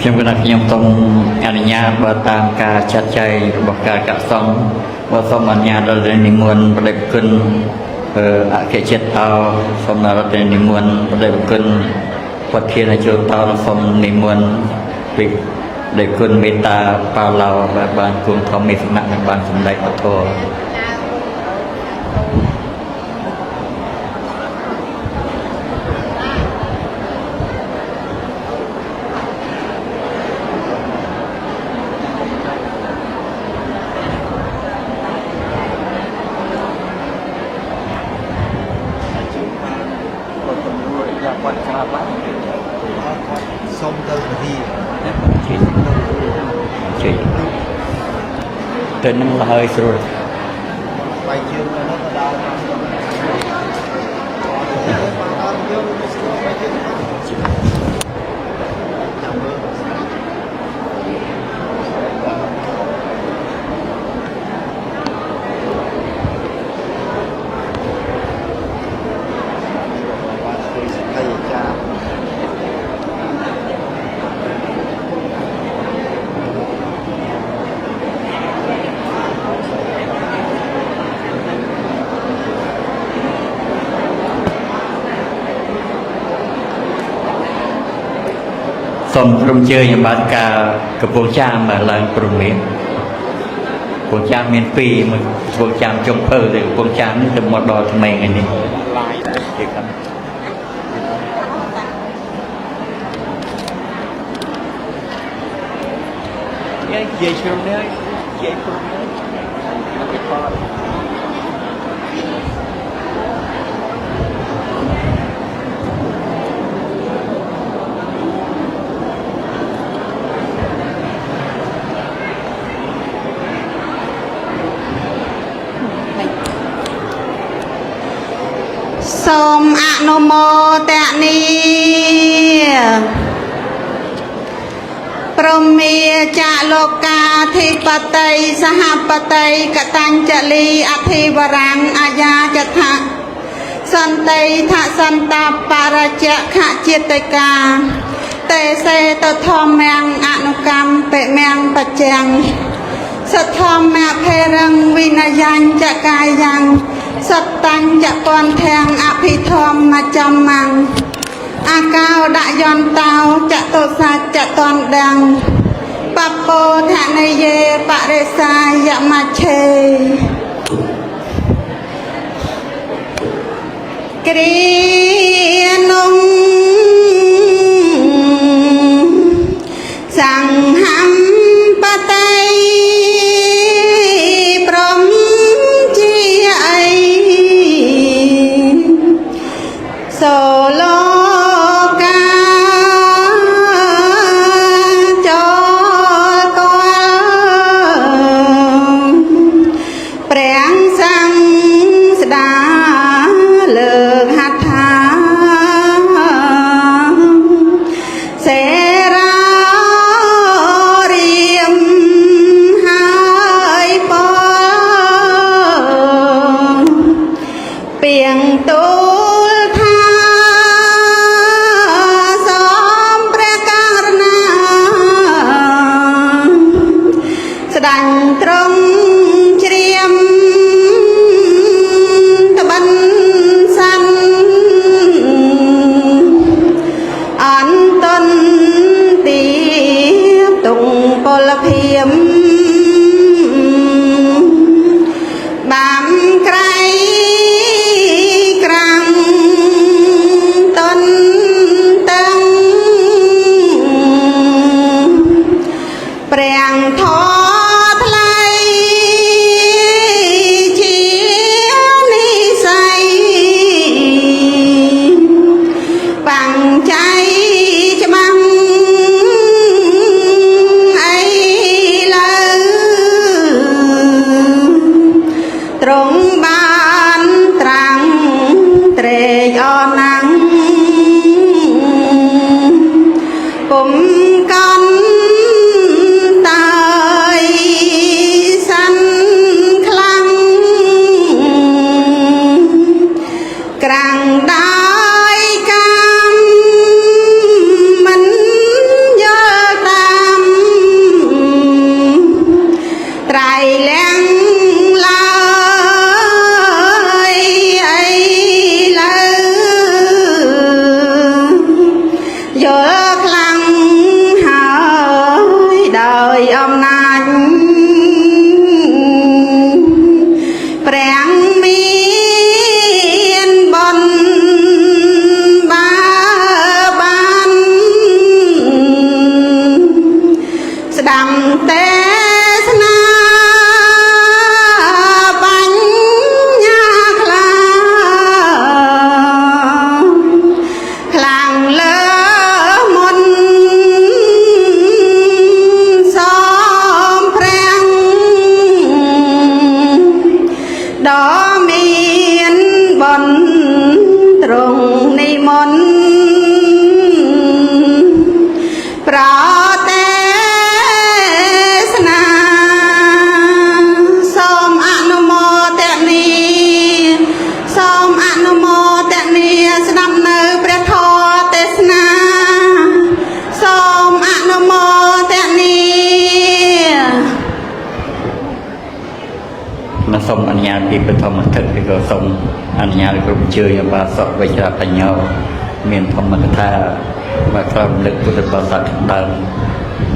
ខ្ញុំគណៈខ្ញុំសូមអនុញ្ញាតបើតាមការចាត់ចែងរបស់ការកសង្ឃបើសូមអនុញ្ញាតដល់និមន្តបដិគុណអគ្គចិត្តតោសូមរដ្ឋនិមន្តបដិគុណវត្តធានជើតោសូមនិមន្តពីដែលគុណមេត្តាប៉ាឡោបានគុំធម្មមេសមៈនិងបានសម្ដែងពធសុំទៅវិធីជិះទៅនឹងហើយស្រួលបាយជើងនៅទៅដល់សូមក្រុមជើញបានការកំពង់ចាមឡើងព្រមមានកំពង់ចាមមាន2មួយកំពង់ចាមចុងភៅទៅកំពង់ចាមនេះទៅមកដល់ថ្មីថ្ងៃនេះឡាយទេครับយាយជ្រុំនេះយាយព្រមនេះមកពីប៉ាសូមអនុមោទនាព្រមាចាលោកាធិបតីសហបតីកតញ្ចលីអធិវរੰអាយាចថៈសន្តិថសន្តបរជខចិត្តិកាតេសេតធម្មំអនុកម្មបិមំបច្ចាំសទ្ធម្មភេរੰវិនយញ្ចកាយੰសតញ្ចពន្ធាំងអភិធម្មចំមੰអាកោដយន្តោចតុសច្ចតនដੰបពោធនិយេបរិសាយមច្ឆេគ្រីនុងសង្ហំបតៃព្រមជាអីសូលោកាចូលកលព្រះសង្ឃស្ដាលើកហដ្ឋាសេរារៀមហើយបងពីងទូលថាសូមព្រះករុណាស្ដេចទ្រង់ជ្រាមត្បិនសាន់អន្តនទីទុងពលភិមបានក្រៃក្រាំងតនតឹងព្រះធម៌ថ្លៃជានិស័យបាំងចៃច្បាំងអីលើទ្រង់បានត្រាំងត្រេកអរណាំងគុំកន់តើយសាន់ខ្លាំងក្រាំងដោយកម្មមិនយល់តា រងនិមន្តប្រទេសនាសូមអនុមោទនាសូមអនុមោទនាស្ដាប់នៅព្រះធម៌ទេសនាសូមអនុមោទនា mà xong anh nhà thì phải thông thực thì có xong anh nhà cũng chơi và sợ về ra thành nhau miền thông mà tha và làm lực của được bảo sát đơn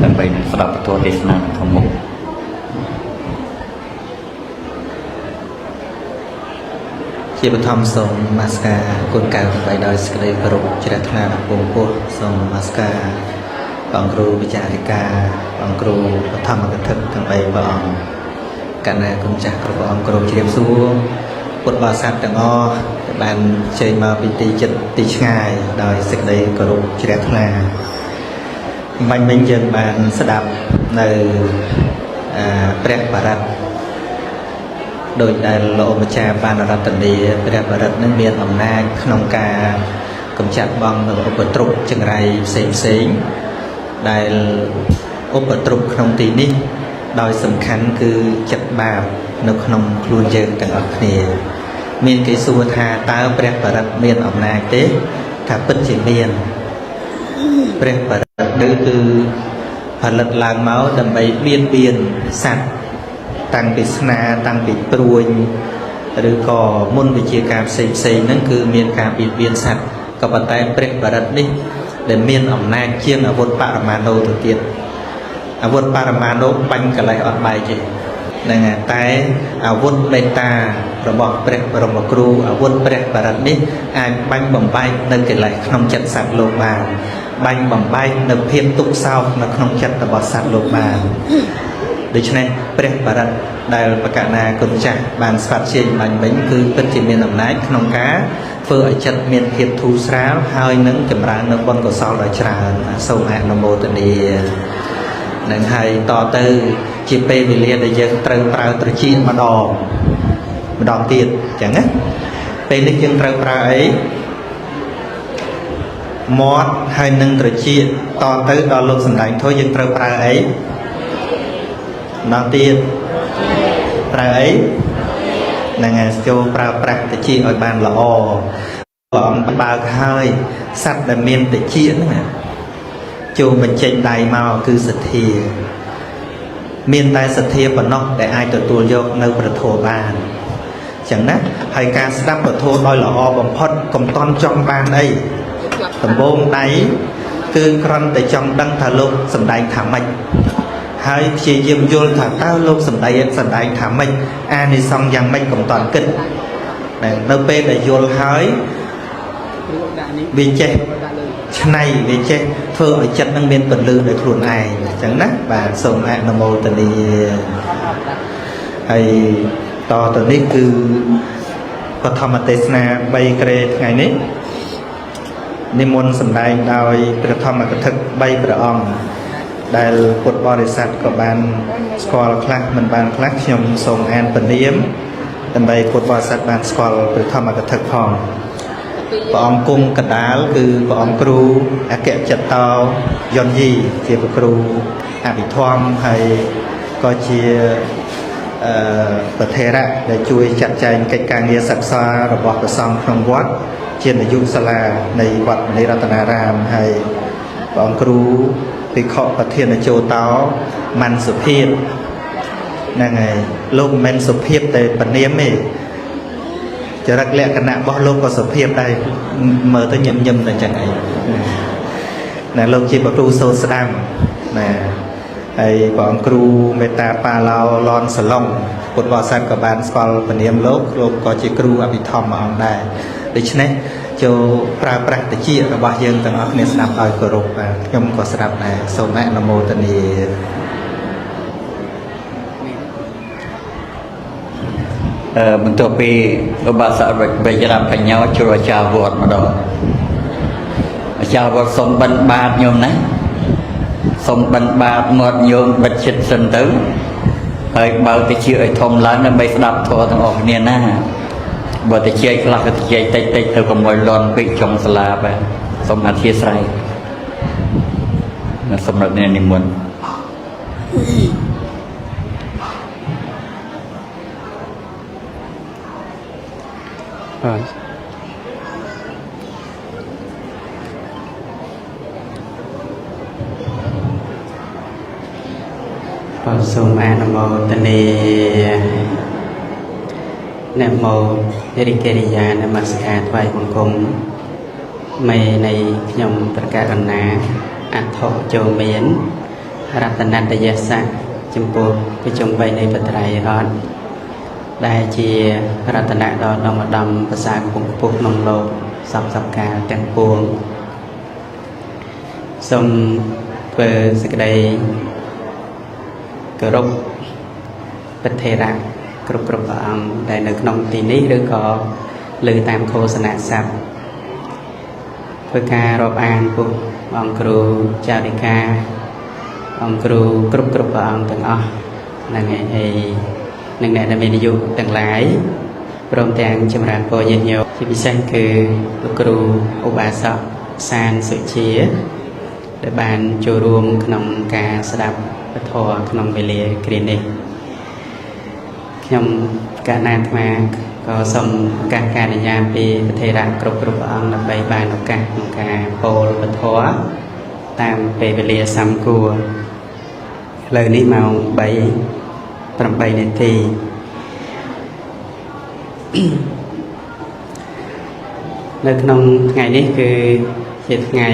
dan baik sedap tua desna kamu ជាបឋមសូមនមស្ការគុណកៅដើម្បីដោយសេចក្តីគោរពជ្រះថ្លាដល់ពងពោះសូមនមស្ការបងគ្រូវិចារិកាបងគ្រូបឋមកថាទាំង3ព្រះអង្គកណ្ណាគុណចាស់គ្រប់ព្រះអង្គគោរពជ្រាបសួរពុទ្ធបរិស័ទទាំងអស់ដែលបានជើញមកពីទីចិត្តទីឆ្ងាយដោយសេចក្តីគោរពជ្រះថ្លាមិញយើងបានស្ដាប់នៅព្រះបរិត្ត ដោយដែលលោកម្ចាស់បានរតនីព្រះបរិត្តនឹងមានអំណាចក្នុងការកម្ចាត់បងនៅឧបទ្រពចង្រៃផ្សេងៗដែលឧបទ្រពក្នុងទីនេះដោយសំខាន់គឺចិត្តបាបនៅក្នុងខ្លួនយើងទាំងអស់គ្នាមានគេសួរថាតើព្រះបរិត្តមានអំណាចទេថាពិតជាមានព្រះបរិត្តនេះគឺផលិតឡើងមកដើម្បីបៀនបៀនសត្វ តាំងពីស្នាតាំងពីព្រួយឬក៏មុនវិជាការផ្សេងហ្នឹងគឺមានការបៀតបៀនសត្វក៏ប៉ុន្តែព្រះបរិត្តនេះដែលមានអំណាចជាងអាវុធបរមាណូទៅទៀតអាវុធបរមាណូបាញ់កលេសអត់បែកទេហ្នឹងហើយតែអាវុធមេត្តារបស់ព្រះបរមគ្រូអាវុធព្រះបរិត្តនេះអាចបាញ់បំបែកនៅកិលេសក្នុងចិត្តសត្វលោកបានបាញ់បំបែកនៅភាពទុក្ខសោកនៅក្នុងចិត្តរបស់សត្វលោកបាន ដូច្នេះព្រះបរិត្តដែលបកណាគុណចាស់បានស្វាត់ជាបាញ់មិញគឺពិតជាមានអំណាចក្នុងការធ្វើឲ្យចិត្តមានភាពធូរស្រាលហើយនឹងចម្រើននៅបុណ្យកុសលដ៏ច្រើនសូមអនុមោទនានឹងហើយតទៅជាពេលវេលាដែលយើងត្រូវប្រើត្រចៀកម្ដងទៀតអញ្ចឹងណាពេលនេះយើងត្រូវប្រើអីមាត់ហើយនឹងត្រចៀកតទៅដល់លោកសំដែងធម៌យើងត្រូវប្រើអី ដល់ទៀតប្រើអីហ្នឹងហើយចូលប្រើប្រាស់តិចឲ្យបានល្អព្រះអង្គបើកហើយសត្វដែលមានតិចហ្នឹងចូលបញ្ចេញដៃមកគឺសទ្ធាមានតែសទ្ធាប៉ុណ្ណោះដែលអាចទទួលយកនៅប្រធមបានអញ្ចឹងណាហើយការស្ដាប់ប្រធមដោយល្អបំផុតកុំតន់ចង់បានអីដំបូងដៃគឺគ្រាន់តែចង់ដឹងថាលោកសំដែងថាម៉េច ហើយព្យាយាមយល់ថាតើលោកសំដែងថាម៉េចអានិសង្សយ៉ាងម៉េចកុំតន់គិតនៅពេលដែលយល់ហើយវាចេះឆ្នៃវាចេះធ្វើឲ្យចិត្តនឹងមានពលឺដោយខ្លួនឯងអញ្ចឹងណាបាទសូមអនុមោទនាហើយតទៅនេះគឺបឋមទេសនា3ក្រេថ្ងៃនេះនិមន្តសម្ដែងដោយព្រះធម្មកថា3ព្រះអង្គ ដែលពុទ្ធបរិស័ទក៏បានស្គាល់ខ្លះមិនបានខ្លះខ្ញុំសូមអានពនាមដើម្បីពុទ្ធបរិស័ទបានស្គាល់ព្រះធម្មកថាផងព្រះអង្គគង់កណ្ដាលគឺព្រះអង្គគ្រូអគ្គចតោយន្តយីជាព្រះគ្រូអភិធម្មហើយក៏ជាប្រធេរៈដែលជួយចាត់ចែងកិច្ចការងារសិក្សារបស់ព្រះសង្ឃក្នុងវត្តជានាយកសាលានៃវត្តមនីរតនារាមហើយព្រះអង្គគ្រូ ពីខកប្រធានជោតោមិនសុភាពហ្នឹងហើយលោកមិនសុភាពតែពនាមទេចរិតលក្ខណៈរបស់លោកក៏សុភាពដែរមើលទៅញឹមតែចឹងឯងណាលោកជាព្រះគ្រូសូត្រស្ដាំណាហើយព្រះអង្គគ្រូមេត្តាប៉ាឡោឡនសឡុងពុទ្ធបរិស័ទក៏បានស្គាល់ពនាមលោកក៏ជាគ្រូអភិធម្មអង្គដែរដូច្នេះ ចូលប្រើប្រាស់តិចរបស់យើងទាំងអស់គ្នាស្ដាប់ឲ្យគោរពបាទខ្ញុំក៏ស្ដាប់ដែរសូមអនុមោទនាបន្ទាប់ពីឧបាសកវិជ្ជបញ្ញាជួអាចារ្យវត្តម្ដងអាចារ្យវត្តសូមបិណ្ឌបាតញោមណាសូមបិណ្ឌបាតមាត់ញោមបិទចិត្តសិនទៅហើយបើតិចឲ្យធំឡើងដើម្បីស្ដាប់ធម៌ទាំងអស់គ្នាណា បើតិចខ្លះក៏តិចតិចទៅកុំឲ្យលន់ពេកចុងសាលាបាទសូមអធិស្ឋានសម្រាប់អ្នកនិមន្ត សូមអនុមោទនានមោរិកិរិយានមស្ការថ្វាយបង្គំមេនៃខ្ញុំប្រកាសណាអត្ថចូលមានរតនតយស័កចំពោះប្រជុំ3នៃបត្រៃរតដែលជារតនៈដ៏ដំឧត្តមភាសាកំពុងពុះក្នុងលោកសពកាលទាំងពួងសូមធ្វើសេចក្តីគោរពព្រះថេរៈគ្រប់ព្រះអង្គដែលនៅក្នុងទីនេះឬក៏លើតាមឃោសនាស័ព្ទធ្វើការរាប់អានពុកអង្គគ្រូចារិកាអង្គគ្រូគ្រប់ព្រះអង្គទាំងអស់ហ្នឹងហើយនឹងអ្នកដែលមានអាយុទាំងឡាយព្រមទាំងចម្រើនពរញាតិញោមជាពិសេសគឺលោកគ្រូឧបាសកសានសុជាដែលបានចូលរួមក្នុងការស្ដាប់ពធក្នុងវេលាគ្រានេះខ្ញុំកណ្ណាអាត្មាក៏សូមការអនុញ្ញាតពីព្រះថេរៈគ្រប់ព្រះអង្គដើម្បីបានឱកាសក្នុងការពោលពធតាមពេលវេលាសមគួរឥឡូវនេះម៉ោង3:08 នាទីនៅក្នុងថ្ងៃនេះគឺជាថ្ងៃ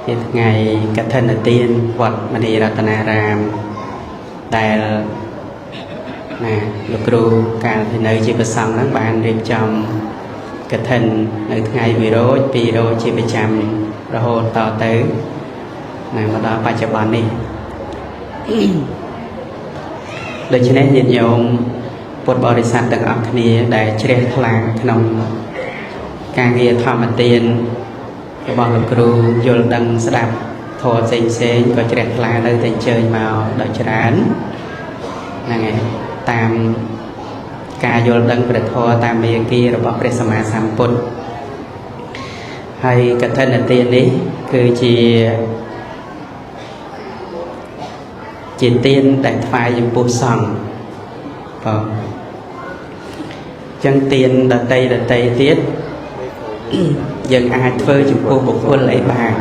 ជាថ្ងៃកឋិនទានវត្តមនីរតនារាមដែលលោកគ្រូកាលពីនៅជាព្រះសង្ឃហ្នឹងបានរៀបចំកឋិននៅថ្ងៃ1រោច2រោចជាប្រចាំរហូតតទៅមកដល់បច្ចុប្បន្ននេះដូច្នេះញាតិញោមពុទ្ធបរិស័ទទាំងអស់គ្នាដែលជ្រះថ្លាក្នុងការងារធម្មទានរបស់លោកគ្រូយល់ដឹងស្ដាប់ធម៌ផ្សេងក៏ជ្រះថ្លានៅតែអញ្ជើញមកដល់ច្រើនហ្នឹងហើយតាមការយល់ដឹងព្រះធម៌តាមមេគារបស់ព្រះសម្មាសម្ពុទ្ធហើយកឋិនទាននេះគឺជាទានដែលថ្វាយចំពោះសង្ឃបងចឹងទានដតីទៀតយើងអាចធ្វើចំពោះបុគ្គលអីបាន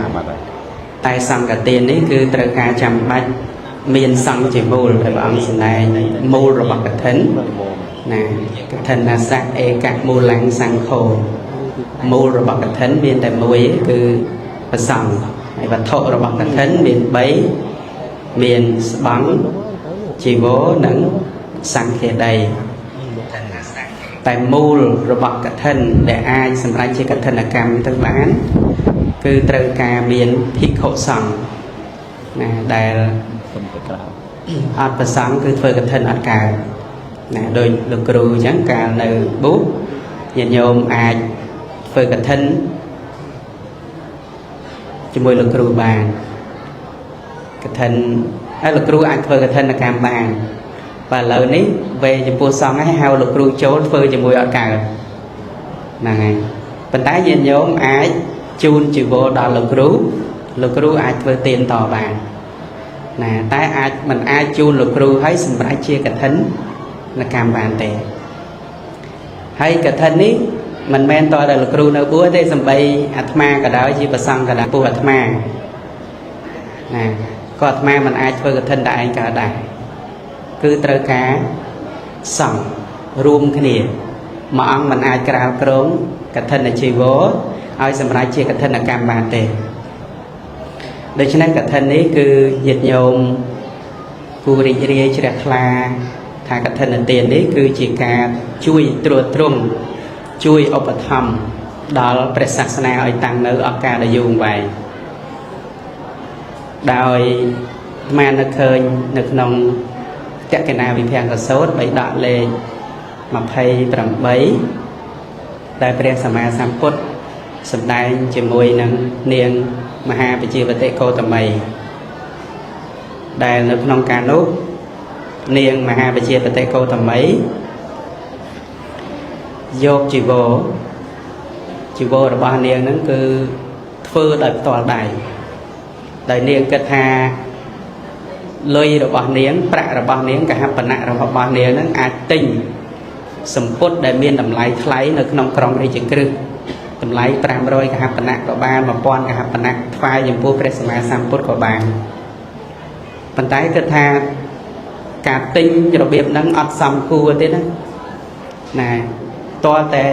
តែសង្ឃទាននេះគឺត្រូវការចាំបាច់មានសង្ឃជាមូលដែលព្រះអង្គសម្ដែងមូលរបស់កឋិនណាកឋិនណាសៈឯកមូលังសង្ឃោមូលរបស់កឋិនមានតែមួយគឺព្រះសង្ឃហើយវត្ថុរបស់កឋិនមាន3មានស្បង់ជីវរនិងសង្ឃាដីតែមូលរបស់កឋិនដែលអាចសម្រេចជាកឋិនកម្មទៅបានគឺត្រូវការមានភិក្ខុសង្ឃណាដែលអត់ប្រសង្ឃគឺធ្វើកឋិនអត់កើតណាដោយលោកគ្រូអញ្ចឹងកាលនៅបុកញាតិញោមអាចធ្វើកឋិនជាមួយលោកគ្រូបានកឋិនហើយលោកគ្រូអាចធ្វើកឋិនកម្មបានបាទឥឡូវនេះវេចំពោះសង្ឃឲ្យហៅលោកគ្រូចូលធ្វើជាមួយអត់កើតហ្នឹងហើយប៉ុន្តែញាតិញោមអាចជូនជីវរដល់លោកគ្រូអាចធ្វើទានតបានណាតែមិនអាចជូនលោកគ្រូឲ្យសម្រេចជាកឋិនកម្មបានទេហើយកឋិននេះមិនមែនតតែលោកគ្រូនៅបួសទេសំបីអាត្មាក៏ដោយជាប្រសង្ឃក៏ដោយពោះអាត្មាណាក៏អាត្មាមិនអាចធ្វើកឋិនតែឯងក៏ដែរគឺត្រូវការសង្ឃរួមគ្នាមួយអង្គមិនអាចក្រាលក្រងកឋិនជីវរឲ្យសម្រេចជាកឋិនកម្មបានទេដូច្នេះកឋិននេះគឺញាតិញោមគួររីករាយជ្រះថ្លាថាកឋិនទាននេះគឺជាការជួយត្រួតត្រងជួយឧបត្ថម្ភដល់ព្រះសាសនាឲ្យតាំងនៅឱកាសដ៏យូរអង្វែងដោយអាត្មានឹកឃើញនៅក្នុងតក្កណាវិភាំងកសោតបៃដកលេខ28ដែលព្រះសម្មាសម្ពុទ្ធសម្ដែងជាមួយនឹងនាងមហាបជាវតិកោតមីដែលនៅក្នុងការនោះ នាងមហាបជាបតិកោតមីយកជីវររបស់នាងហ្នឹងគឺធ្វើដោយផ្ទាល់ដៃដោយនាងគិតថាលុយរបស់នាងប្រាក់របស់នាងកហបណៈរបស់នាងហ្នឹងអាចទិញសម្ពុតដែលមានតម្លៃថ្លៃនៅក្នុងក្រុងរាជក្រឹស្នតម្លៃ500កហបណៈក៏បាន1000កហបណៈថ្វាយចំពោះព្រះសម្មាសម្ពុទ្ធក៏បានប៉ុន្តែគិតថាការទិញរបៀបហ្នឹងអត់សមគួរទេណាតើតែ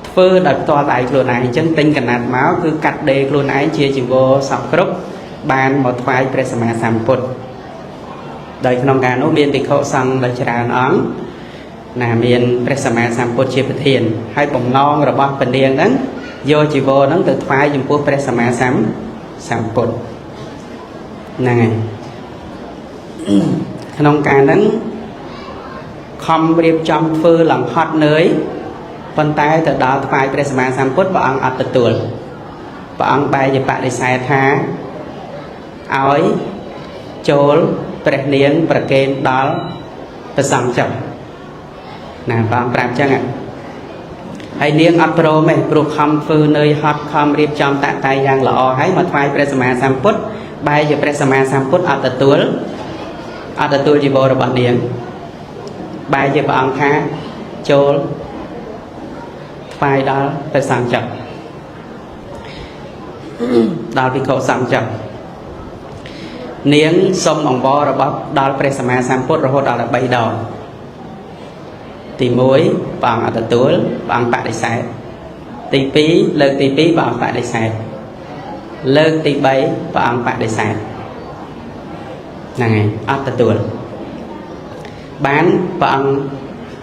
ធ្វើដោយផ្ទាល់ដៃខ្លួនឯងអញ្ចឹងទិញកណាត់មកគឺកាត់ដេរខ្លួនឯងជាជីវរសពគ្រប់បានមកថ្វាយព្រះសម្មាសម្ពុទ្ធដោយក្នុងការនោះមានភិក្ខុសង្ឃដ៏ច្រើនអង្គណាមានព្រះសម្មាសម្ពុទ្ធជាប្រធានហើយបំណងរបស់ពនាងហ្នឹងយកជីវរហ្នឹងទៅថ្វាយចំពោះព្រះសម្មាសម្ពុទ្ធហ្នឹងហើយក្នុងការហ្នឹងខំរៀបចំធ្វើលង្ហត់នឿយប៉ុន្តែទៅដល់ថ្វាយព្រះសម្មាសម្ពុទ្ធព្រះអង្គអត់ទទួលព្រះអង្គបែរជាបដិសេធថាឲ្យចូលព្រះនាងប្រគេនដល់ព្រះសង្ឃចុះណាព្រះអង្គប្រាប់ចឹងហើយនាងអត់ព្រមទេព្រោះខំធ្វើនឿយហត់ខំរៀបចំតាក់តែយ៉ាងល្អហើយមកថ្វាយព្រះសម្មាសម្ពុទ្ធបែរជាព្រះសម្មាសម្ពុទ្ធអត់ទទួលជីវររបស់នាងបែរជាព្រះអង្គថាចូលថ្វាយដល់ព្រះសង្ឃចុះដល់ភិក្ខុសង្ឃចុះនាងសុំអង្វររបស់ដល់ព្រះសម្មាសម្ពុទ្ធរហូតដល់3ដងទី1ព្រះអង្គអត់ទទួលព្រះអង្គបដិសេធទី2លើកទី2ព្រះអង្គបដិសេធលើកទី3ព្រះអង្គបដិសេធហ្នឹងហើយអត់ទទួលបានព្រះអង្គ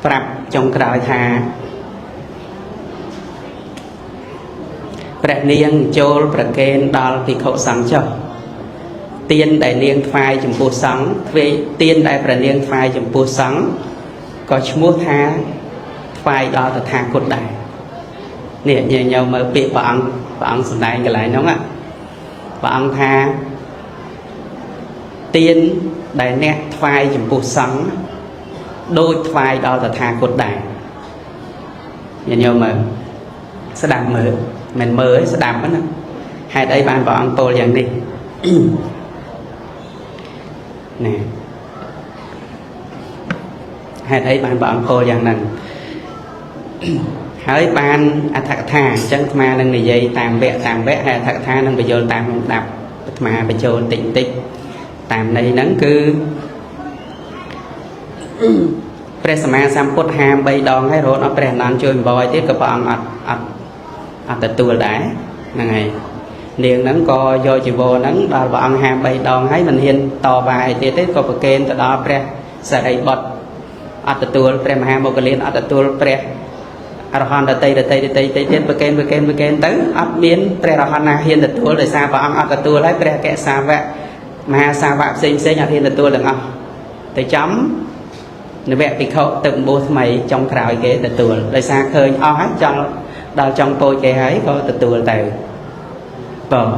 ប្រាប់ចុងក្រោយថាព្រះនាងចូលប្រគេនដល់ភិក្ខុសង្ឃចុះទានដែលនាងថ្វាយចំពោះសង្ឃធ្វើទានដែលព្រះនាងថ្វាយចំពោះសង្ឃក៏ឈ្មោះថាថ្វាយដល់តថាគតដែរនេះញញមើលពាក្យព្រះអង្គសម្ដែងកន្លែងហ្នឹងព្រះអង្គថាទានដែលអ្នកថ្វាយចំពោះសង្ឃដូចថ្វាយដល់តថាគតដែរញញមើលស្ដាប់មើលមិនមើលស្ដាប់ណាហេតុអីបានព្រះអង្គពោលយ៉ាងនេះណាហេតុអីបានព្រះអង្គពោលយ៉ាងហ្នឹងហើយបានអត្ថកថាអញ្ចឹងអាត្មានឹងនិយាយតាមវគ្គហើយអត្ថកថានឹងបញ្យល់តាមលំដាប់អាត្មាបញ្ចូលតិចតាមន័យហ្នឹងគឺព្រះសម្មាសម្ពុទ្ធហាម3ដងហើយរហូតដល់ព្រះអនន្តជួយបំយទៀតក៏ព្រះអង្គអត់ទទួលដែរហ្នឹងហើយនាងហ្នឹងក៏យកជីវរហ្នឹងដល់ព្រះអង្គហាម3ដងហើយមិនហ៊ានតវ៉ាអីទៀតទេក៏ប្រគេនទៅដល់ព្រះសារីបុត្រអត់ទទួលព្រះមហាមុគលានអត់ទទួលព្រះអរហន្តតីទៀតប្រគេនទៅអត់មានព្រះអរហន្តណាហ៊ានទទួលដោយសារព្រះអង្គអត់ទទួលហើយព្រះកសាវកមហាសាវកផ្សេងអត់ហ៊ានទទួលទាំងអស់ទៅចំនវភិក្ខុទឹកបួសថ្មីចុងក្រោយគេទទួលដោយសារឃើញអស់ហើយចង់ដល់ចុងពោចគេហើយក៏ទទួលទៅបង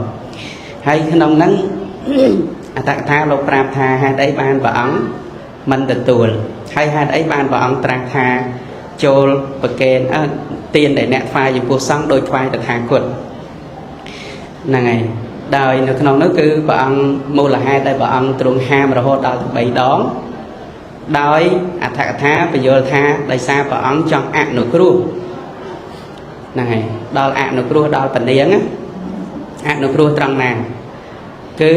ហើយក្នុងហ្នឹងអត្តកថាលោកប្រាប់ថាហេតុអីបានព្រះអង្គមិនទទួលហើយហេតុអីបានព្រះអង្គត្រាស់ថាចូលប្រគេនទានដែលអ្នកថ្វាយចំពោះសង្ឃដោយថ្វាយតថាគតហ្នឹងហើយដោយនៅក្នុងនោះគឺព្រះអង្គមូលហេតុដែលព្រះអង្គទ្រង់ហាមរហូតដល់3ដងដោយអត្ថកថាបញ្យល់ថាដោយសារព្រះអង្គចង់អនុគ្រោះហ្នឹងហើយដល់អនុគ្រោះដល់ពនាងអនុគ្រោះត្រង់ណាគឺ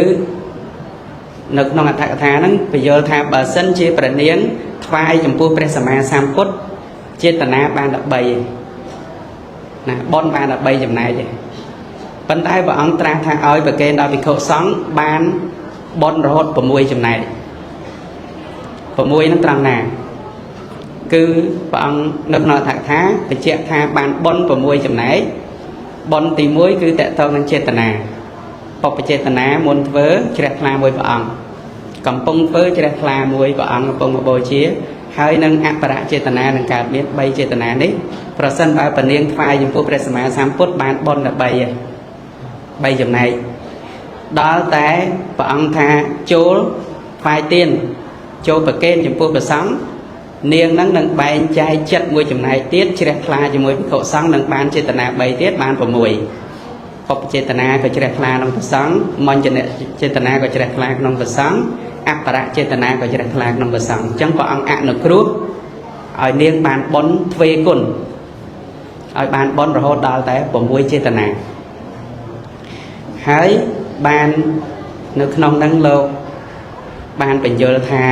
នៅក្នុងអត្ថកថាហ្នឹងបញ្យល់ថាបើសិនជាព្រះនាងថ្វាយចំពោះព្រះសម្មាសម្ពុទ្ធចេតនាបាន13ណាបនបាន13ចំណែកទេប៉ុន្តែព្រះអង្គត្រាស់ថាឲ្យប្រគេនដល់ភិក្ខុសង្ឃបានបនរហូត6ចំណែក6ហ្នឹងត្រង់ណាគឺព្រះអង្គនៅក្នុងអត្ថកថាបញ្ជាក់ថាបានបន6ចំណែកបនទី1គឺតកតងនឹងចេតនាបព្វចេតនាមុនធ្វើជ្រះថ្លាមួយព្រះអង្គកំពុងធ្វើជ្រះថ្លាមួយព្រះអង្គកំពុងបូជាហើយនឹងអបរចេតនានឹងកើតមាន3ចេតនានេះប្រសិនបើពនាងថ្វាយចំពោះព្រះសម្មាសម្ពុទ្ធបានបន3ចំណែកដល់តែព្រះអង្គថាចូលថ្វាយទាន ចូលប្រកេនចំពោះព្រះសង្ឃនាងហ្នឹងនឹងបែងចែកចិត្តមួយចំណែកទៀតជ្រះថ្លាជាមួយភិក្ខុសង្ឃនឹងបានចេតនា3ទៀតបាន6ឧបចេតនាក៏ជ្រះថ្លាក្នុងព្រះសង្ឃមញ្ញចេតនាក៏ជ្រះថ្លាក្នុងព្រះសង្ឃអបរចេតនាក៏ជ្រះថ្លាក្នុងព្រះសង្ឃអញ្ចឹងព្រះអង្គអនុគ្រោះឲ្យនាងបានបុណ្យទ្វេគុណឲ្យបានបុណ្យរហូតដល់តែ6ចេតនាហើយបាននៅក្នុងហ្នឹងលោកបានបញ្យល់ថា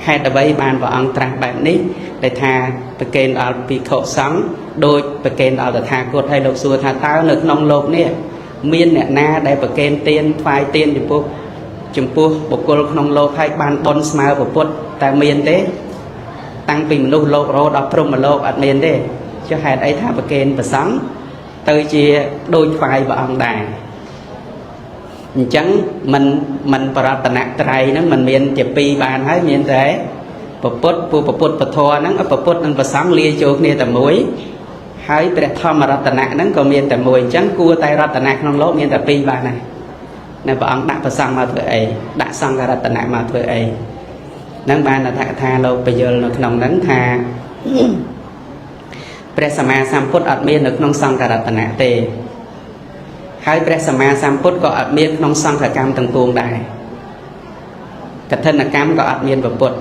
ហេតុអ្វីបានព្រះអង្គត្រាស់បែបនេះដែលថាប្រកេនដល់ភិក្ខុសង្ឃដោយប្រកេនដល់តថាគតហើយលោកសួរថាតើនៅក្នុងលោកនេះមានអ្នកណាដែលប្រកេនទានថ្វាយទានចំពោះបុគ្គលក្នុងលោកហើយបានបុណ្យស្មើព្រះពុទ្ធតែមានទេតាំងពីមនុស្សលោករហូតដល់ព្រហ្មលោកអត់មានទេចុះហេតុអីថាប្រកេនព្រះសង្ឃទៅជាដូចថ្វាយព្រះអង្គដែរអញ្ចឹងមិនបរតនត្រ័យហ្នឹងមិនមានជាពីរបានហើយមានតែពុទ្ធពពុទ្ធពធហ្នឹងពុទ្ធនិងព្រះសង្ឃលាយចូលគ្នាតែមួយហើយព្រះធម្មរតនៈហ្នឹងក៏មានតែមួយអញ្ចឹងគួរតែរតនៈក្នុងលោកមានតែពីរបានដែរនៅព្រះអង្គដាក់ព្រះសង្ឃមកធ្វើអីដាក់សង្ឃរតនៈមកធ្វើអីហ្នឹងបានអត្ថកថាលោកបញ្យល់នៅក្នុងហ្នឹងថាព្រះសម្មាសម្ពុទ្ធអត់មាននៅក្នុងសង្ឃរតនៈទេហើយព្រះសម្មាសម្ពុទ្ធក៏អត់មានក្នុងសង្ឃកម្មទាំងពួងដែរកឋិនកម្មក៏អត់មានពុទ្ធ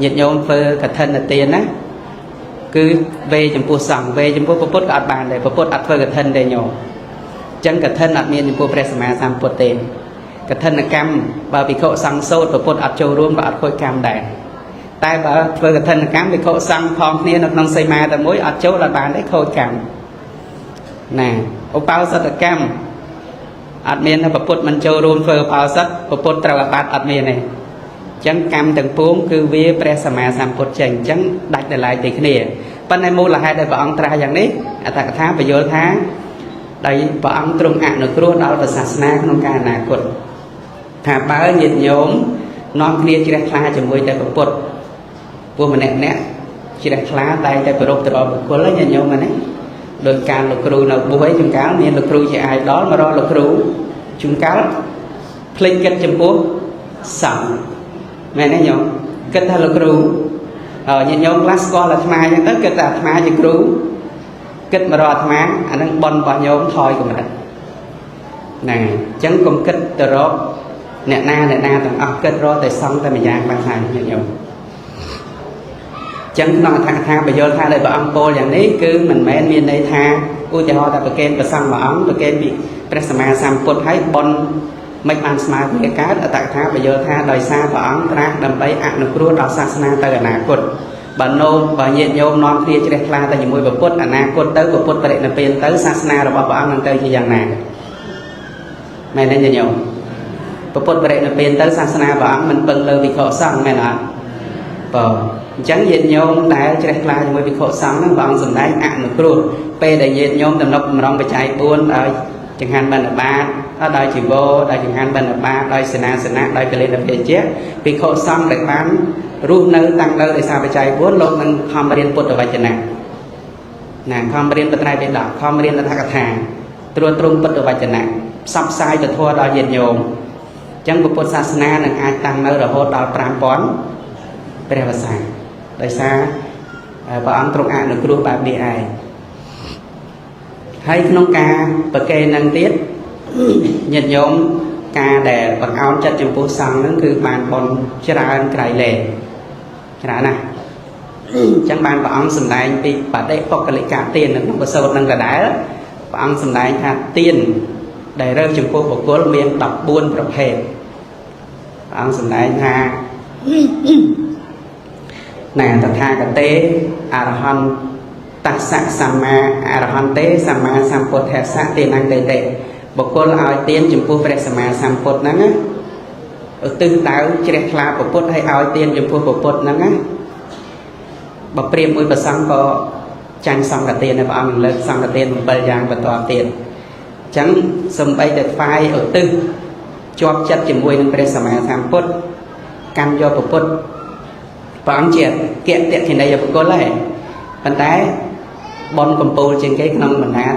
ញាតិញោមធ្វើកឋិនទានណាគឺវេចំពោះសង្ឃវេចំពោះពុទ្ធក៏អត់បានដែរពុទ្ធអត់ធ្វើកឋិនទេញោមអញ្ចឹងកឋិនអត់មានចំពោះព្រះសម្មាសម្ពុទ្ធទេកឋិនកម្មបើភិក្ខុសង្ឃសូត្រពុទ្ធអត់ចូលរួមក៏អត់ខូចកម្មដែរតែបើធ្វើកឋិនកម្មភិក្ខុសង្ឃផងគ្នានៅក្នុងសីមាតែមួយអត់ចូលអត់បានទេខូចកម្មណាឧបោសថកម្មអត់មានប្រពុតមិនចូលរួមធ្វើឧបោសថប្រពុតត្រូវអាបត្តិអត់មានទេអញ្ចឹងកម្មទាំងពួងគឺវាព្រះសម្មាសម្ពុទ្ធចេញអញ្ចឹងដាច់ដោយឡែកពីគ្នាប៉ុន្តែមូលហេតុដែលព្រះអង្គត្រាស់យ៉ាងនេះអត្ថកថាបញ្យល់ថាដោយព្រះអង្គទ្រង់អនុគ្រោះដល់ព្រះសាសនាក្នុងកាលអនាគតថាបើញាតិញោមនាំគ្នាជ្រះថ្លាជាមួយតែប្រពុតពួកម្នាក់ជ្រះថ្លាតែប្រពទៅរកបុគ្គលញាតិញោមណាដោយការលោកគ្រូនៅបុហើយជួនកាលមានលោកគ្រូជាអាយដលមករកលោកគ្រូជួនកាលភ្លេចគិតចំពោះសង្ឃមែនទេញោមគិតថាលោកគ្រូញាតិញោមខ្លះស្គាល់អាត្មាអញ្ចឹងទៅគិតថាអាត្មាជាគ្រូគិតមករកអាត្មាអានឹងបនរបស់ញោមថយកម្រិតណាអញ្ចឹងកុំគិតទៅរកអ្នកណាទាំងអស់គិតរកតែសង្ឃតែម្យ៉ាងបានហើយញាតិញោមចឹងក្នុងអត្ថកថាបញ្យល់ថាដោយព្រះអង្គពោលយ៉ាងនេះគឺមិនមែនមានន័យថាឧទាហរណ៍ថាប្រកេនព្រះសង្ឃមួយអង្គប្រកេនពីព្រះសម្មាសម្ពុទ្ធហើយបុណ្យមិនបានស្មើគ្នាកើតអត្ថកថាបញ្យល់ថាដោយសារព្រះអង្គត្រាស់ដើម្បីអនុគ្រោះដល់សាសនាទៅអនាគតបើញាតិញោមនាំគ្នាជ្រះថ្លាទៅជាមួយពុទ្ធអនាគតទៅពុទ្ធបរិនិព្វានទៅសាសនារបស់ព្រះអង្គនឹងទៅជាយ៉ាងណាមែនទេញាតិញោមពុទ្ធបរិនិព្វានទៅសាសនាព្រះអង្គមិនពឹងលើភិក្ខុសង្ឃមែនអត់បើអញ្ចឹងញាតិញោមដែលជ្រះថ្លាជាមួយភិក្ខុសង្ឃហ្នឹងព្រះអង្គសម្ដែងអនុគ្រោះពេលដែលញាតិញោមទំនុកបំរុងបច្ច័យ4ដោយចង្ហាន់បិណ្ឌបាតដោយជីវរដោយចង្ហាន់បិណ្ឌបាតដោយសេនាសនៈដោយកិលេសភេជ្ជៈភិក្ខុសង្ឃដែលបានរស់នៅតាំងនៅដោយសារបច្ច័យ4លោកនឹងខំរៀនពុទ្ធវចនៈណាខំរៀនបត្រៃបិដកខំរៀនអត្ថកថាត្រួតត្រងពុទ្ធវចនៈផ្សព្វផ្សាយពធដល់ញាតិញោមអញ្ចឹងពុទ្ធសាសនានឹងអាចតាំងនៅរហូតដល់5000ព្រះវស្សាដោយសារព្រះអង្គទ្រង់អនុគ្រោះបែបនេះឯងហើយក្នុងការប្រកេននឹងទៀតញាតិញោមការដែលបង្អោនចិត្តចំពោះសង្ឃហ្នឹងគឺបានបុណ្យច្រើនក្រៃលែងច្រើនណាស់អញ្ចឹងបានព្រះអង្គសម្ដែងពីបដិបុគ្គលិកទាននៅក្នុងប្រសូតនឹងដដែលព្រះអង្គសម្ដែងថាទានដែលរើសចំពោះបុគ្គលមាន14ប្រភេទព្រះអង្គសម្ដែងថាណាតថាគតេអរហន្តស្សៈសម្មាអរហន្ទេសម្មាសម្ពុទ្ធស្សៈទានង្កតេបុគ្គលឲ្យទានចំពោះព្រះសម្មាសម្ពុទ្ធហ្នឹងណាឧទ្ទិសដៅជ្រះថ្លាព្រះពុទ្ធឲ្យទានចំពោះព្រះពុទ្ធហ្នឹងណាបើព្រាមមួយប្រសង្ឃក៏ចាញ់សង្ឃទាននៅព្រះអង្គលើកសង្ឃទាន7យ៉ាងបន្តទៀតអញ្ចឹងសំបីតែថ្វាយឧទ្ទិសជាប់ចិត្តជាមួយនឹងព្រះសម្មាសម្ពុទ្ធកាន់យកព្រះពុទ្ធព្រះអង្គជាគតិគណីបុគ្គលហើយប៉ុន្តែបនកំពូលជាងគេក្នុងបណ្ដា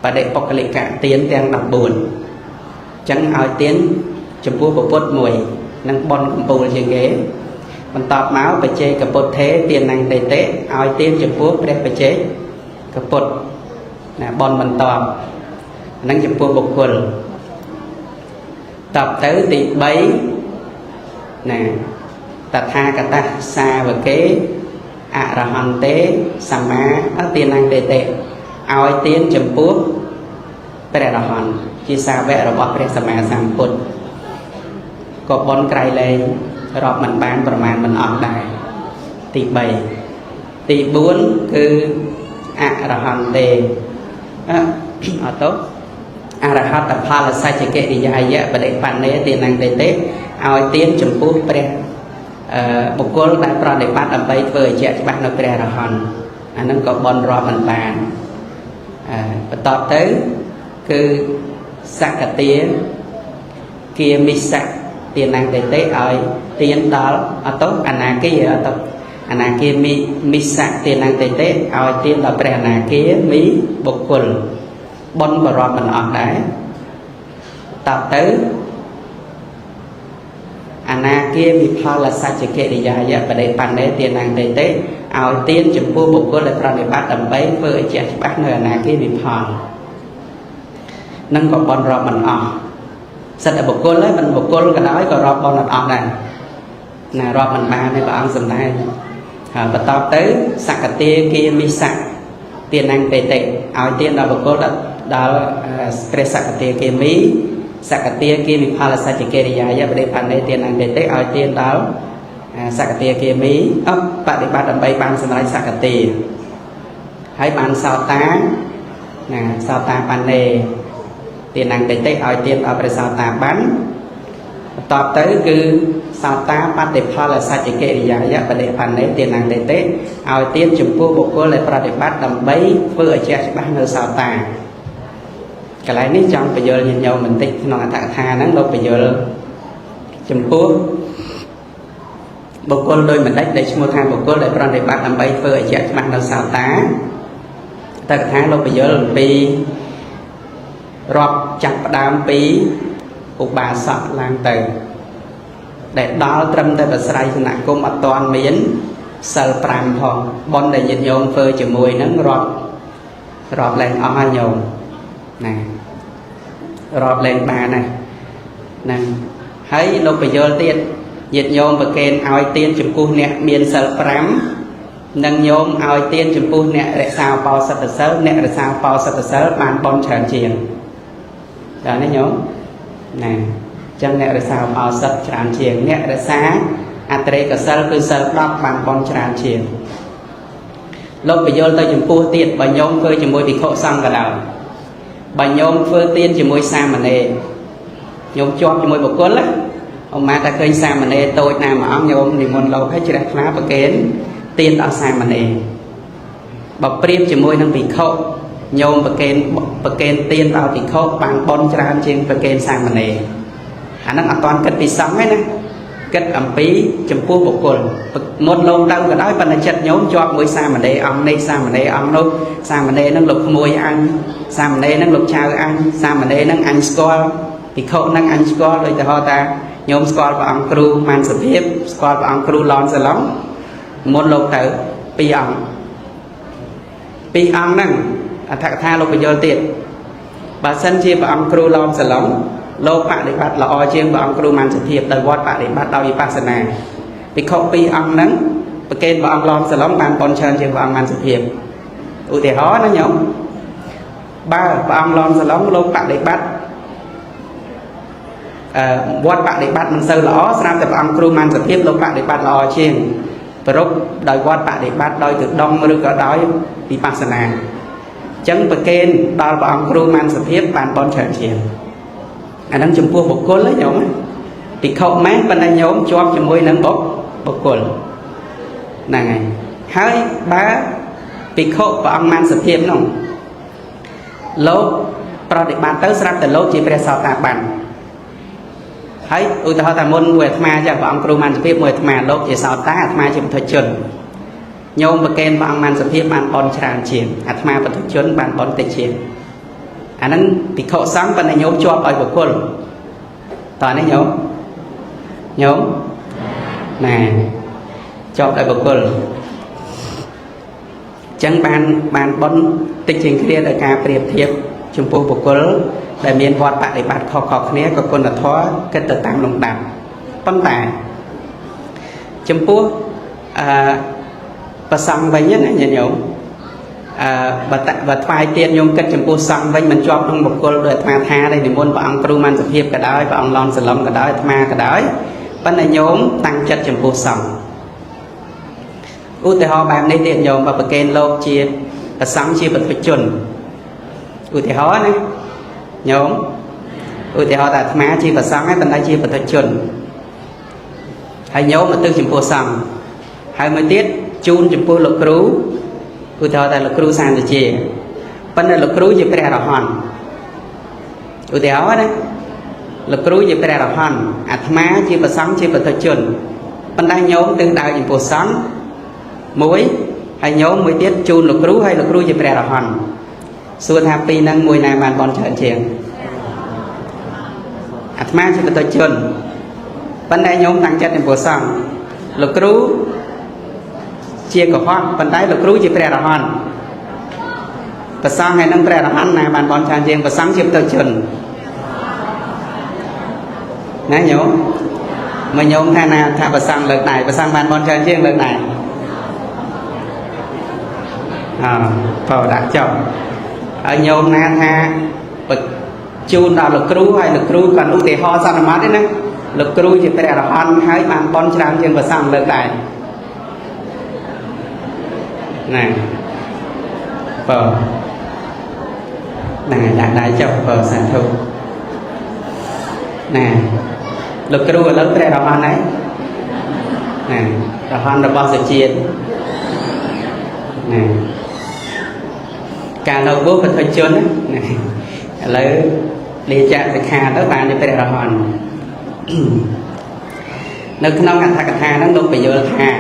បដិបុគ្គលិកទានទាំង14អញ្ចឹងឲ្យទានចំពោះព្រះពុទ្ធមួយនិងបនកំពូលជាងគេ បន្តមកបច្ចេកពុទ្ធទេទានណាំងតេតិឲ្យទានចំពោះព្រះបច្ចេកពុទ្ធណាបនបន្តហ្នឹងចំពោះបុគ្គលតបទៅទី3ណាតថាគតសាវកេអរហន្តេសម្មាទានណាំងតេតិឲ្យទានចំពោះព្រះអរហន្តជាសាវករបស់ព្រះសម្មាសម្ពុទ្ធក៏បនក្រៃលែងរាប់មិនបានប្រមាណមិនអស់ដែរទី3ទី4គឺអរហន្តេអត់ទៅអរហត្តផលសច្ចកិរិយាយៈបដិបណ្ណេទានតេតិឲ្យទានចំពោះព្រះបុគ្គលដែលប្រតិបត្តិដើម្បីធ្វើឲ្យជាក់ច្បាស់នៅព្រះអរហន្តអានឹងក៏បនរាប់មិនបានបន្តទៅគឺសកតាគាមិសៈទានតេតិឲ្យទានដល់អត់ទៅអនាគាអត់ទៅអនាគាមិសៈទានតេតិឲ្យទានដល់ព្រះអនាគាមីបុគ្គលបនបរាប់មិនអស់ដែរតទៅអនាគាវិផលសច្ចកិរិយាយៈបដិបណ្ណេទានតេតិឲ្យទានចំពោះបុគ្គលដែលប្រតិបត្តិដើម្បីធ្វើឲ្យជាក់ច្បាស់នៅអនាគាវិផលនឹងក៏បនរាប់មិនអស់សិតតែបុគ្គលហើយមិនបុគ្គលក៏ដោយក៏រាប់បនអត់អស់ដែរណារាប់មិនបានទេព្រះអង្គសម្ដែងហើយបន្តទៅសកតាគាមិសៈទានតេតិឲ្យទានដល់បុគ្គលដល់ព្រះសកតាគាមីសកតាគាវិផលសច្ចកិរិយាយៈបដិបណ្ណេទានតេតិឲ្យទានដល់សកតាគាមីបដិបត្តិដើម្បីបានសម្រេចសកតាហើយបានសោតាណាសោតាបណ្ណេទានតេតិឲ្យទានដល់ព្រះសោតាបានបន្តទៅគឺសោតាបតិផលសច្ចកិរិយាយៈបដិបណ្ណេទានតេតិឲ្យទានចំពោះបុគ្គលដែលប្រតិបត្តិដើម្បីធ្វើឲ្យជាក់ច្បាស់នៅសោតាកន្លែងនេះចង់បញ្យល់ញាតិញោមបន្តិចក្នុងអត្ថកថាហ្នឹងលោកបញ្យល់ចំពោះបុគ្គលដោយមិនដាច់ដែលឈ្មោះថាបុគ្គលដែលប្រតិបត្តិដើម្បីធ្វើឲ្យជាក់ច្បាស់នៅសោតាអត្ថកថាលោកបញ្យល់អំពីរាប់ចាប់ផ្ដើមពីឧបាសកឡើងទៅដែលដល់ត្រឹមតែប្រស្រ័យគណៈគុំអត់ទាន់មានសិល5ផងបនដែលញាតិញោមធ្វើជាមួយនឹងរាប់លែងអស់ហើយញោមណារាប់លែងបានណាហ្នឹងហើយលោកបញ្យល់ទៀតញាតិញោមប្រកេនឲ្យទានចំពោះអ្នកមានសិល5និងញោមឲ្យទានចំពោះអ្នករក្សាបោសិទ្ធសិលអ្នករក្សាបោសិទ្ធសិលបានបនច្រើនជាងដល់នេះញោមណាអញ្ចឹងអ្នករក្សាបោសិទ្ធច្រើនជាងអ្នករក្សាអត្រេកសិលគឺសិល10បានបនច្រើនជាងលោកបញ្យល់ទៅចំពោះទៀតបើញោមធ្វើជាមួយភិក្ខុសង្ឃក៏ដោយបើញោមធ្វើទានជាមួយសាមណេរញោមជាប់ជាមួយបុគ្គលណាអមតែឃើញសាមណេរតូចណាមួយអង្គញោមនិមន្តលោកឲ្យជ្រះថ្លាប្រកេនទានដល់សាមណេរបើប្រៀបជាមួយនឹងភិក្ខុញោមប្រកេនទានដល់ភិក្ខុបានបនច្រើនជាងប្រកេនសាមណេរអាហ្នឹងអត់ទាន់គិតពីសង្ឃទេណាគិតអំពីចំពោះបុគ្គលមុនលោកទៅក៏ដោយបណ្ឌិតចិត្តញោមជាប់មួយសាមណេរអង្គនេះសាមណេរអង្គនោះសាមណេរហ្នឹងលោកក្មួយអញសាមណេរហ្នឹងលោកចៅអញសាមណេរហ្នឹងអញស្គាល់ភិក្ខុហ្នឹងអញស្គាល់ដូចទៅហៅថាញោមស្គាល់ព្រះអង្គគ្រូមានសភាពស្គាល់ព្រះអង្គគ្រូឡនសាឡុងមុនលោកទៅ2អង្គហ្នឹងអត្ថកថាលោកបញ្យល់ទៀតបើសិនជាព្រះអង្គគ្រូឡនសាឡុងលោកបដិបត្តិល្អជាងព្រះអង្គគ្រូមានសភាពទៅវត្តបដិបត្តិដោយវិបស្សនាភិក្ខុ2អង្គហ្នឹងប្រកេនព្រះអង្គឡនសាឡុងបានបនច្រើនជាងព្រះអង្គមានសភាពឧទាហរណ៍ណាញោមបើព្រះអង្គឡនសាឡុងលោកបដិបត្តិវត្តបដិបត្តិមិនសូវល្អស្រាប់តែព្រះអង្គគ្រូមានសភាពលោកបដិបត្តិល្អជាងប្រពដោយវត្តបដិបត្តិដោយទដងឬក៏ដោយវិបស្សនាអញ្ចឹងប្រកេនដល់ព្រះអង្គគ្រូមានសភាពបានបនច្រើនជាងអាហ្នឹងចំពោះបុគ្គលណាញោមភិក្ខុមែនប៉ុន្តែញោមជាប់ជាមួយនឹងបុគ្គលហ្នឹងហើយបើភិក្ខុព្រះអង្គមានសភាពនោះលោកប្រតិបត្តិទៅស្រាប់តែលោកជាព្រះសោតាបានហើយឧទាហរណ៍ថាមុនមួយអាត្មាចាព្រះអង្គគ្រូមានសភាពមួយអាត្មាលោកជាសោតាអាត្មាជាពុទ្ធជនញោមប្រកេនព្រះអង្គមានសភាពបានបនច្រើនជាងអាត្មាពុទ្ធជនបានបនតិចជាងអាហ្នឹងភិក្ខុសង្ឃប៉ុន្តែញោមជាប់ឲ្យបុគ្គលតើនេះញោមណា ជាប់ដោយបុគ្គលចឹងបានបនតិចជាងគ្នាដោយការប្រៀបធៀបចំពោះបុគ្គលដែលមានវត្តបដិបត្តិខុសៗគ្នាក៏គុណធម៌គិតទៅតាមលំដាប់ប៉ុន្តែចំពោះប្រសង្ឃវិញណាញាតិញោមបើថ្វាយទៀនញោមគិតចំពោះសង្ឃវិញមិនជាប់ក្នុងបុគ្គលដោយអាត្មាថាទេនិមន្តព្រះអង្គគ្រូមន្តសភាពក៏ដោយព្រះអង្គឡងសឡំក៏ដោយអាត្មាក៏ដោយប៉ុន្តែញោមតាំងចិត្តចំពោះសង្ឃឧទាហរណ៍បែបនេះទៀតញោមបើប្រកេនលោកជាប្រសង្ឃជាបព្វជជនឧទាហរណ៍ណាញោមឧទាហរណ៍ថាអាត្មាជាប្រសង្ឃហើយប៉ុន្តែជាបព្វជជនហើយញោមមកទិសចំពោះសង្ឃហើយមួយទៀតជូនចំពោះលោកគ្រូឧទាហរណ៍ថាលោកគ្រូសានតិជាប៉ុន្តែលោកគ្រូជាព្រះអរហន្តឧទាហរណ៍ណាលោកគ្រូជាព្រះអរហន្តអាត្មាជាប្រសង្ឃជាបព្វជជនប៉ុន្តែញោមទិសដើរចំពោះសង្ឃមួយហើយញោមមួយទៀតជូនលោកគ្រូហើយលោកគ្រូជាព្រះអរហន្តសួរថាពីរហ្នឹងមួយណាបានបនច្រើនជាងអាត្មាជាបព្វជជនប៉ុន្តែញោមតាំងចិត្តចំពោះសង្ឃលោកគ្រូជាកុហកប៉ុន្តែលោកគ្រូជាព្រះអរហន្តប្រសង្ឃហើយនឹងព្រះអរហន្តណាបានបនច្រើនជាងប្រសង្ឃជាបព្វជជនណាញោមមកញោមថាណាថាប្រសង្ឃលើកដៃប្រសង្ឃបានបនច្រើនជាងលើកដៃបើដាក់ចុះហើយញោមណាថាជូនដល់លោកគ្រូហើយលោកគ្រូគាត់ឧទាហរណ៍សន្មតទេណាលោកគ្រូជាព្រះអរហន្តហើយបានបនច្រើនជាងប្រសង្ឃលើកដៃណាបើណាដាក់ដៃចុះបើសាធុណាលោកគ្រូឥឡូវព្រះអរហន្តហើយណាអរហន្តរបស់សុជាតិណាការនៅវោបព្វជជនណាឥឡូវលាចាកសិក្ខាទៅបានជាព្រះអរហន្តនៅក្នុងអត្ថកថាហ្នឹងលោកបញ្យល់ថា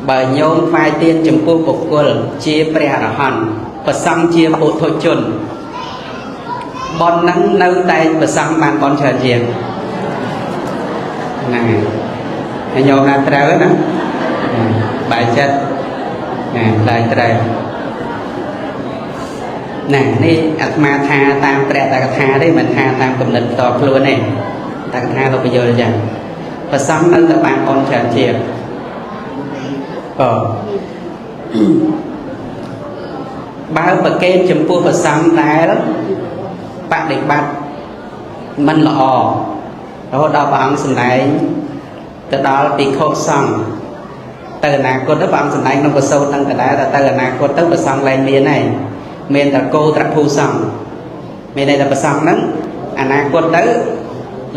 បើញោមថ្វាយទៀនចំពោះបុគ្គលជាព្រះអរហន្តប្រសង្ឃជាពុទ្ធជនបនហ្នឹងនៅតែប្រសង្ឃបានបនច្រើនជាងណាហើយញោមណាត្រូវណាបាយចិត្តណាតែត្រូវណានេះអាត្មាថាតាមព្រះតកថាទេមិនថាតាមគំនិតផ្ទាល់ខ្លួនទេតកថាលោកបញ្យល់ចឹងប្រសង្ឃនៅតែបានបនច្រើនជាងបើប្រកេនចំពោះប្រសង្ឃដែលបដិបត្តិមិនល្អរហូតដល់ព្រះអង្គសម្ដែងទៅដល់ភិក្ខុសង្ឃទៅអនាគតទៅព្រះអង្គសម្ដែងក្នុងប្រសូតនឹងដដែលទៅអនាគតទៅប្រសង្ឃលែងមានហើយមានតែគោត្រភូសង្ឃមានតែប្រសង្ឃហ្នឹងអនាគតទៅ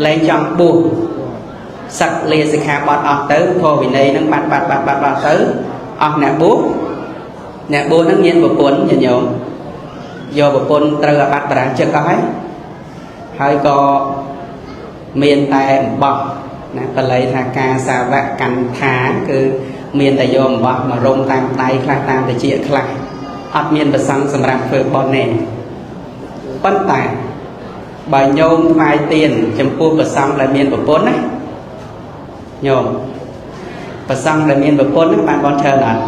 លែងចង់បួសសឹកលាសិក្ខាបទអស់ទៅធម៌វិន័យហ្នឹងបាត់ទៅអស់អ្នកបួសហ្នឹងមានប្រពន្ធញាតិញោមយកប្រពន្ធត្រូវអាបត្តិបរាជិកអស់ហើយក៏មានតែអំបោះណាបល័យថាការសាវកកន្ថាគឺមានតែយកអំបោះមករុំតាមដៃខ្លះតាមតិចខ្លះអត់មានប្រសង្ឃសម្រាប់ធ្វើបន់ទេប៉ុន្តែបើញោមថ្វាយទៀនចំពោះប្រសង្ឃដែលមានប្រពន្ធណាញោមប្រសង្ឃដែលមានប្រពន្ធបានបន់ច្រើនអត់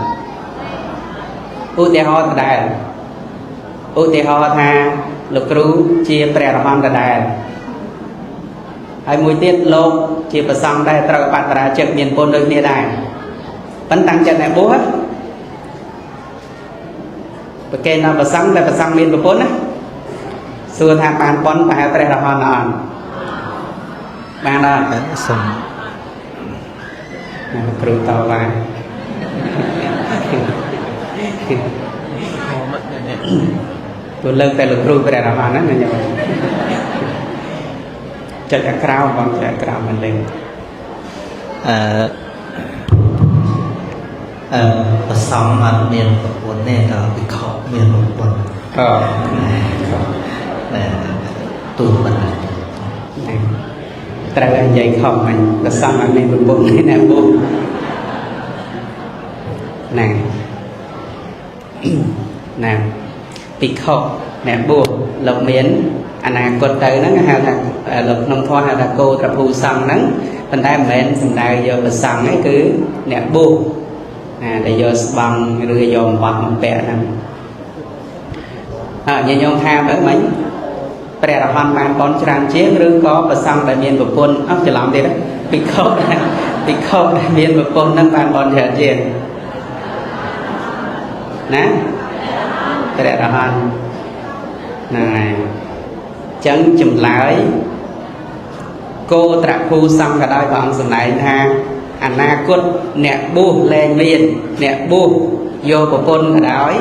ឧទាហរណ៍ដដែលឧទាហរណ៍ថាលោកគ្រូជាព្រះអរហន្តដដែលហើយមួយទៀតលោកជាប្រសង្ឃដែលត្រូវបត្តិបរាជិកមានពុនដូចគ្នាដែរប៉ុន្តែតាំងចិត្តអ្នកបួសប្រកេនដល់ប្រសង្ឃតែប្រសង្ឃមានប្រពន្ធណាសួរថាបានបន់ប្រហែលព្រះអរហន្តអត់បានអត់សូមគ្រូតវ៉ាtôi lên tại lực ru về làm ăn đó nên nhau chạy cả crowd bằng chạy crowd mình lên xong mà miền một cuốn này là bị khó miền một cuốn tù bật tại anh dạy không anh là xong anh miền một cuốn này nè bố này nè bị khổ nè bùa lộc miến anh à cột tới nó hay là lộc nông thôn hay là cô tập hù xong nắng ប៉ុន្តែមិនមែនសំដៅយកប្រសង់ឯងគឺអ្នកបួសដែលយកស្បង់ឬយកអំបត់មកពាក់ហ្នឹងញាតិញោមថាមើលមិញព្រះរហន្តបានបន់ច្រើនជាងឬក៏ប្រសង់ដែលមានប្រពន្ធច្រឡំទៀតភិក្ខុដែលមានប្រពន្ធហ្នឹងបានបន់ច្រើនជាងណាព្រះរហន្តហ្នឹងហើយចឹងចម្លើយគោត្រភូសង្ឃក៏ដោយព្រះអង្គសម្ដែងថាអនាគតអ្នកបួសលែងមានអ្នកបួសយកប្រពន្ធក៏ដោយ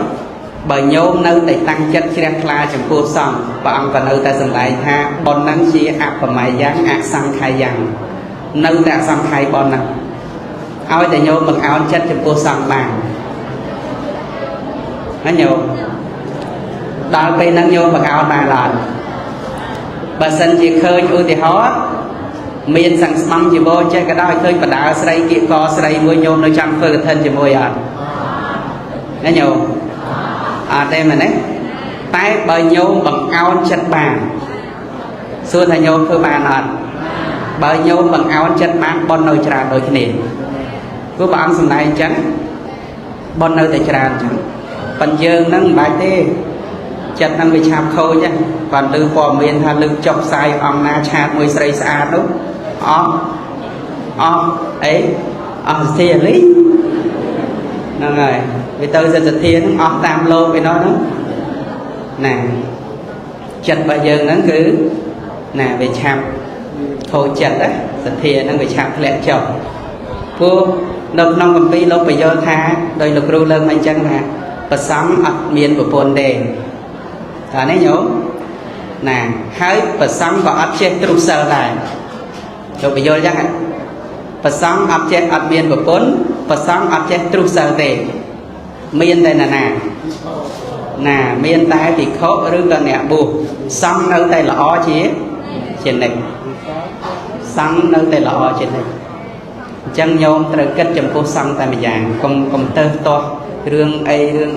បើញោមនៅតែតាំងចិត្តជ្រះថ្លាចំពោះសង្ឃព្រះអង្គក៏នៅតែសម្ដែងថាបុណ្យហ្នឹងជាអបមយយ៉ាងអសង្ខ័យយ៉ាងនៅតែអសង្ខ័យបុណ្យហ្នឹងឲ្យតែញោមបង្អោនចិត្តចំពោះសង្ឃបានណាញោមដល់ពេលហ្នឹងញោមបង្អោនបានឡើយបើសិនជាឃើញឧទាហរណ៍មានសង្ស្បង់ជីវរចេះក៏ដោយឃើញបដាស្រីគៀកកស្រីមួយញោមនៅចាំធ្វើកឋិនជាមួយអត់ណាញោមអត់ទេមែនទេតែបើញោមបង្អោនចិត្តបានសួរថាញោមធ្វើបានអត់បើញោមបង្អោនចិត្តបានបន់នៅច្រើនដូចគ្នាព្រោះព្រះអង្គសម្ដែងអញ្ចឹងបន់នៅតែច្រើនអញ្ចឹងប៉ុន្តែយើងហ្នឹងមិនបាច់ទេចិត្តហ្នឹងវាឆាប់ខូចហ្នឹងគាត់លើព័ត៌មានថាលើចុះផ្សាយអង្គណាឆាតមួយស្រីស្អាតនោះអស់សទ្ធាលីហ្នឹងហើយវាទៅសទ្ធាហ្នឹងអស់តាមលោកឯណោះហ្នឹងណាចិត្តរបស់យើងហ្នឹងគឺណាវាឆាប់ខូចចិត្តណាសទ្ធាហ្នឹងវាឆាប់ធ្លាក់ចុះព្រោះនៅក្នុងគម្ពីរលោកបញ្យល់ថាដោយលោកគ្រូលើកមកអញ្ចឹងថាប្រសង់អត់មានប្រពន្ធទេតើនេះញោមណាហើយប្រសង់ក៏អត់ចេះទ្រុសិលដែរលោកបញ្យល់អញ្ចឹងប្រសង់អត់ចេះអត់មានប្រពន្ធប្រសង់អត់ចេះទ្រុសិលទេមានតែណាមានតែភិក្ខុឬក៏អ្នកបួសសង្ឃនៅតែល្អជានិច្ចសង្ឃនៅតែល្អជានិច្ចអញ្ចឹងញោមត្រូវគិតចំពោះសង្ឃតែម្យ៉ាងកុំទៅទាស់រឿង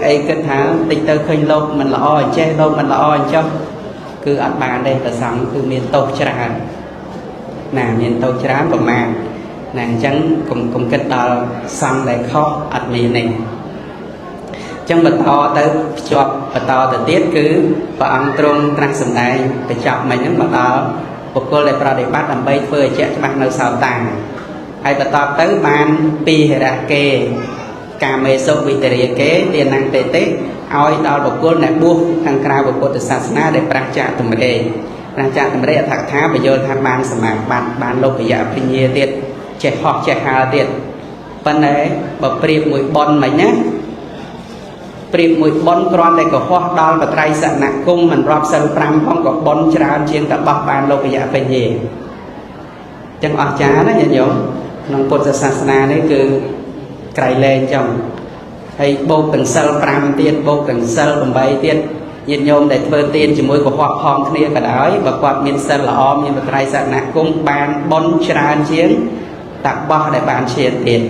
អីគិតថាតិចទៅឃើញលោកមិនល្អអញ្ចេះលោកមិនល្អអញ្ចឹងគឺអត់បានទេប្រសង្ឃគឺមានទោសច្រើនណាមានទោសច្រើនប្រមាណណាអញ្ចឹងកុំគិតដល់សង្ឃដែលខុសអត់មានទេអញ្ចឹងបន្តទៅភ្ជាប់បន្តទៅទៀតគឺព្រះអង្គទ្រង់ត្រាស់សម្ដែងបញ្ចប់មិញហ្នឹងមកដល់បុគ្គលដែលប្រតិបត្តិដើម្បីធ្វើឲ្យជាក់ច្បាស់នៅសោតាហើយបន្តទៅបានពីហិរៈគេកាមេសុវិតរិយគេទានង្តេតិឲ្យដល់បុគ្គលអ្នកបួសខាងក្រៅពុទ្ធសាសនាដែលប្រាជ្ញាតម្រេអត្ថកថាបញ្យល់ថាបានសមាបត្តិបានលោកយៈភិញ្ញាទៀតចេះហោះចេះហើរទៀតប៉ុន្តែបើប្រៀបមួយប៉ុនមិញណាប្រៀបមួយប៉ុនគ្រាន់តែកុហកដល់បត្រៃសនគមមិនរាប់សិល5ផងក៏ប៉ុនច្រើនជាងតបោះបានលោកយៈភិញ្ញាចឹងអស្ចារ្យណាញាតិញោមក្នុងពុទ្ធសាសនានេះគឺក្រៃលែងចឹងហើយបូកទាំងសិល5ទៀតបូកទាំងសិល8ទៀតញាតិញោមដែលធ្វើទានជាមួយកុហកផងគ្នាក៏ដោយបើគាត់មានសិលល្អមានបត្រៃសនគមបានបុណ្យច្រើនជាងតបោះដែលបានឈានទៀត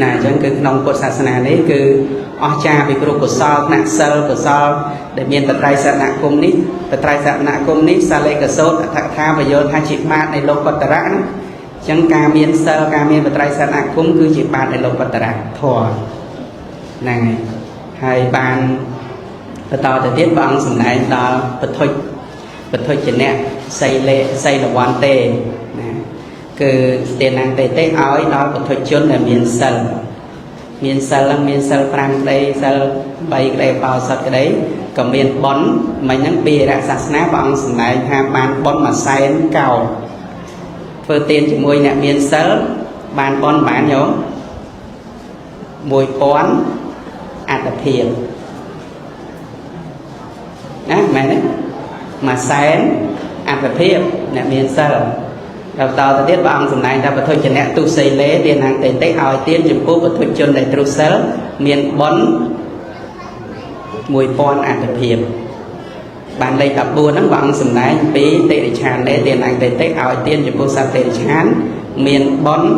ណាអញ្ចឹងគឺក្នុងពុទ្ធសាសនានេះគឺអស្ចារ្យពីគ្រប់កុសលថ្នាក់សិលកុសលដែលមានបត្រៃសនគមនេះបត្រៃសនគមនេះសាលេកសោតអត្ថកថាបញ្យល់ថាជាបាតនៃលោកកតរៈណាចឹងការមានសិលការមានបត្រៃសនគមគឺជាបាតនៃលោកកតរៈធម៌ហ្នឹងហើយបានបន្តទៅទៀតព្រះអង្គសម្ដែងដល់ពធុជនៈសីលវន្ទេណាគឺទានង្តេតិឲ្យដល់ពធុជនដែលមានសិលមានសិល5ក្តីសិល3ក្តីបោសតក្តីក៏មានបុណ្យមិញហ្នឹងពីរៈសាសនាព្រះអង្គសម្ដែងថាបានបុណ្យ100,000កោធ្វើទានជាមួយអ្នកមានសិលបានបុណ្យបានញោម1000អត្តភាពណាមែនទេ100,000អត្តភាពអ្នកមានសិលដល់តទៅទៀតព្រះអង្គសម្ដែងថាពធុជនៈទុសីលេទានង្តេតិឲ្យទានចំពោះពធុជនដែលទ្រុសិលមានបុណ្យ1000អត្តភាពបានលេខ14ហ្នឹងព្រះអង្គសម្ដែងពីតិរិឆានលេទានង្តេតិឲ្យទានចំពោះសត្វតិរិឆានមានបុណ្យ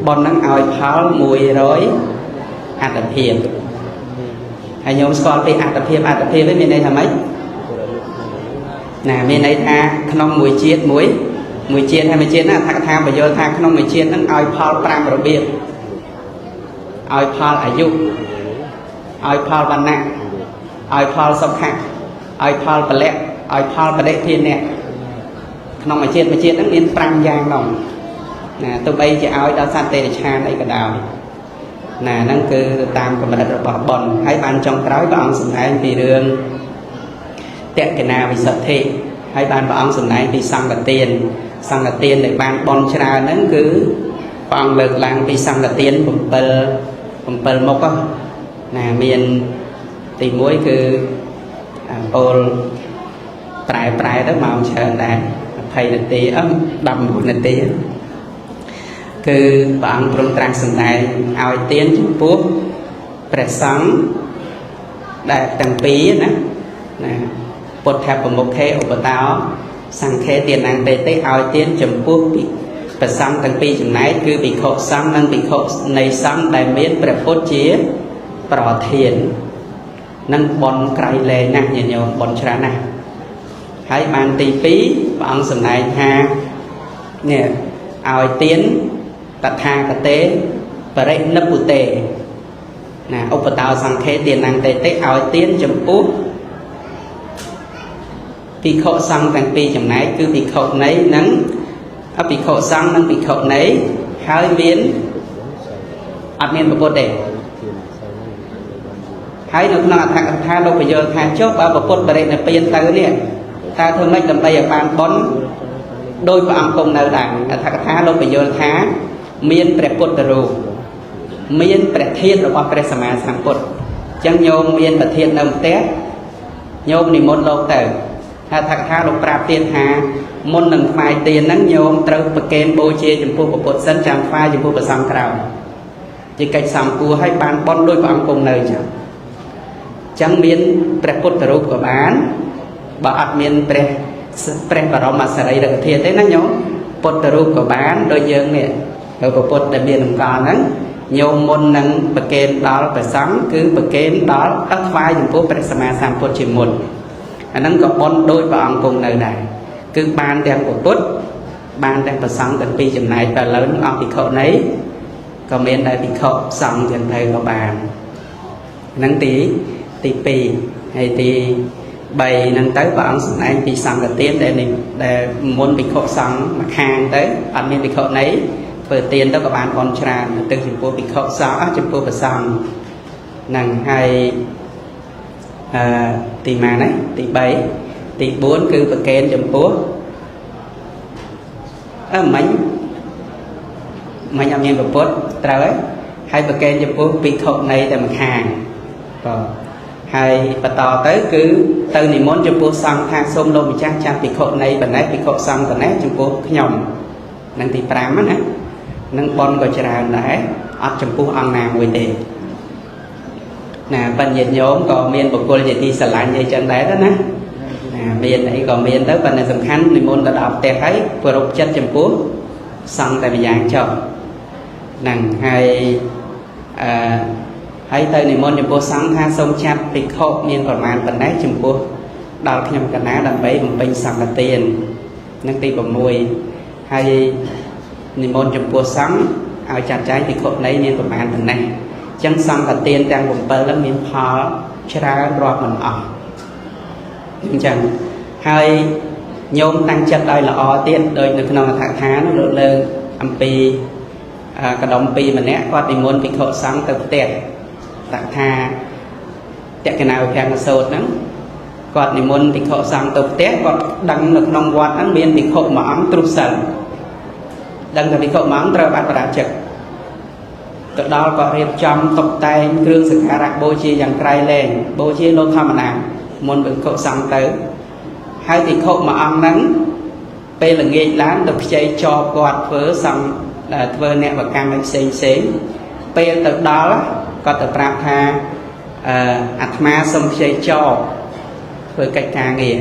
ហ្នឹងឲ្យផល100អត្តភាពហើយញោមស្គាល់ពីអត្តភាពនេះមានន័យថាម៉េចណាមានន័យថាក្នុងមួយជាតិមួយ មួយជាតិហើយមួយជាតិណាថាថាបញ្យល់ថាក្នុងមួយជាតិហ្នឹងឲ្យផល5របៀបឲ្យផលអាយុឲ្យផលវណ្ណៈឲ្យផលសុខៈឲ្យផលពលៈឲ្យផលបដិធានៈក្នុងមួយជាតិហ្នឹងមាន5យ៉ាងនោះណាទោះបីជាឲ្យដល់សត្វទេរឆានអីក៏ដោយណាហ្នឹងគឺតាមកម្រិតរបស់បុណ្យហើយបានចុងក្រោយព្រះអង្គសម្ដែងពីរឿងតក្កិណាវិសុទ្ធិហើយបានព្រះអង្គសម្ដែងពីសង្ឃទានដែលបានបុណ្យច្រើនហ្នឹងគឺព្រះអង្គលើកឡើងពីសង្ឃទាន7មុខណាមានទី1គឺពោលប្រែទៅមកច្រើនដែរ20នាទី19នាទីគឺព្រះអង្គព្រមត្រាស់សម្ដែងឲ្យទានចំពោះព្រះសង្ឃដែលទាំងពីរណាពុទ្ធប្រមុខេឧបតោសង្ឃេទានាងតេតិឲ្យទានចំពោះព្រះសង្ឃទាំងពីរចំណែកគឺភិក្ខុសង្ឃនិងភិក្ខុនៃសង្ឃដែលមានព្រះពុទ្ធជាប្រធាននឹងបនក្រៃលែងណាស់ញាតិញោមបនច្រើនណាស់ហើយបានទី2ព្រះអង្គសម្ដែងថានេះឲ្យទានតថាគតេបរិនិព្ពុតេណាឧបតោសង្ឃេទានាងតេតិឲ្យទានចំពោះភិក្ខុសង្ឃទាំងពីរចំណែកគឺភិក្ខុនៃនិងភិក្ខុសង្ឃនិងភិក្ខុនៃហើយមានអត់មានពុទ្ធទេហើយនៅក្នុងអត្ថកថាលោកបញ្យល់ថាចុះបើពុទ្ធបរិនិព្វានទៅនេះតើធ្វើម៉េចដើម្បីឲ្យបានបុណ្យដោយព្រះអង្គគង់នៅដែរអត្ថកថាលោកបញ្យល់ថាមានព្រះពុទ្ធរូបមានព្រះធាតុរបស់ព្រះសម្មាសម្ពុទ្ធអញ្ចឹងញោមមានប្រធាននៅផ្ទះញោមនិមន្តលោកទៅថាថាថាលោកប្រាប់ទៀតថាមុននឹងថ្វាយទានហ្នឹងញោមត្រូវប្រគេនបូជាចំពោះព្រះពុទ្ធសិនចាំថ្វាយចំពោះព្រះសង្ឃក្រោយជាកិច្ចសម្គួរឲ្យបានបុណ្យដោយព្រះអង្គគង់នៅអញ្ចឹងមានព្រះពុទ្ធរូបក៏បានបើអត់មានព្រះបរមសារីរិកធាតុទេណាញោមពុទ្ធរូបក៏បានដូចយើងនេះព្រះពុទ្ធដែលមានតម្កល់ហ្នឹងញោមមុននឹងប្រគេនដល់ព្រះសង្ឃគឺប្រគេនដល់ថ្វាយចំពោះព្រះសម្មាសម្ពុទ្ធជាមុនអាហ្នឹងក៏បុណ្យដោយព្រះអង្គគង់នៅដែរគឺបានទាំងពុទ្ធបានទាំងព្រះសង្ឃទាំងពីរចំណែកតែឥឡូវអង្គភិក្ខុនៃក៏មានដែរភិក្ខុសង្ឃទាំងទៅក៏បានហ្នឹងទី2ហើយទី3ហ្នឹងទៅព្រះអង្គសម្ដែងពីសង្ឃទានដែលមុនភិក្ខុសង្ឃមកខាងទៅអត់មានភិក្ខុនៃធ្វើទានទៅក៏បានបុណ្យច្រើនទៅចំពោះភិក្ខុសង្ឃចំពោះព្រះសង្ឃហ្នឹងហើយទីម៉ានទី3ទី4គឺប្រកេនចំពោះមិញអត់មានប្រពុតត្រូវហើយប្រកេនចំពោះភិក្ខុនៃតែម្ខាងបាទហើយបន្តទៅគឺទៅនិមន្តចំពោះសង្ឃថាសូមលោកម្ចាស់ចាស់ភិក្ខុនៃបណ្ណេះភិក្ខុសង្ឃបណ្ណេះចំពោះខ្ញុំនឹងទី5ណានឹងបនក៏ច្រើនដែរអត់ចំពោះអង្គណាមួយទេណាបញ្ញត្តិញោមក៏មានបុគ្គលជាទីស្រឡាញ់អីចឹងដែរណាមានអីក៏មានទៅប៉ុន្តែសំខាន់និមន្តទៅដល់ផ្ទះហើយគោរពចិត្តចំពោះសង្ឃតែម្យ៉ាងចុះហ្នឹងហើយទៅនិមន្តចំពោះសង្ឃថាសូមចាត់ភិក្ខុមានប្រមាណប៉ុណ្ណេះចំពោះដល់ខ្ញុំកណាដើម្បីបំពេញសង្ឃទាននឹងទី6ហើយនិមន្តចំពោះសង្ឃឲ្យចាត់ចែងភិក្ខុនៃមានប្រមាណប៉ុណ្ណេះអញ្ចឹងសង្ឃទានទាំង7ហ្នឹងមានផលច្រើនរាប់មិនអស់អញ្ចឹងហើយញោមតាំងចិត្តឲ្យល្អទៀតដោយនៅក្នុងអត្ថកថានោះលើកអំពីកដុំ2ម្នាក់គាត់និមន្តភិក្ខុសង្ឃទៅផ្ទះតថាតក្កិណាវិភាំងសូត្រហ្នឹងគាត់និមន្តភិក្ខុសង្ឃទៅផ្ទះគាត់ដឹងនៅក្នុងវត្តហ្នឹងមានភិក្ខុមួយអង្គទ្រុសិលដឹងថាភិក្ខុមួយអង្គត្រូវអបរាជិកទៅដល់ក៏រៀបចំតុបតែងគ្រឿងសក្ការៈបូជាយ៉ាងក្រៃលែងបូជាលោកធម្មតាមុនភិក្ខុសង្ឃទៅហើយភិក្ខុមួយអង្គហ្នឹងពេលល្ងាចឡើងទៅខ្ចីចបគាត់ធ្វើអ្នកបកម្មផ្សេងពេលទៅដល់គាត់ទៅប្រាប់ថាអាត្មាសូមខ្ចីចបធ្វើកិច្ចការងារ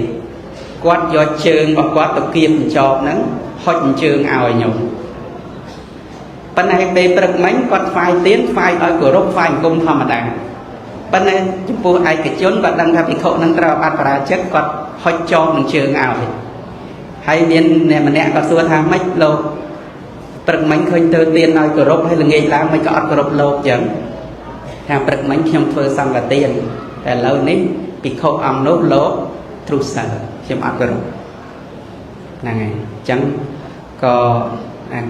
គាត់យកជើងរបស់គាត់ទៅគៀបចបហ្នឹងហុចជើងឲ្យញោមប៉ុន្តែពេលព្រឹកមិញគាត់ថ្វាយទានថ្វាយឲ្យគោរពថ្វាយអង្គមធម្មតាប៉ុន្តែចំពោះឯកជនគាត់ដឹងថាភិក្ខុនឹងត្រូវអបរាជិកគាត់ហុចចបនឹងជើងឲ្យហ ហើយមានអ្នកម្នាក់ក៏សួរថាម៉េចលោកព្រឹកមិញឃើញទៅទៀនឲ្យគោរពហើយល្ងាចឡើងមិនក៏អត់គោរពលោកចឹងថាព្រឹកមិញខ្ញុំធ្វើសង្ឃទានតែឥឡូវនេះភិក្ខុអង្គនោះលោកទ្រុសិលខ្ញុំអត់គោរពហ្នឹងហើយអញ្ចឹងក៏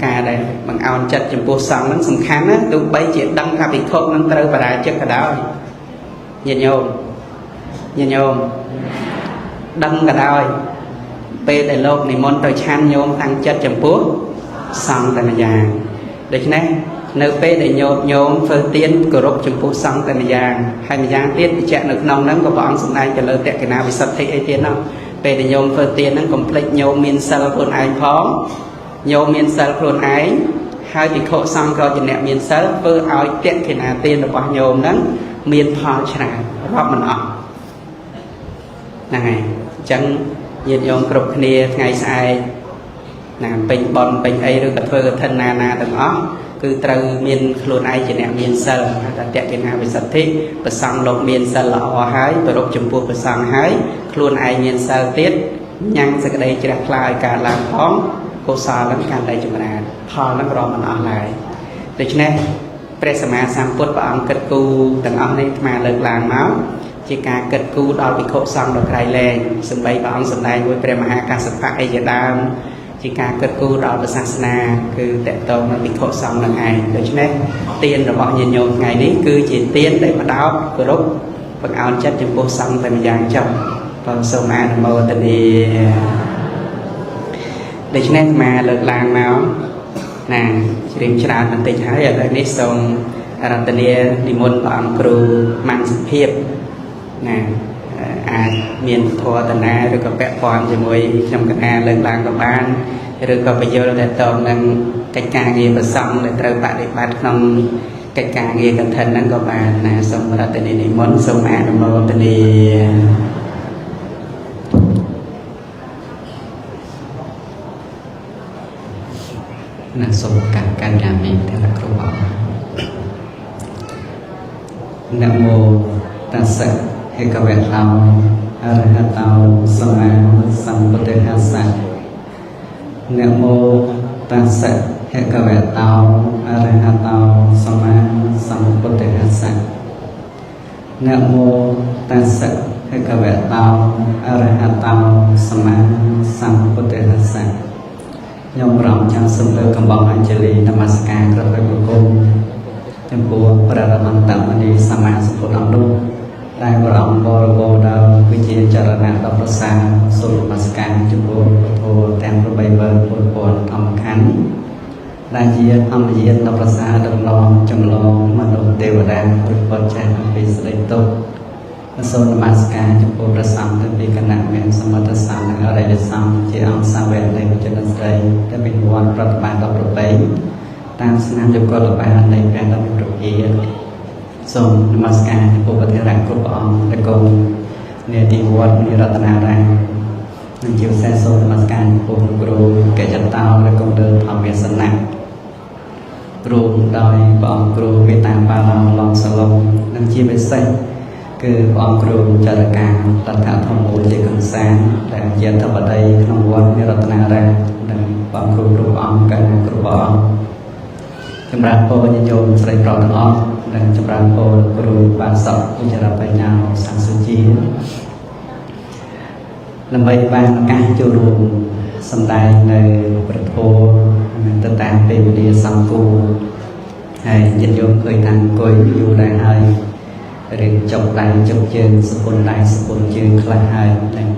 ការដែលបង្អោនចិត្តចំពោះសង្ឃហ្នឹងសំខាន់ណាទោះបីជាដឹងថាភិក្ខុនឹងត្រូវបរាជិកក៏ដោយញាតិញោមដឹងក៏ដោយពេលដែលលោកនិមន្តទៅឆាន់ញោមតាំងចិត្តចំពោះសង្ឃតែម្យ៉ាងដូច្នេះនៅពេលដែលញោមធ្វើទានគោរពចំពោះសង្ឃតែម្យ៉ាងហើយម្យ៉ាងទៀតបញ្ជាក់នៅក្នុងហ្នឹងក៏ព្រះអង្គសម្ដែងទៅលើតក្កិណាវិសុទ្ធិអីទៀតហ្នឹងពេលដែលញោមធ្វើទានហ្នឹងកុំភ្លេចញោមមានសិលខ្លួនឯងផងញោមមានសិលខ្លួនឯងហើយភិក្ខុសង្ឃក៏ជាអ្នកមានសិលធ្វើឲ្យតក្កិណាទានរបស់ញោមហ្នឹងមានផលច្រើនរាប់មិនអស់ហ្នឹងហើយអញ្ចឹងញាតិញោមគ្រប់គ្នាថ្ងៃស្អែកណាពេញបន់ពេញអីឬក៏ធ្វើកឋិនណាទាំងអស់គឺត្រូវមានខ្លួនឯងជាអ្នកមានសិលថាតក្កិណាវិសុទ្ធិប្រសង្ឃលោកមានសិលល្អហើយគោរពចំពោះប្រសង្ឃហើយខ្លួនឯងមានសិលទៀតញ៉ាំងសេចក្តីជ្រះថ្លាឲ្យកើតឡើងផងកុសលនឹងកាន់តែចម្រើនផលនឹងរាប់មិនអស់ឡើយដូច្នេះព្រះសម្មាសម្ពុទ្ធព្រះអង្គគិតគូរទាំងអស់នេះអាលើកឡើងមកជាការគិតគូរដល់ភិក្ខុសង្ឃដ៏ក្រៃលែងសម្បីព្រះអង្គសម្ដែងមួយព្រះមហាកស្សបៈអីជាដើមជាការគិតគូរដល់ព្រះសាសនាគឺតកតងនឹងភិក្ខុសង្ឃនឹងឯងដូច្នេះទានរបស់ញាតិញោមថ្ងៃនេះគឺជាទានដែលបដោតគោរពបង្អោនចិត្តចំពោះសង្ឃតែម្យ៉ាងចុះបងសូមអនុមោទនាដូច្នេះមកលើកឡើងមកណាជ្រាបច្រើនបន្តិចហើយឥឡូវនេះសូមរតនានិមន្តព្រះអង្គគ្រូម៉ាន់សុភាពណាអាចមានធម៌តនាឬក៏ពាក់ព័ន្ធជាមួយខ្ញុំកណាលើកឡើងក៏បានឬក៏បញ្យល់តែតនឹងកិច្ចការងារប្រសង់ដែលត្រូវបដិបត្តិក្នុងកិច្ចការងារកឋិនហ្នឹងក៏បានណាសូមរតនានិមន្តសូមអនុមោទនាណាសូមកញ្ញាមីទាំងគ្រូបងនមោតស្សៈហេកវៈតោអរហតោសម្មាសម្ពុទ្ធស្សៈនមោតស្សៈហេកវៈតោអរហតោសម្មាសម្ពុទ្ធស្សៈនមោតស្សៈហេកវៈតោអរហតោសម្មាសម្ពុទ្ធស្សៈខ្ញុំប្រំចាំសូមលើកកំបងអញ្ជលីនមស្ការក្រព្រះបង្គំចំពោះព្រះរមន្តមុនីសម្មាសម្ពុទ្ធអង្គនោះដែលប្រំបរិបូរណ៍ដល់វិជាចរណៈដ៏ប្រសើរសូមនមស្ការចំពោះពធទាំង8វើពលពន្ធធម្មខណ្ឌដែលជាធម្មយានដ៏ប្រសើរដំណងចម្លងមនុស្សទេវតាពុទ្ធពលចេះអំពីសេចក្តីទុក្ខសូមនមស្ការចំពោះព្រះសង្ឃទាំងពីគណៈមានសមត្ថសង្ឃនិងអរិយសង្ឃជាអង្គសាវកនៃវិជនស្រីដែលមានវត្តប្រតិបត្តិដល់ប្រពៃតាមស្នាមយកលបាននៃព្រះដ៏មានព្រះភាសូមនមស្ការចំពោះប្រធានគ្រប់ព្រះអង្គដែលគង់នាទីវត្តមានរតនារាមនិងជាពិសេសសូមនមស្ការចំពោះគ្រូកេចតោដែលគង់លើធម្មសនៈរួមដោយព្រះអង្គគ្រូមេតាបាឡងឡងសឡុងនិងជាពិសេសគឺព្រះអង្គគ្រូចរកាតថធម្មូជាកំសាន្តដែលជាអធិបតីក្នុងវត្តមានរតនារាមនិងព្រះអង្គគ្រូគ្រប់អង្គកណ្ដាលគ្រប់អង្គចម្រើនពរញាតិញោមស្រីប្រុសទាំងអស់និងចម្រើនពរគ្រូបានសពវិជ្ជាបញ្ញាសាសុជាដើម្បីបានឱកាសចូលរួមសម្ដែងនៅព្រះធម៌ទៅតាមពេលវេលាសំគូហើយញាតិញោមឃើញថាអង្គុយយូរដែរហើយរៀនចុកដៃចុកជើងសពុនដៃសពុនជើងខ្លះហើយនិង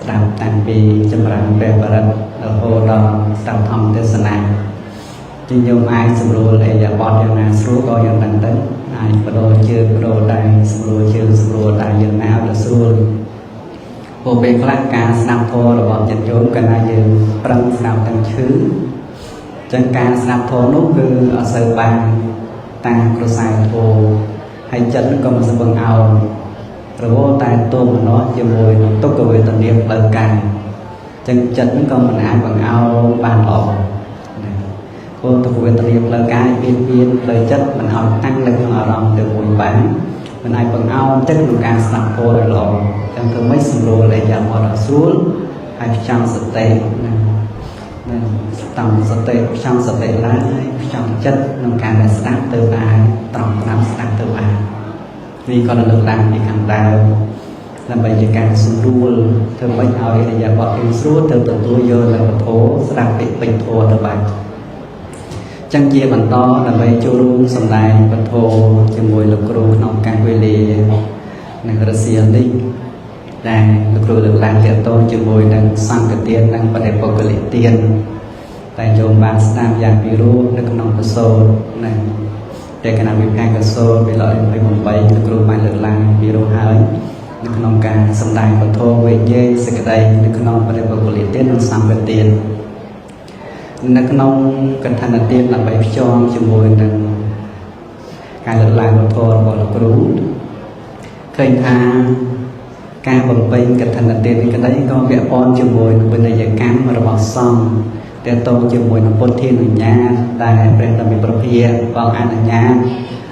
ស្ដាប់តាំងពីចម្រើនព្រះបរិត្តរហូតដល់ស្ដាប់ធម្មទេសនាជាញោមអាចសម្រួលអីយ៉ាបតយ៉ាងណាស្រួលក៏យ៉ាងហ្នឹងទៅអាចបដូរជើងបដូរដៃសម្រួលជើងសម្រួលដៃយ៉ាងណាទៅស្រួលពួកពេលខ្លះការស្ដាប់ធម៌របស់ញាតិញោមកាលណាយើងប្រឹងស្ដាប់ទាំងឈឺចឹងការស្ដាប់ធម៌នោះគឺអត់សូវបានតាមក្រសែធម៌ហើយចិត្តក៏មិនស្ពឹងអោនរវល់តែទោមនោះជាមួយនឹងទុក្ខវេទនាផ្លូវកាយចឹងចិត្តក៏មិនអាចបង្អោនបានល្អព្រោះទុក្ខវេទនាផ្លូវកាយមានផ្លូវចិត្តមិនឲ្យតាំងនៅក្នុងអារម្មណ៍ទៅមួយបានមិនអាចបង្អោនចិត្តក្នុងការស្ដាប់ធម៌ឲ្យល្អចឹងធ្វើម៉េចសម្រួលឲ្យយ៉ាងអត់ស្រួលហើយផ្ចង់សតិ tổng sơ tệ trong sơ tệ lá trong chất nông cạn để sát từ ai tổng làm sát từ ai vì còn là lực làm thì càng đào làm bây giờ càng sung đua thơ mấy hỏi là giờ bọn em suốt từ từ tôi vô là một thố sẽ bị bình thua từ bài chẳng chia bằng to là bây chu luôn sầm đài bình thô cho mùi lực ru nông càng quê lì này rất xìa đi đang lực ru lực làm tiện tôi cho mùi đang sang cái tiền đang bắt đầu có cái tiền tại dồn bàn nam dạng virus nước nông cơ sô này để cái nào bị hai cơ sô bị lợi với một bảy nước ru mai lực làm virus hơi nước nông càng sầm đài bình thô về dây sẽ cái đây nước nông bắt đầu có cái tiền nó sang cái tiền nước nông cần thành là tiền là bảy cho mùi đang cái lực làm bình thô gọi là ru khơi tha ca bồng bềnh cần thành là tiền thì cái đấy có vẻ on cho mùi bên này giờ cam mà bỏ xong để tôi cho mùi nó bôn thiên ở nhà đại bên là mình bật hia vào ăn ở nhà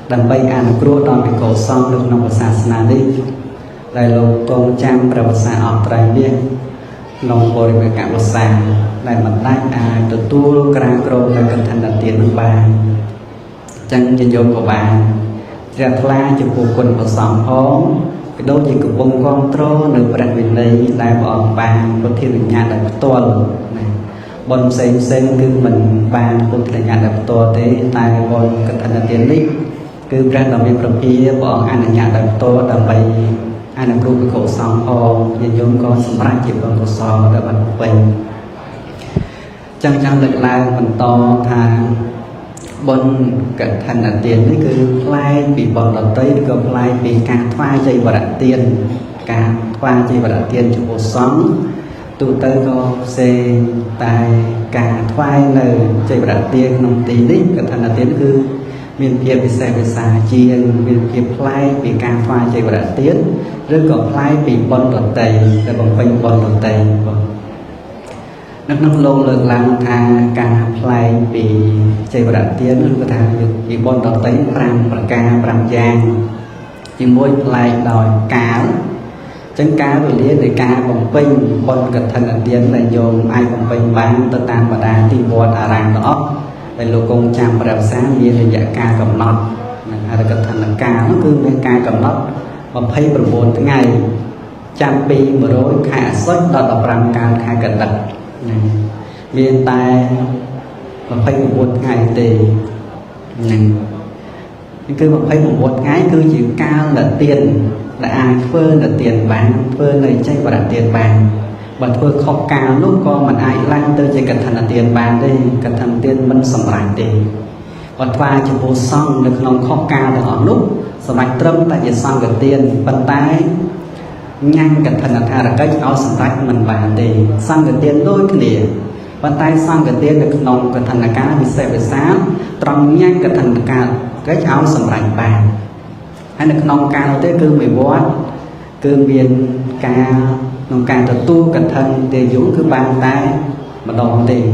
đầm bay ăn cua đòn bị cổ xong được nông sản sna đi đại lô tôn trăm bờ sản ọt trai biết nông bồi về cả một sản đại mặt đai ai từ tu cà cro là cần thành là tiền của bà chân nhân dụng của bà ra thla cho cuộc quân của sòng hóm cái đôi gì của bông con trô được bật mình đây đại bỏ bà bôn thiên ở nhà đại tuần bọn xem cứ mình ban cũng là nhà đập to thế tại bọn cẩn thận là tiền lý cứ ra làm việc trong khi bọn anh là nhà đập to đầm bay anh làm luôn cái cổ sòng ho nhân dụng có sắm ra chịu con cổ sòng đã bật bình chẳng chẳng lực là mình to thà bọn cẩn thận là tiền đấy cứ lai bị bọn đầu tây cứ lai bị cả thoa dây và đặt tiền cả thoa dây và đặt tiền cho cổ sòng tụ tới có xe tài cả thoai lời chạy vào đặt tiền nông tí đấy cẩn thận là tiền cứ miền kia bị xe bị xà chiên miền kia play bị ca thoai chạy vào đặt tiền rồi còn play bị bon đột tây rồi bằng quanh bon đột tây nước lông lượng làm tha ca play bị chạy vào đặt tiền rồi có thà bị bon đột tây pram ca pram giang chỉ mỗi play đòi cá chân cá về lý để cá bằng pin bon cẩn thận là tiền là dùng ai bằng pin bán tự tan và đá thì vọt à ràng đó để lô công chạm và đào sáng như là dạ cá cầm nót hay là cẩn thận là cá nó cứ mấy cá cầm nót và pay bằng bốn ngày trăm pi mà đối khai xuất đó là pram cá khai cẩn thận miền tai và pay bằng bốn ngày thì cứ mà pay bằng bốn ngày cứ chỉ cá là tiền là ai phơi là tiền bán phơi này chạy vào đặt tiền bán và phơi khóc cao lúc con mình ai lăn tới chỉ cần thành là tiền bán đây cần thành tiền mình sầm lại tiền và pha cho vô xong được lòng khóc cao để họ lúc sầm lại trâm tại vì xong cái tiền bàn tay nhanh cần thành là tha là cách áo sầm lại mình bán tiền xong cái tiền đôi cái liền bàn tay xong cái tiền được lòng cần thành là cá bị xe bị sáng trâm nhanh cần thành là cá cách áo sầm lại bán hay là nông ca tới cứ 14 cứ miền ca nông ca tự tu cẩn thận để dũng cứ bàn tay mà đồng tiền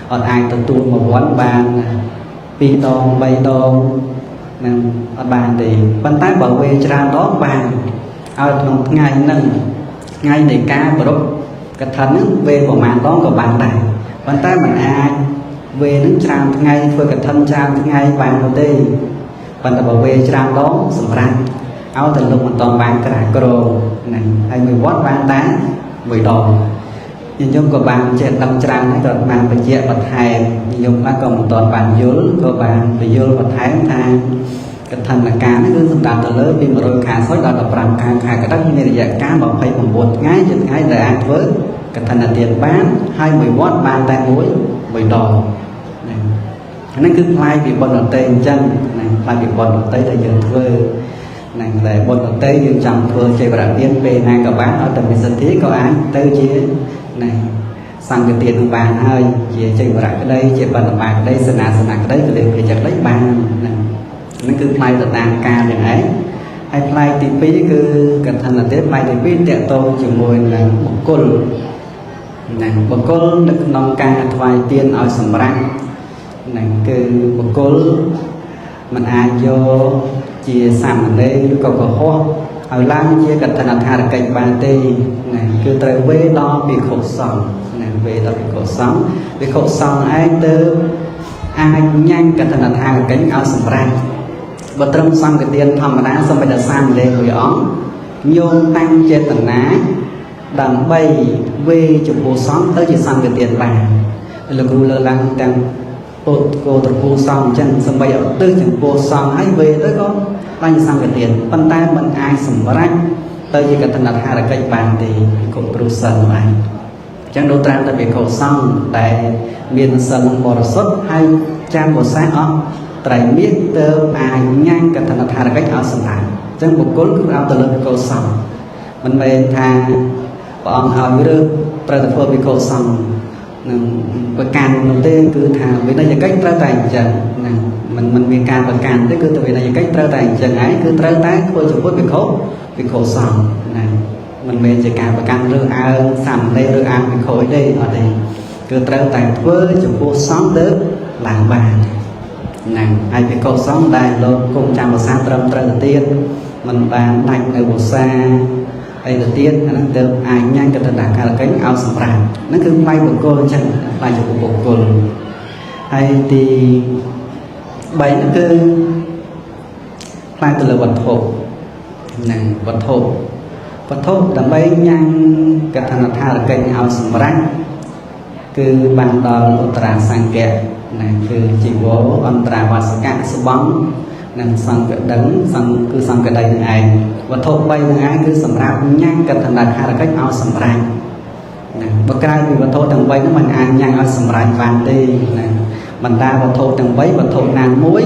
ở ai tự tu mà quán bàn pi đòn bay đòn ở bàn thì bàn tay bảo vệ ra đó bàn ở trong ngày nâng ngày để ca và đốt cẩn thận về của màn đó của bàn tay bàn tay mình ai về nước tràn ngày vừa cẩn thận tràn ngày bàn đầu tiên phần là bảo vệ tràn đó sầm răng áo từ lúc mình toàn bàn cả cro này 21 bàn đá 10 đồng nhưng trong của bàn trên năm tràn hay còn bàn phải che bật hài nhưng mà còn một toàn bàn dối của bàn phải dối bật hài thang cẩn thận là cá nó cứ đạt từ lớn vì mà rồi cá sói đó là bàn cá cái đất như là cá bảo phải bằng bột ngay trên ngay để ăn với cẩn thận là tiền bán 21 bàn tay muối 10 đồng nó cứ lai bị bọn đầu tây chân này lai bị bọn đầu tây là dừng thưa này để bọn đầu tây dừng chồng thưa chơi vào tiền về hai cả bán ở tầm sân thiết có án tới chia này sang cái tiền của bạn hơi chỉ chơi vào cái đây chơi vào bàn cái đây sân cái đấy thì liền phải chặt lấy bàn này nó cứ lai là tan ca như ấy hay lai thì phí cứ cẩn thận là tết lai thì phí tiện tôi chỉ ngồi là một côn này một côn được nông ca thoại tiền ở sầm răng này cứ một cô mình ai vô chia sắm ở đây có hoa ở lăng chia cẩn thận là thà là cạnh bàn tê này cứ tới với đó bị khổ sòng này về đó bị khổ sống ai từ ai nhanh cái thằng hàng cánh áo sầm rang và trong xong cái tiền thầm đá xong bây giờ sang lên người óng nhôm tăng trên tầng ná đầm bay về chụp bộ sống tới chỉ sang cái tiền vàng là cô lơ lăng đang cô tập cô xong chân xong bây giờ tư chụp bộ xong hãy về tới có bao nhiêu sang cái tiền bàn tay mình ai sầm rang tới chỉ cái thằng hàng là cái bàn thì cũng kêu sần lại chẳng đâu trang tại vì khổ xong tại miền sân bò xuất hay trang bộ sáng ốc tại biết tơ ai nhanh cả thằng thà là cách áo sầm lại chẳng một cốt cứ áo từ lên khổ xong mình về thà bọn họ mới được tại tập phơi bị khổ xong và càng đầu tiên cứ thà vì đây là cách trở thành trận mình vì càng và càng tới cứ từ vì đây là cách trở thành trận ấy cứ trở tái khôi chụp phút bị khổ xong này mình về chỉ càng và càng rửa áo sầm đây rửa áo bị khối đây ở đây cứ trở thành với chụp phút sống tới làng bàn này ai bị khổ sống đây luôn cùng chạm vào sáng trầm trở tiên mình bàn đánh ở bộ xa đây đầu tiên nó từ ai nhanh cái đàn cả là cánh áo sầm ràng nó cứ bay một cô chân bay chụp một cô hay thì bảy nó cứ bay từ là vật thổ này vật thổ đầm bay nhanh cái thằng tha là cánh áo sầm ràng cứ ban đầu ultra sang kẹt này cứ chỉ có ultra và sạc số bóng năng sang cái đấng sang cứ sang cái đây này và thốt bay ngay cứ sầm rạp nhanh cái thằng đặt hai là cách áo sầm rang này bất cái vì và thốt thằng bay nó mình ăn nhanh áo sầm rang vàng đi này mình đa và thốt thằng bay và thốt nàng muối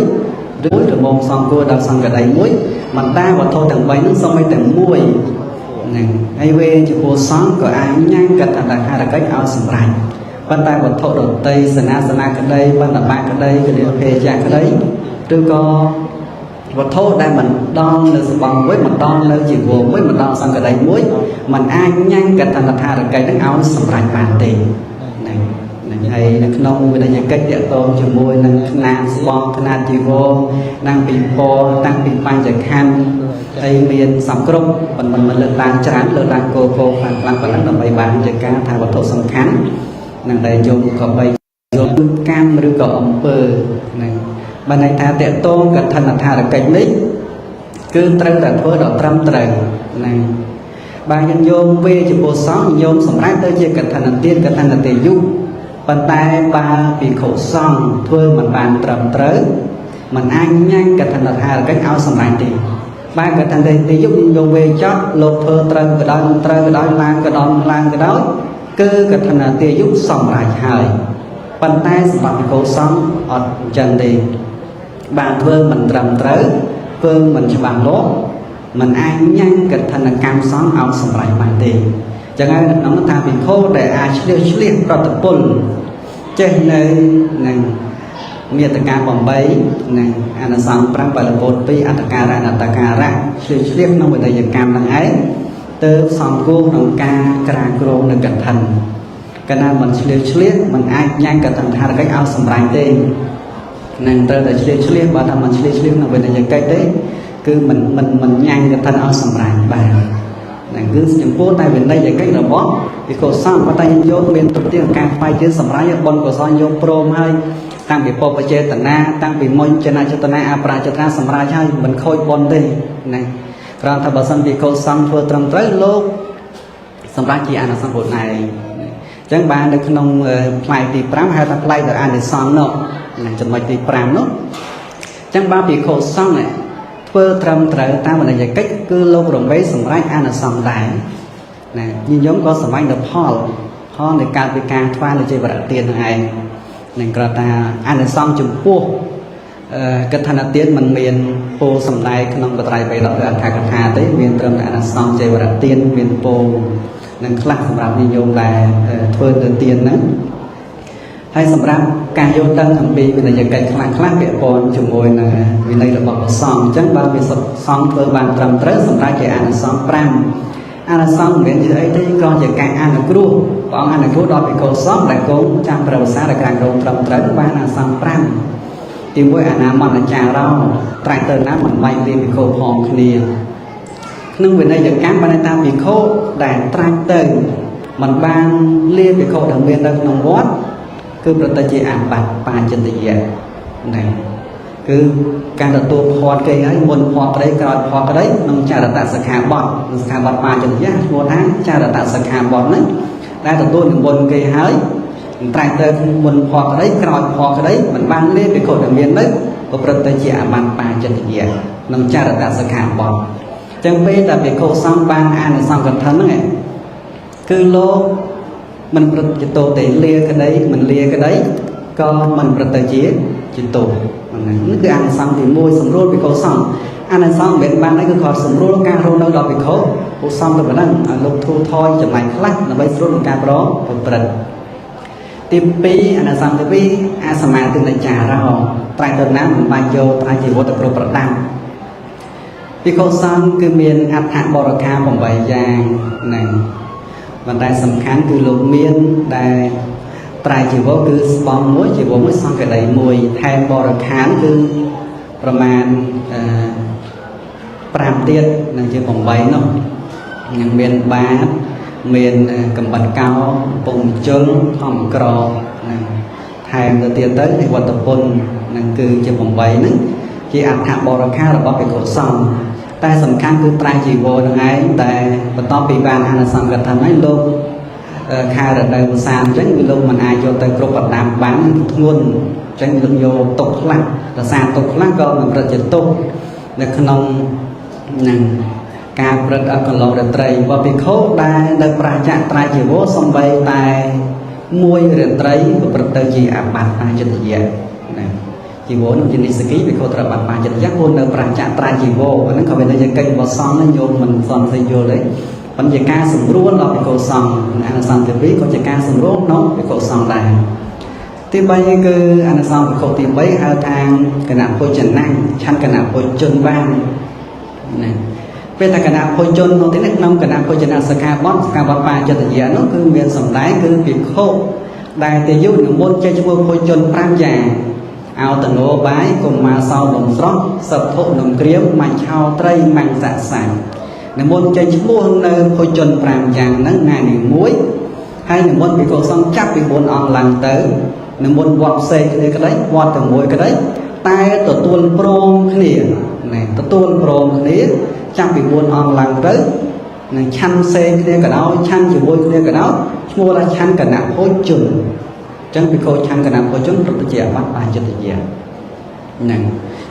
rồi mông xong cô đào sang cái đây muối mình đa và thốt thằng bay nó xong mấy thằng muối này ai về chỉ cô sáng có ai nhanh cái thằng đặt hai là cách áo sầm rang bàn tay và thốt đầu tây sana cái đây bàn tay ba cái đây cái điều phê chạm cái đấy tôi có và thốt đây mình đo là bằng với mình đo là chỉ gồm với mình đo sang cái đây muối mình ai nhanh cái thằng thà được cái nước áo nó sầm rạch bàn tiền này hay là nông với đây cách địa tô cho môi năng nam bong thằng nam chỉ vô năng bị po tăng bị pan chạy khăn đây miền sắm cốc mình lên bàn trắng lên bàn cô phản là bay bàn chạy cá thà và thốt sầm khán năng đây dùng có bay dùng cam rồi có ẩm bờ này bà này thà tệ tôn cả thân là thà là cảnh lý cứ trân là thôi đó trăm trời này bà nhân dông về cho bộ sống dông sống rác tới chia cả thân là tiên cả thân là tỷ dụ bàn tay bà bị khổ xong thôi mình bàn trầm trớ mình ăn nhanh cả thân là thà là cách áo sống rác thì ba cả thân là tỷ dụ dông về chót lột thơ trân cái đó lang cái đó cứ cả thân là tỷ dụ sống rác hơi bàn tay bà bị khổ xong ở chân đi bàn vương mình trầm trớ vương mình cho bàn lốt mình ai nhanh cái thân là cam sống áo sầm rải bàn tiền chẳng ai nó ta bị khô để ai liên pro tập bồn trên nơi này miền tây ca bồng bấy này anh sang prang bài là bồn pi atakara liên nó người ta giờ cam năng ấy từ sòng cô đồng ca kro được cẩn thận cái nào mình liên mình ai nhanh cái thân thay là cách áo sầm rải tiền nên tới để chia và thằng mình chia là về đây cây tế cứ mình nhanh cái thân áo sầm rải bàn này cứ những phố tay bên đây là cách là bó thì cổ sang và tay vô miền tập tiên càng phải chứ sầm rải bon của son vô pro hay tăng bị po che tận na tăng bị môi chân na cho tận na apra cho ta sầm rải hay mình khôi bon đi này còn thằng bà sân bị cổ sang vừa trầm tới lô sầm rải chỉ ăn ở sang bộ này chẳng bạn được nông phải thì pram hay ta play được ăn để son nọ này cho mày thì pram nó chẳng ba bị khổ xong này phơ trầm trời ta mà này cách cứ lâu rồi mấy sầm rách ăn là sầm đại này như giống có sầm anh được ho để cao bị càng thoa là chơi vật tiền này này cả ta ăn là xong chừng pua cái thằng tiền mình miền po sầm đại không có tài về đó là thà tới miền trầm là ăn xong chơi vật tiền miền po nên khác sầm rạp như nhôm là phơ từ tiền đó hay sầm rạp càng vô tân thằng bi vì là những cái khác cái con chủng môi là vì đây là bọc sòng chắc ba vì sòng cơ bản trầm trớ sầm rạp chỉ ăn sòng pram ăn sòng miễn như ấy thấy con chỉ càng ăn là cua bọn ăn là cua đó bị cô sòng lại cô trang đầu xa là càng đầu trầm trớ ba là sòng pram tìm với ăn mà là trà rau tại từ nát mình bay đi bị khô hòn kia nhưng vì đây những cán bên ta bị khô đàn trang từ มันบางเรียกไปเขาดังเบียนดังนองวัดคือประตัยอาบัติปาจิตยะนั่นคือการตัวพอดเกยให้บนพอดได้กรอดพอดได้น้องจารตะสขาบอดสขาบอดปาจิตยะโมทั้งจารตะสขาบอดนั้นได้ตัวหนึ่งบนเกยให้ตายเติมบนพอดได้กรอดพอดได้มันบางเรียกไปเขาดังเบียนได้ประตัยอาบัติปาจิตยะน้องจารตะสขาบอดจังเป็นแต่ไปเขาซ้ำบางอันซ้ำกันทั้งนั้นไงคือโลกมันประจิตโตแต่เลียกันได้มันเลียกันได้ก็มันประตัยจิตโตมันนั่นคืออันซ้ำที่มวยสำรวจไปเขาซ้ำอันนั้นซ้ำเป็นบางนั้นคือขอสำรวจการรู้เราเราไปเขาผู้ซ้ำตัวนั้นลงทุนทอยจะไหลคลักเราไปสำรวจการร้องผลประดิษฐ์ตีปีอันนั้นซ้ำตีปีอาสมาติในจ่าเราตายตัวนั้นมันบานโยตายจีวตะกรุประดังពីកុសលគឺមានអត្ថបរិខា8យ៉ាងហ្នឹងប៉ុន្តែសំខាន់គឺលោកមានដែលត្រៃជីវរគឺស្បង់មួយជីវរមួយសង្កដីមួយថែមបរិខាគឺប្រមាណ5ទៀតនឹងជា8នោះនឹងមានបាតមានកំបិតកោពងជុលធម្មក្រហ្នឹងថែមទៅទៀតទៅនិវត្តពុននឹងគឺជា8ហ្នឹងជាអត្ថបរិខារបស់ភិក្ខុសង្ឃតែសំខាន់គឺត្រៃជីវរនឹងឯងតែបន្ទាប់ពីបានអានសង្កត់ថាហ្នឹងលោកខែរដូវវស្សាអញ្ចឹងគឺលោកមិនអាចយកទៅគ្រប់ប្រដាប់បានធ្ងន់អញ្ចឹងលោកយកទុកខ្លះរសារទុកខ្លះក៏មិនប្រតិទុកនៅក្នុងនឹងការព្រឹត្តអកលងរាត្រីបភិក្ខុដែលនៅប្រាជ្ញត្រៃជីវរសំបីតែមួយរាត្រីក៏ប្រព្រឹត្តទៅជាអាបត្តិបញ្ចតយៈណាជីវរនឹងជានិស្សគីភិក្ខុត្រូវបាត់បញ្ចតយៈគួរនៅប្រាជ្ញត្រៃជីវរហ្នឹងក៏វានៅជាកិច្ចរបស់សង្ឃហ្នឹងយកមិនសន់ស្អីយល់ទេប៉ុន្តែការសម្រួលដល់ភិក្ខុសង្ឃអានសង្ឃទី2ក៏ជាការសម្រួលក្នុងភិក្ខុសង្ឃដែរទី3គឺអានសង្ឃភិក្ខុទី3ហៅថាគណៈពុជនៈឆាន់គណៈពុជនបានណាពេលថាគណៈពុជននោះទីនេះក្នុងគណៈពុជនៈសិក្ខាបទបញ្ចតយៈនោះគឺមានសម្ដែងគឺភិក្ខុដែលទៅយុនិមន្តចេញឈ្មោះពុជន5យ៉ាងអោតនោបាយកុមារសោនំស្រស់សភុនំក្រៀមមាញ់ឆោត្រីមាញ់សាក់សាំងនិមន្តចេញឈ្មោះនៅពុជន5យ៉ាងហ្នឹងថ្ងៃនេះមួយហើយនិមន្តភិក្ខុសង្ឃចាប់ពី4អង្គឡើងទៅនិមន្តវត្តផ្សេងគ្នាក្តីវត្តតែមួយក្តីតែទទួលព្រមគ្នាណាទទួលព្រមគ្នាចាប់ពី4អង្គឡើងទៅនឹងឆាន់ផ្សេងគ្នាក៏ដោយឆាន់ជាមួយគ្នាក៏ដោយឈ្មោះថាឆាន់គណៈពុជនអញ្ចឹងភិក្ខុឆាន់គណៈពុជនប្រតិជាអបត្តិបញ្ចតយៈហ្នឹង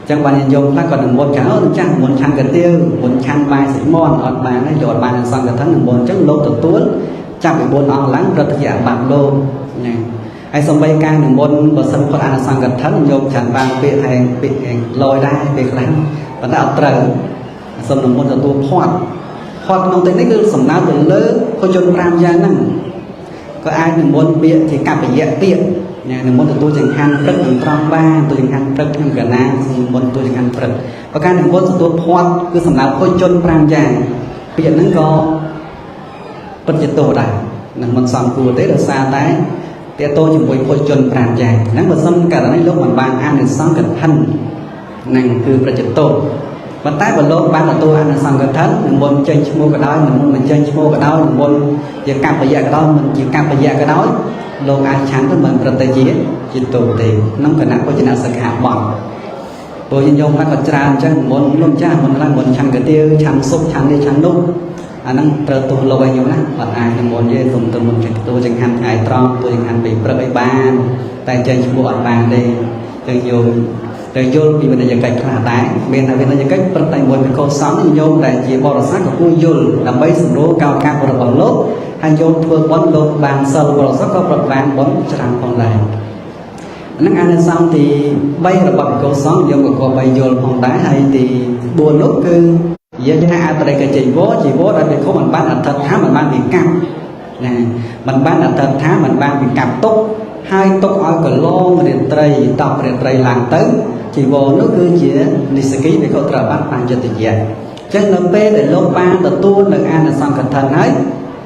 ចឹងបានញោមខ្លះក៏និមន្តចាស់ចាស់និមន្តឆាន់កាទៀវនិមន្តឆាន់បាយសិមន់អត់បានទេយកអត់បានសង្ឃកថានិមន្តអញ្ចឹងលោកទទួលចាប់ពី4អង្គឡើងប្រតិជាអបត្តិលោកហ្នឹងហើយសំបីការនិមន្តបើសិនគាត់អានសង្ឃកថាញោមចាន់បានពាក្យហែងលយដែរពេលខ្លះប៉ុន្តែអត់ត្រូវសូមនិមន្តទទួលផាត់ក្នុងទីនេះគឺសំដៅទៅលើពុជន5យ៉ាងហ្នឹងក៏អាចនិមន្តពាក្យជាកប្បយៈពាក្យនិមន្តទទួលចង្ហាន់ព្រឹកនឹងត្រង់បានទទួលចង្ហាន់ព្រឹកខ្ញុំកណានិមន្តទទួលចង្ហាន់ព្រឹកបើការនិមន្តទទួលផាត់គឺសំដៅពុជន5យ៉ាងពាក្យហ្នឹងក៏ពិតជាទោសដែរនឹងមិនសមគួរទេដោយសារតែតេតោជាមួយពុជន5យ៉ាងហ្នឹងបើសិនករណីលោកមិនបានអានសង្កថានឹងគឺប្រតិទោសប៉ុន្តែបើលោកបានទទួលអានសង្កថានិមន្តចេញឈ្មោះក៏ដោយនិមន្តមិនចេញឈ្មោះក៏ដោយនិមន្តជាកប្បយៈក៏ដោយមិនជាកប្បយៈក៏ដោយលោកអាចឆាន់ទៅមិនប្រតិជាទោសទេក្នុងគណៈពុជនៈសិក្ខាបទព្រោះញោមខ្លះក៏ច្រើនអញ្ចឹងមុនលោកចាស់មុនឡើងមុនឆាន់កាទៀវឆាន់សុខឆាន់នេះឆាន់នោះអាហ្នឹងត្រូវទោសលោកឲ្យញោមណាអត់អាចនិមន្តទេសូមទៅមុនទទួលចង្ហាន់ថ្ងៃត្រង់ទទួលចង្ហាន់ពេលព្រឹកឲ្យបានតែចេញឈ្មោះអត់បានទេចឹងញោមតែយល់ពីវិន័យកិច្ចខ្លះដែរមានតែវិន័យកិច្ចព្រឹកតែមួយភិក្ខុសង្ឃញោមដែលជាបរិស័ទក៏គួរយល់ដើម្បីសម្រួលកោកាប់របស់លោកហើយញោមធ្វើបុណ្យលោកបានសិលបរិសុទ្ធក៏ប្របានបុណ្យច្រើនផងដែរហ្នឹងអានិសង្ឃទី3របស់ភិក្ខុសង្ឃយើងក៏គួរបីយល់ផងដែរហើយទី4នោះគឺនិយាយថាអត្តរិកជីវរដែលភិក្ខុមិនបានអត្ថថាមិនបានវិកັບណាមិនបានអត្ថថាមិនបានវិកັບទុកហើយទុកឲ្យកលងរាត្រី10រាត្រីឡើងទៅជីវរនោះគឺជានិស្សគីភិក្ខុត្រូវបាត់បញ្ចតយៈអញ្ចឹងនៅពេលដែលលោកបានទទួលនៅអានសង្កថាហើយ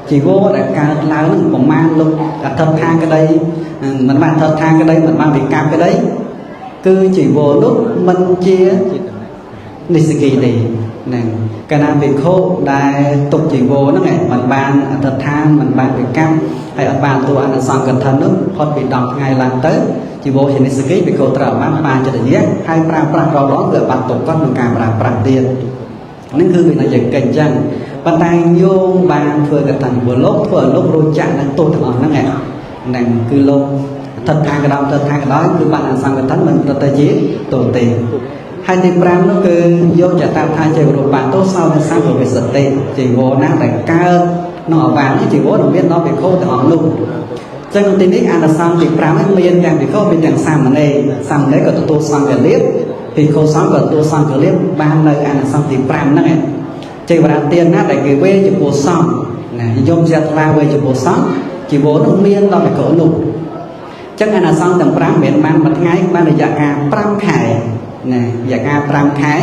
ជីវរដែលកើតឡើងនឹងប្រមាណលោកអត្ថថាក្តីមិនបានអត្ថថាក្តីមិនបានវិកັບក្តីគឺជីវរនោះមិនជា និស្សគីទេហ្នឹងកាលណាភិក្ខុដែលទុកជីវរហ្នឹងមិនបានអធិដ្ឋានមិនបានវិកម្មហើយអត់បានទទួលអនុសង្ឃកថានោះផុតពី10ថ្ងៃឡើងទៅជីវរជានិស្សគីភិក្ខុត្រូវបានចិត្តញ្ញាហើយប្រើប្រាស់រហូតគឺបាត់ទុកគាត់ក្នុងការប្រើប្រាស់ទៀតហ្នឹងគឺវិន័យកិច្ចអញ្ចឹងប៉ុន្តែយោងបានធ្វើកថាពលលោកធ្វើឲ្យលោករោចាក់នៅទោសទាំងអស់ហ្នឹងហ្នឹងគឺលោកអធិដ្ឋានកដោទៅថាកដោគឺបានអនុសង្ឃកថាមិនទៅជាទោសទេហើយទី5នោះគឺយកចតាថាជារូបាទោសោនៅសម្ពវិសតិជីវរណាដែលកើតក្នុងអវាងនេះជីវរនឹងមានដល់ភិក្ខុទាំងអស់នោះចឹងទីនេះអានិសង្ឃទី5នេះមានទាំងភិក្ខុមានទាំងសាមណេរក៏ទទួលសង្ឃលាភភិក្ខុសង្ឃក៏ទទួលសង្ឃលាភបាននៅអានិសង្ឃទី5ហ្នឹងឯងចេវរៈទានណាដែលគេវេចំពោះសង្ឃណានិយមជាថ្លាវេចំពោះសង្ឃជីវរនោះមានដល់ភិក្ខុនោះចឹងអានិសង្ឃទាំង5មានបានមួយថ្ងៃបានរយៈកាល5ខែណារយៈកាល5ខែ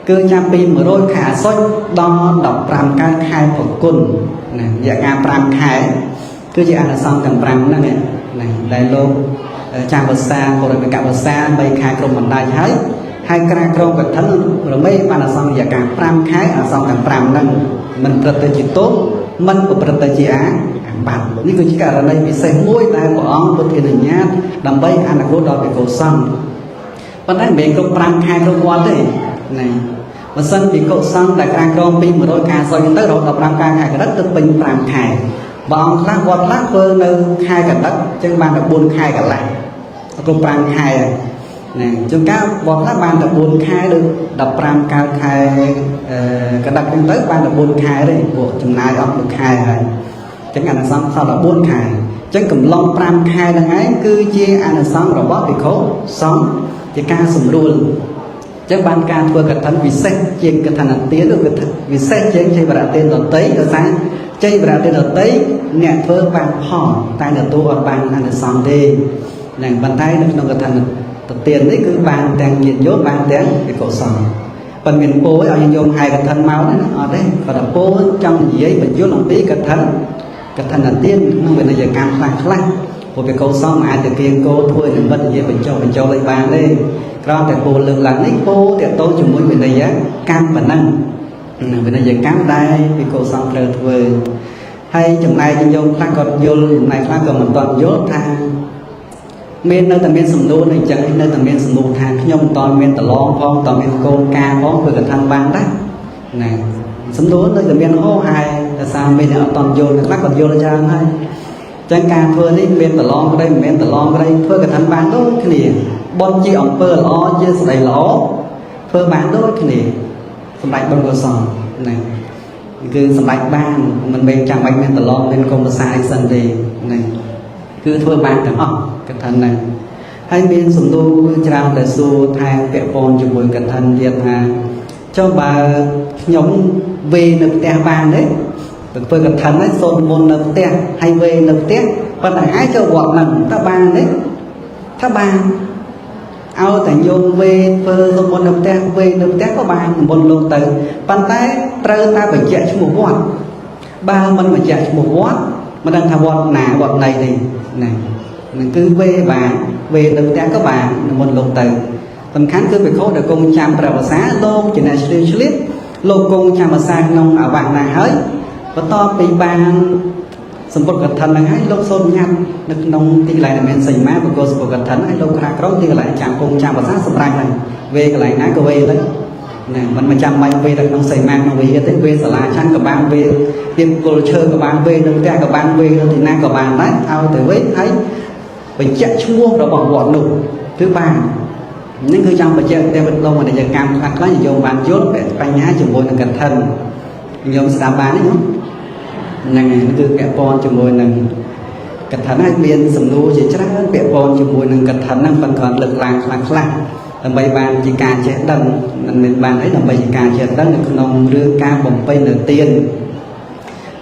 គឺចាប់ពី100ខែអាសុចដល់15កើតខែប្រគុណណារយៈកាល5ខែគឺជាអានិសង្ឃទាំង5ហ្នឹងណាដែលលោកចាស់វស្សាបរិបកវស្សា3ខែក្រុមបណ្ដាច់ហើយក្រាក្រងកឋិនរមេបានអាសង្ឃរយៈកាល5ខែអាសង្ឃទាំង5ហ្នឹងមិនប្រព្រឹត្តទៅជាទោសមិនប្រព្រឹត្តទៅជាអាបាត់នេះគឺជាករណីពិសេសមួយដែលព្រះអង្គពុទ្ធអនុញ្ញាតដើម្បីអនុគ្រោះដល់ភិក្ខុសង្ឃប៉ុន្តែមិនមែនគ្រប់5ខែគ្រប់វត្តទេណាបើសិនភិក្ខុសង្ឃដែលក្រាក្រងពី100ខែសុយទៅរហូតដល់5ខែកដិតទៅពេញ5ខែបងខ្លះវត្តខ្លះធ្វើនៅខែកដិតចឹងបានតែ4ខែកន្លះគ្រប់5ខែណាជួនកាលវត្តខ្លះបានតែ4ខែឬ15កើតខែកដិតហ្នឹងទៅបានតែ4ខែទេពួកចំណាយអស់1ខែហើយចឹងអានិសង្ឃដល់14ខែចឹងកំឡុង5ខែហ្នឹងឯងគឺជាអានិសង្ឃរបស់ភិក្ខុសង្ឃជាការសម្រួលចឹងបានការធ្វើកឋិនពិសេសជាងកឋិនទានឬកឋិនពិសេសជាងចេវរៈទានដតីដោយសារចេវរៈទានដតីអ្នកធ្វើបានផលតែទទួលអត់បានអានិសង្ឃទេហ្នឹងប៉ុន្តែនៅក្នុងកឋិនទាននេះគឺបានទាំងញាតិញោមបានទាំងភិក្ខុសង្ឃប៉ុន្តែមានពោឲ្យញាតិញោមហើយកឋិនមកណាអត់ទេគាត់ថាពោចង់និយាយបញ្យល់អំពីកឋិនទានក្នុងវិន័យកម្មខ្លះពួកភិក្ខុសង្ឃអាចទៅគៀងគោធ្វើនិមិត្តនិយាយបញ្ចុះឲ្យបានទេគ្រាន់តែពោលើកឡើងនេះពោតកតោជាមួយវិន័យកម្មប៉ុណ្ណឹងវិន័យកម្មដែលភិក្ខុសង្ឃត្រូវធ្វើហើយចំណែកញោមខ្លះគាត់យល់ចំណែកខ្លះក៏មិនទាន់យល់ថាមាននៅតែមានសំណួរអញ្ចឹងនៅតែមានសំណួរថាខ្ញុំមិនទាន់មានតឡងផងតើមានកូនការផងធ្វើកឋិនបានដែរណាសំណួរនៅតែមានហោហើយតែសារមានអ្នកអត់ទាន់យល់ខ្លះគាត់យល់ច្រើនហើយចឹងការធ្វើនេះមានតឡងក្តីមិនមែនតឡងក្តីធ្វើកឋិនបានដូចគ្នាបុណ្យជាអំពើល្អជាសេចក្តីល្អធ្វើបានដូចគ្នាសម្ដេចបុណ្យកុសលណាគឺសម្ដេចបានមិនមែនចាំបាច់មានតឡងមានកុំភាសាអីសិនទេណាគឺធ្វើបានទាំងអស់កឋិនហ្នឹងហើយមានសំណួរច្រើនតែសួរថែមពាក់ព័ន្ធជាមួយកឋិនទៀតថាចុះបើខ្ញុំវេនៅផ្ទះបានទេទៅធ្វើកឋិនហ្នឹងសូត្រមន្តនៅផ្ទះហើយវេនៅផ្ទះប៉ុន្តែអាចចូលវត្តហ្នឹងតើបានទេថាបានឲ្យតែញោមវេធ្វើសូត្រមន្តនៅផ្ទះវេនៅផ្ទះក៏បានមុនលោកទៅប៉ុន្តែត្រូវតែបញ្ជាក់ឈ្មោះវត្តបើមិនបញ្ជាក់ឈ្មោះវត្តមិនដឹងថាវត្តណាវត្តណីទេណានឹងគឺវេបានវេនៅផ្ទះក៏បានមុនលោកទៅសំខាន់គឺភិក្ខុដែលគង់ចាំព្រះភាសាលោកជាអ្នកឆ្លៀវឆ្លៀតលោកគង់ចាំភាសាក្នុងអវណាហើយបន្ទាប់ពីបានសម្ពុតកឋិនហ្នឹងហើយលោកសូត្រញ៉ាំនៅក្នុងទីកន្លែងដែលមានសញ្ញាបកលសម្ពុតកឋិនហើយលោកក្រាក្រងទីកន្លែងចាំគង់ចាំភាសាសម្រាប់ហើយវេកន្លែងណាក៏វេទៅណាមិនចាំបាច់វេនៅក្នុងសញ្ញាក្នុងវិហារទេវេសាលាឆាន់ក៏បានវេទៀមគល់ឈើក៏បានវេនៅផ្ទះក៏បានវេនៅទីណាក៏បានដែរឲ្យទៅវេហើយបញ្ជាក់ឈ្មោះរបស់វត្តនោះគឺបាននេះគឺចង់បញ្ជាក់តែវិទ្យាវិទ្យាកម្មខ្លះៗយោមបានយល់បញ្ហាជាមួយនឹងកឋិនខ្ញុំស្ដាប់បានទេហ្នឹងហើយគឺពាក់ព័ន្ធជាមួយនឹងកឋិនហើយមានសំណួរជាច្រើនពាក់ព័ន្ធជាមួយនឹងកឋិនហ្នឹងប៉ុន្តែគាត់លើកឡើងខ្លះដើម្បីបានជាការចេះដឹងមិនមែនបានអីដើម្បីជាការចេះដឹងនៅក្នុងរឿងការបំពេញនៅទាន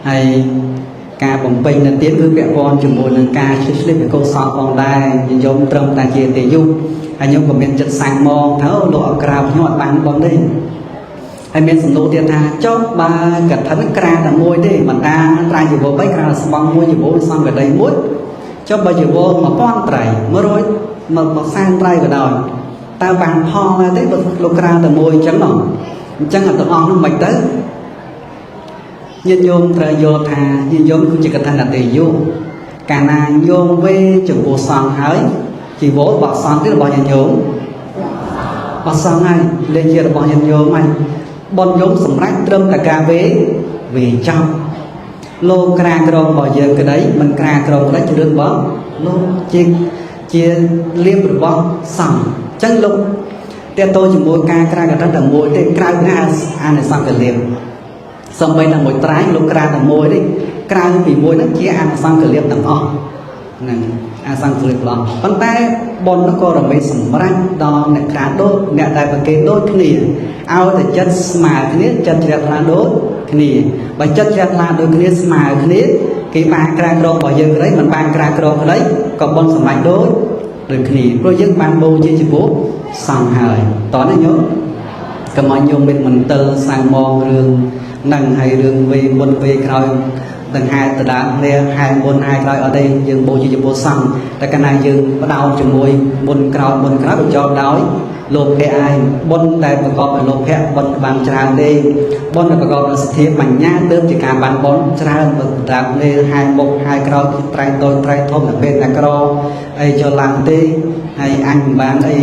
ហើយការបំពេញនៅទានគឺពាក់ព័ន្ធជាមួយនឹងការឆ្លៀតភិក្ខុសង្ឃផងដែរខ្ញុំត្រឹមតែជាទេយុហើយខ្ញុំក៏មានចិត្តសាំងមកថាលោកអក្រៅខ្ញុំអត់បានប៉ុណ្ណេះហើយមានសំណួរទៀតថាចុះបើកឋិនក្រាតែមួយទេមិនតាត្រៃជីវរ3ក្រាស្បង់មួយជីវរសង្ឃកដីមួយចុះបើជីវរ1000ត្រៃ100 100,000ត្រៃក៏ដោយ តើបានផលដែរទេបើលោកក្រាតែមួយអញ្ចឹងណោះអញ្ចឹងអត់ទាំងអស់នោះមិនទៅញាតិញោមត្រូវយល់ថាញាតិញោមគឺជាកថានតិយុកាលណាញោមវេចំពោះសង្ឃហើយជីវររបស់សង្ឃទេរបស់ញាតិញោមរបស់សង្ឃហើយលេខជារបស់ញាតិញោមហើយបនញោមសម្រាប់ត្រឹមតែការវេចប់លោកក្រាក្រមរបស់យើងក្តីមិនក្រាក្រមក្តីជារឿងរបស់លោកជាលៀបរបស់សង្ឃអញ្ចឹងលោកតើតើជាមួយការក្រាកថាតែមួយទេក្រៅណាអានិសង្ឃលៀបសំបីតែមួយត្រៃលោកក្រាតែមួយទេក្រៅពីមួយហ្នឹងជាអានិសង្ឃលៀបទាំងអស់ហ្នឹងអាសង្ឃលៀបឡោះប៉ុន្តែបនក៏រមែងសម្រាប់ដល់អ្នកក្រាដូចអ្នកដែលប្រកេតដូចគ្នាឲ្យតែចិត្តស្មើគ្នាចិត្តជ្រះថ្លាដូចគ្នាបើចិត្តជ្រះថ្លាដូចគ្នាស្មើគ្នាគេបានក្រាក្រមរបស់យើងក្តីមិនបានក្រាក្រមក្តីក៏បនសម្រាប់ដូចគ្នាព្រោះយើងបានបូជាចំពោះសង្ឃហើយតោះណាញោមកុំឲ្យញោមមានមន្ទិលសៅមងរឿងនឹងហើយរឿងវេមុនវេក្រោយដង្ហែតដាគ្នាហែមុនហែក្រោយអត់ទេយើងបូជាចំពោះសង្ឃតែកាលណាយើងបដោតជាមួយមុនក្រោយបញ្ចប់ដោយលោភៈឯងបុណ្យដែលប្រកបដោយលោភៈបុណ្យបានច្រើនទេបុណ្យដែលប្រកបដោយសទ្ធាបញ្ញាទើបជាការបានបុណ្យច្រើនបើត្រាប់លេហែមុខហែក្រោយត្រៃតូចត្រៃធំតែពេលតែក្រអីចុះឡើងទេហើយអញមិនបានអី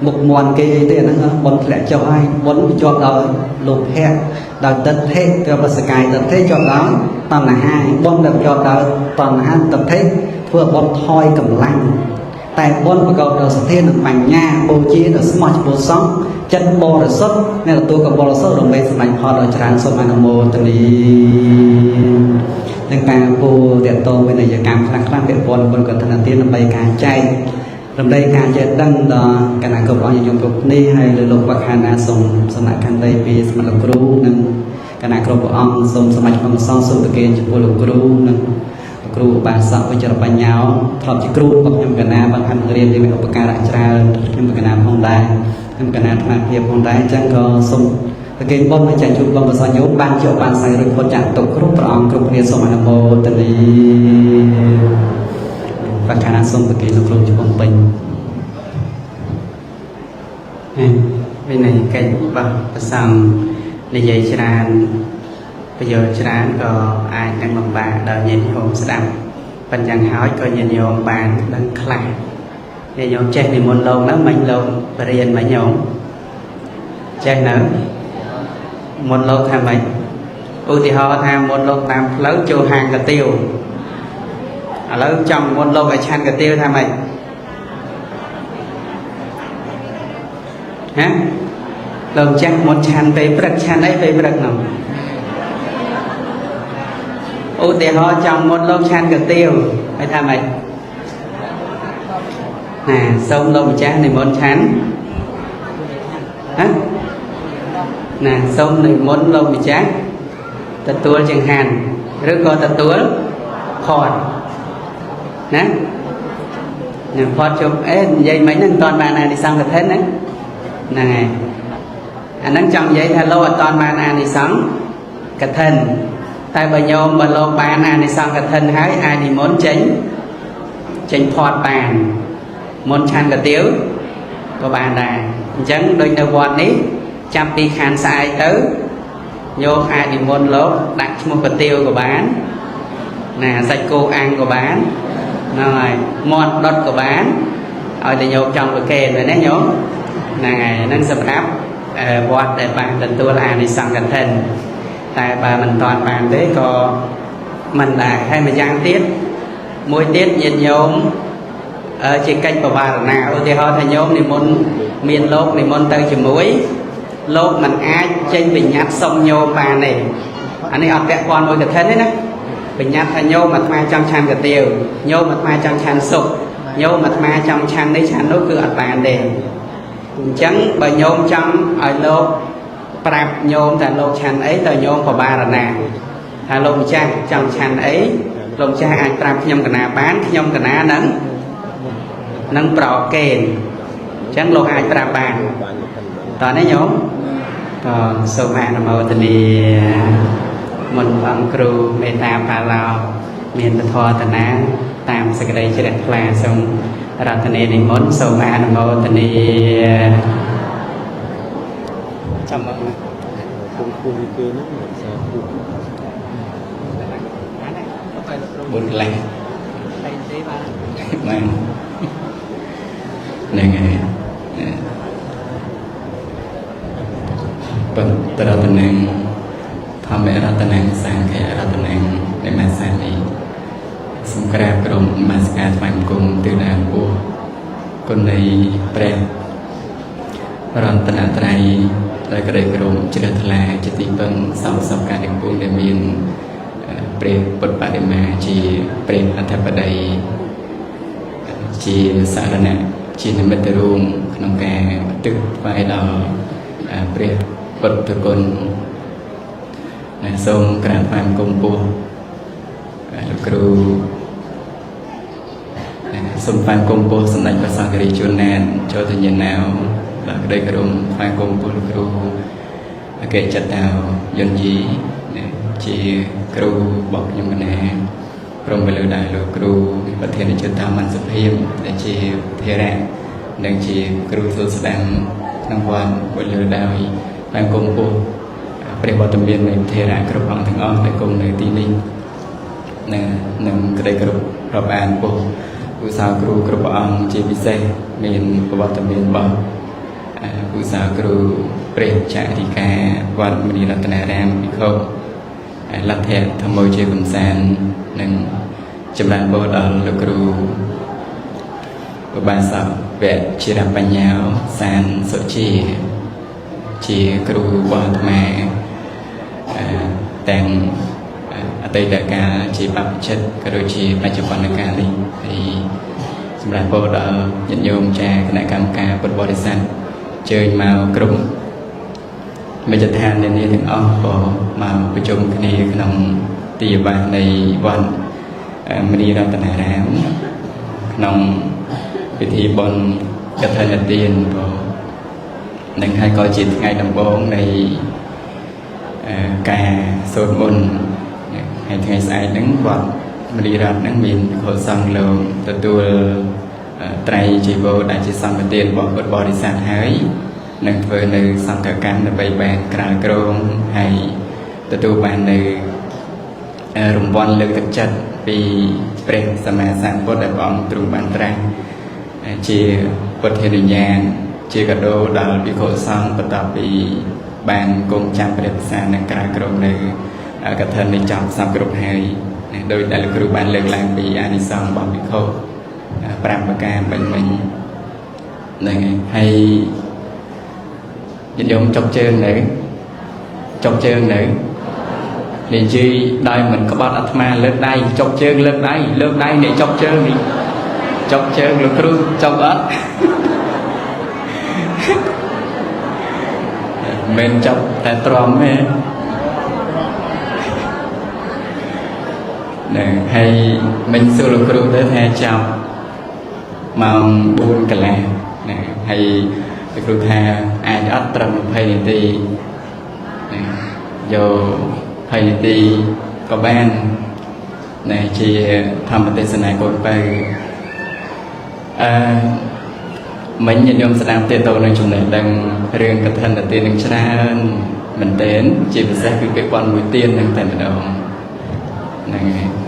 មុខមន់គេអីទេអាហ្នឹងបុណ្យធ្លាក់ចុះហើយបុណ្យជាប់ដោយលោភៈដោយទិដ្ឋិទៅបសកាយទិដ្ឋិជាប់ដោយតណ្ហាបុណ្យដែលជាប់ដោយតណ្ហាទិដ្ឋិធ្វើបុណ្យថយកម្លាំងតែបុណ្យប្រកបដោយសទ្ធានិងបញ្ញាបូជាដោយស្មោះចំពោះសង្ឃចិត្តបរិសុទ្ធអ្នកទទួលកបរិសុទ្ធរំលែកសម្ដែងផលដោយច្រើនសូមអនុមោទនីនឹងការពូតេតងវិនយកម្មខ្លះៗពាក់ព័ន្ធបុណ្យកឋិនទានដើម្បីការចែករំលែកការចេះដឹងដល់គណៈគ្រប់អង្គញោមគ្រប់នេះហើយលើលោកវគ្គខាណាសូមសំណាក់ខន្តីពីសមត្ថគ្រូនិងគណៈគ្រប់ព្រះអង្គសូមសមាជិកក្នុងសង្ឃសូមប្រគេនចំពោះលោកគ្រូនិងគ្រូបាសកវិជ្ជបញ្ញាធ្លាប់ជាគ្រូរបស់ខ្ញុំកណាបានហាត់រៀនមានឧបការៈច្រើនខ្ញុំកណាផងដែរខ្ញុំកណាថ្នាក់ភាពផងដែរអញ្ចឹងក៏សូមប្រគេនបុណ្យឲ្យចាស់ជួបបងប្រសញោមបានជាបានស្័យរួចផុតចាក់ទុកគ្រប់ព្រះអង្គគ្រប់គ្នាសូមអនុមោទនីប្រកាសសូមប្រគេនលោកគ្រូជំពំពេញវិន័យកិច្ចរបស់ព្រះសង្ឃនិយាយច្រើនប្រយោជន៍ច្រើនក៏អាចនឹងលំបាកដល់ញាតិញោមស្ដាប់ប៉ុន្តែយ៉ាងហើយក៏ញាតិញោមបានដឹងខ្លះញាតិញោមចេះនិមន្តលោកហ្នឹងមិនលោកបរៀនមិនញោមចេះនៅមុនលោកថាម៉េចឧទាហរណ៍ថាមុនលោកតាមផ្លូវចូលហាងកាទៀវឥឡូវចង់មុនលោកឲ្យឆាន់កាទៀវថាម៉េចហ៎លោកចេះមុនឆាន់ពេលព្រឹកឆាន់អីពេលព្រឹកហ្នឹងឧទាហរណ៍ចង់មុនលោកឆាន់កាទៀវហើយថាម៉េចណាសូមលោកម្ចាស់និមន្តឆាន់ហ៎ណាសូមនិមន្តលោកម្ចាស់ទទួលចង្ហាន់ឬក៏ទទួលផាត់ណានឹងផាត់ជុំនិយាយមិញហ្នឹងមិនតាន់បានអានិសង្ឃកឋិនណាហ្នឹងហើយអាហ្នឹងចង់និយាយថាលោកអត់តាន់បានអានិសង្ឃកឋិនតែបើញោមបើលោកបានអានិសង្ឃកឋិនហើយអាចនិមន្តចេញផាត់បានមុនឆាន់កាទៀវក៏បានដែរអញ្ចឹងដូចនៅវត្តនេះចាប់ពីខានស្អែកទៅញោមអាចនិមន្តលោកដាក់ឈ្មោះកាទៀវក៏បានណាសាច់គោអាំងក៏បានហ្នឹងហើយមាត់ដុតក៏បានឲ្យតែញោមចង់ប្រគេនទៅណាញោមហ្នឹងហើយហ្នឹងសម្រាប់វត្តដែលបានទទួលអានិសង្ឃកឋិនតែបើមិនតាន់បានទេក៏មិនដែរហើយម្យ៉ាងទៀតមួយទៀតញាតិញោមជាកិច្ចបវារណាឧទាហរណ៍ថាញោមនិមន្តមានលោកនិមន្តទៅជាមួយលោកមិនអាចចេញបញ្ញត្តិសុំញោមបានទេអានេះអត់ពាក់ព័ន្ធមួយកឋិនទេណាបញ្ញត្តិថាញោមអាត្មាចង់ឆាន់កាទៀវញោមអាត្មាចង់ឆាន់សុខញោមអាត្មាចង់ឆាន់នេះឆាន់នោះគឺអត់បានទេអញ្ចឹងបើញោមចង់ឲ្យលោកប្រាប់ញោមថាលោកឆាន់អីទៅញោមបវារណាថាលោកម្ចាស់ចង់ឆាន់អីលោកម្ចាស់អាចប្រាប់ខ្ញុំកណាបានខ្ញុំកណានឹងប្រកេនអញ្ចឹងលោកអាចប្រាប់បានតើនេះញោមក៏សូមអនុមោទនាមុនអង្គគ្រូមេត្តាបាឡោមានពធតនាតាមសេចក្តីជ្រះថ្លាសូម រតនេនិមន្តសូមអនុមោទនាចាំមកណា bốn lành mang này ngày bận từ đó tình hình tham mẹ ra tình hình sang cái ra tình hình để mà sang đi xung quanh cùng mà sang phản cùng từ đàn của con này bèn rồi tình hình này rồi cái đây cùng chỉ là chỉ tìm bằng sau sau cả những vùng để miền ព្រះពុទ្ធបដិមាជាព្រះអធិបតីជាសារណៈជានិមិត្តរួមក្នុងការទឹកថ្វាយដល់ព្រះពុទ្ធគុណសូមក្រាបថ្វាយបង្គំពោះលោកគ្រូសូមថ្វាយបង្គំពោះសម្ដេចព្រះសង្ឃរាជជួនណានចូលទៅញាណោដល់ក្តីគោរពថ្វាយបង្គំពោះលោកគ្រូអគ្គចតាយន្តយីជាគ្រូរបស់ខ្ញុំម្នាក់ព្រមទៅលើដែរលោកគ្រូប្រធានជតាមន្តសភាពដែលជាធេរៈនិងជាគ្រូសូត្រស្ដាំក្នុងវត្តពលលើដោយបានគុំពោះព្រះវត្តមាននៃធេរៈគ្រប់អង្គទាំងអស់ដែលគុំនៅទីនេះនឹងក្តីគ្រប់រាប់អានពោះឧស្សាហ៍គ្រូគ្រប់អង្គជាពិសេសមានប្រវត្តិមានរបស់ឧស្សាហ៍គ្រូព្រះចក្រិកាវត្តមនីរតនារាមភិក្ខុលទ្ធៈធម្មជាកំសាននិងចម្រើនបរដល់លោកគ្រូបបាសកវៈជារបញ្ញាសានសុជាគ្រូរបស់អាត្មាទាំងអតីតកាលជាបព្វជិតក៏ដូចជាបច្ចុប្បន្នកាលនេះហើយចម្រើនបរដល់ញាតិញោមចាគណៈកម្មការពុទ្ធបរិស័ទជើញមកគ្រប់មេចឋាននានាទាំងអស់ក៏មកប្រជុំគ្នាក្នុងទីអាវាសនៃវត្តមនីរតនារាមក្នុងពិធីបុណ្យកឋិនទានក៏នឹងហើយក៏ជាថ្ងៃដំបូងនៃការសូត្រមន្តហើយថ្ងៃស្អែកហ្នឹងវត្តមនីរតហ្នឹងមានខុសសង្ឃលោកទទួលត្រៃជីវរដែលជាសង្ឃទានរបស់ពុទ្ធបរិស័ទហើយនឹងធ្វើនៅសង្ឃកម្មដើម្បីបានក្រាលក្រមហើយទទួលបាននៅរង្វាន់លើកទឹកចិត្តពីព្រះសម្មាសម្ពុទ្ធដែលព្រះអង្គទ្រង់បានត្រាស់ជាពុទ្ធានុញ្ញាណជាកាដូដល់ភិក្ខុសង្ឃបន្ទាប់ពីបានគង់ចាំព្រះប្រសាសន៍និងក្រាលក្រមនៅកឋិននៃចំសពគ្រប់ហើយដោយដែលលោកគ្រូបានលើកឡើងពីអានិសង្សរបស់ភិក្ខុ5ប្រការមិញហ្នឹងហើយញាតិញោមចុកជើងនៅនិយាយដោយមិនក្បត់អាត្មាលើកដៃចុកជើងលើកដៃអ្នកចុកជើងនេះចុកជើងលោកគ្រូចុកអត់មិនចុកតែទ្រាំទេហ្នឹងហើយមិនសួរលោកគ្រូទៅថាចាប់ម៉ោង4កន្លះណាហើយលោកគ្រូថាអាចអត់ត្រឹម20នាទីយក20នាទីក៏បានជាធម្មទេសនាកូនបើមិញញាតិញោមស្ដាប់ទាក់ទងនឹងចំណេះដឹងរឿងកឋិនទាននឹងច្រើនមែនទែនជាពិសេសគឺពាក្យពាន់មួយទាននឹងតែម្ដងហ្នឹង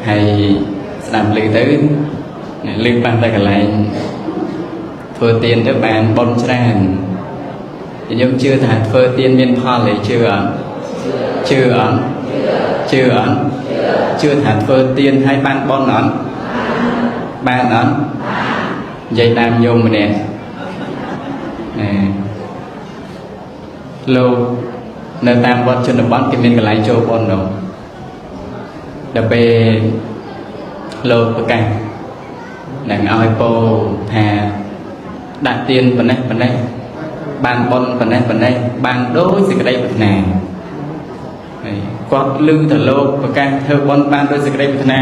ហើយស្ដាប់ឮទៅឮបានតែកន្លែងធ្វើទានទៅបានបុណ្យច្រើនខ្ញុំជឿថាធ្វើទានមានផលទេជឿអត់ជឿថាធ្វើទានហើយបានបុណ្យអត់បានអត់និយាយតាមញោមម្នាក់លោកនៅតាមវត្តជនបទគេមានកន្លែងចូលបុណ្យនោះដល់ពេលលោកប្រកាសនឹងឲ្យពោថាដាក់ទានប៉ុណ្ណេះបានបុណ្យប៉ុណ្ណេះបានដូចសេចក្តីប្រាថ្នាហើយគាត់ឮទៅលោកប្រកាសធ្វើបុណ្យបានដោយសេចក្តីប្រាថ្នា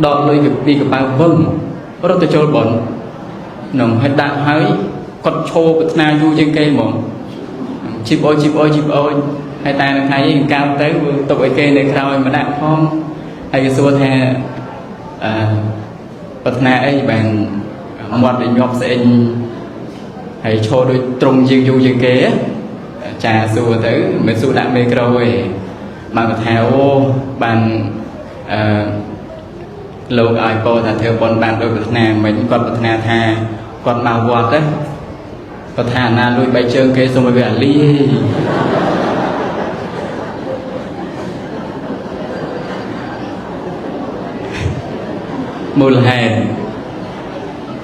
ដកលុយពីកប៉ៅវឹងរត់ទៅចូលបុណ្យនឹងឲ្យដាក់ហើយគាត់ឈោប្រាថ្នាយូរជាងគេហ្មងជីបអូយហើយតែនឹងថ្ងៃនេះកាលទៅទុកឲ្យគេនៅក្រោយមកដាក់ផងហើយគេសួរថាប្រាថ្នាអីបាន mặt để nhọp sẽ hãy cho đôi trung dương du dương kế trà xua tới mới xua đã mê rồi mà theo bàn lâu ai cô là theo con bàn đôi Việt Nam mình con Việt Nam tha con màu vọt đấy có thà na lui bay chơi kế xong rồi về ly mùa hè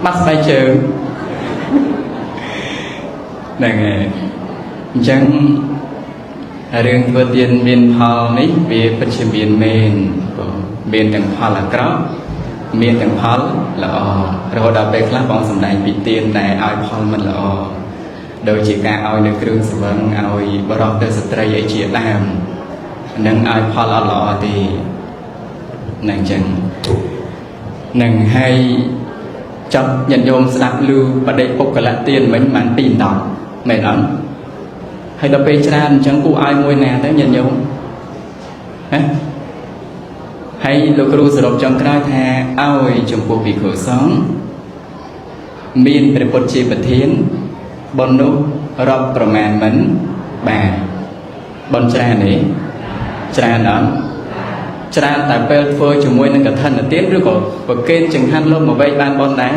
bắt bay chơi này chẳng riêng vượt tiền miền Hào này về phát triển miền tầng Hào là có miền tầng Hào là rồi đặc biệt là bọn sầm đại bị tiền này ai Hào mình là đôi chỉ cả ai được kêu sầm vâng ai bảo đảm được sự trai chỉ làm nâng ai Hào là lọ thì nàng chẳng nàng hay chấp nhận dùng sạp lưu và đây phục cả là tiền mấy màn tin đọc mẹ nói hay đọc bê tràn chẳng cụ ai ngôi nè tới nhận dùng hay lục ru sử dụng trong cái thà ai trong cuộc bị khổ sống miền về bột chi bật thiên bon nụ rộngប្រមាណមិនបាទbon tràn này tràn đó tràn tạiពេលធ្វើជាមួយនឹងកឋិនទានឬក៏ប្រកេនចង្ហាន់លោកមកវែកបានបនដែរ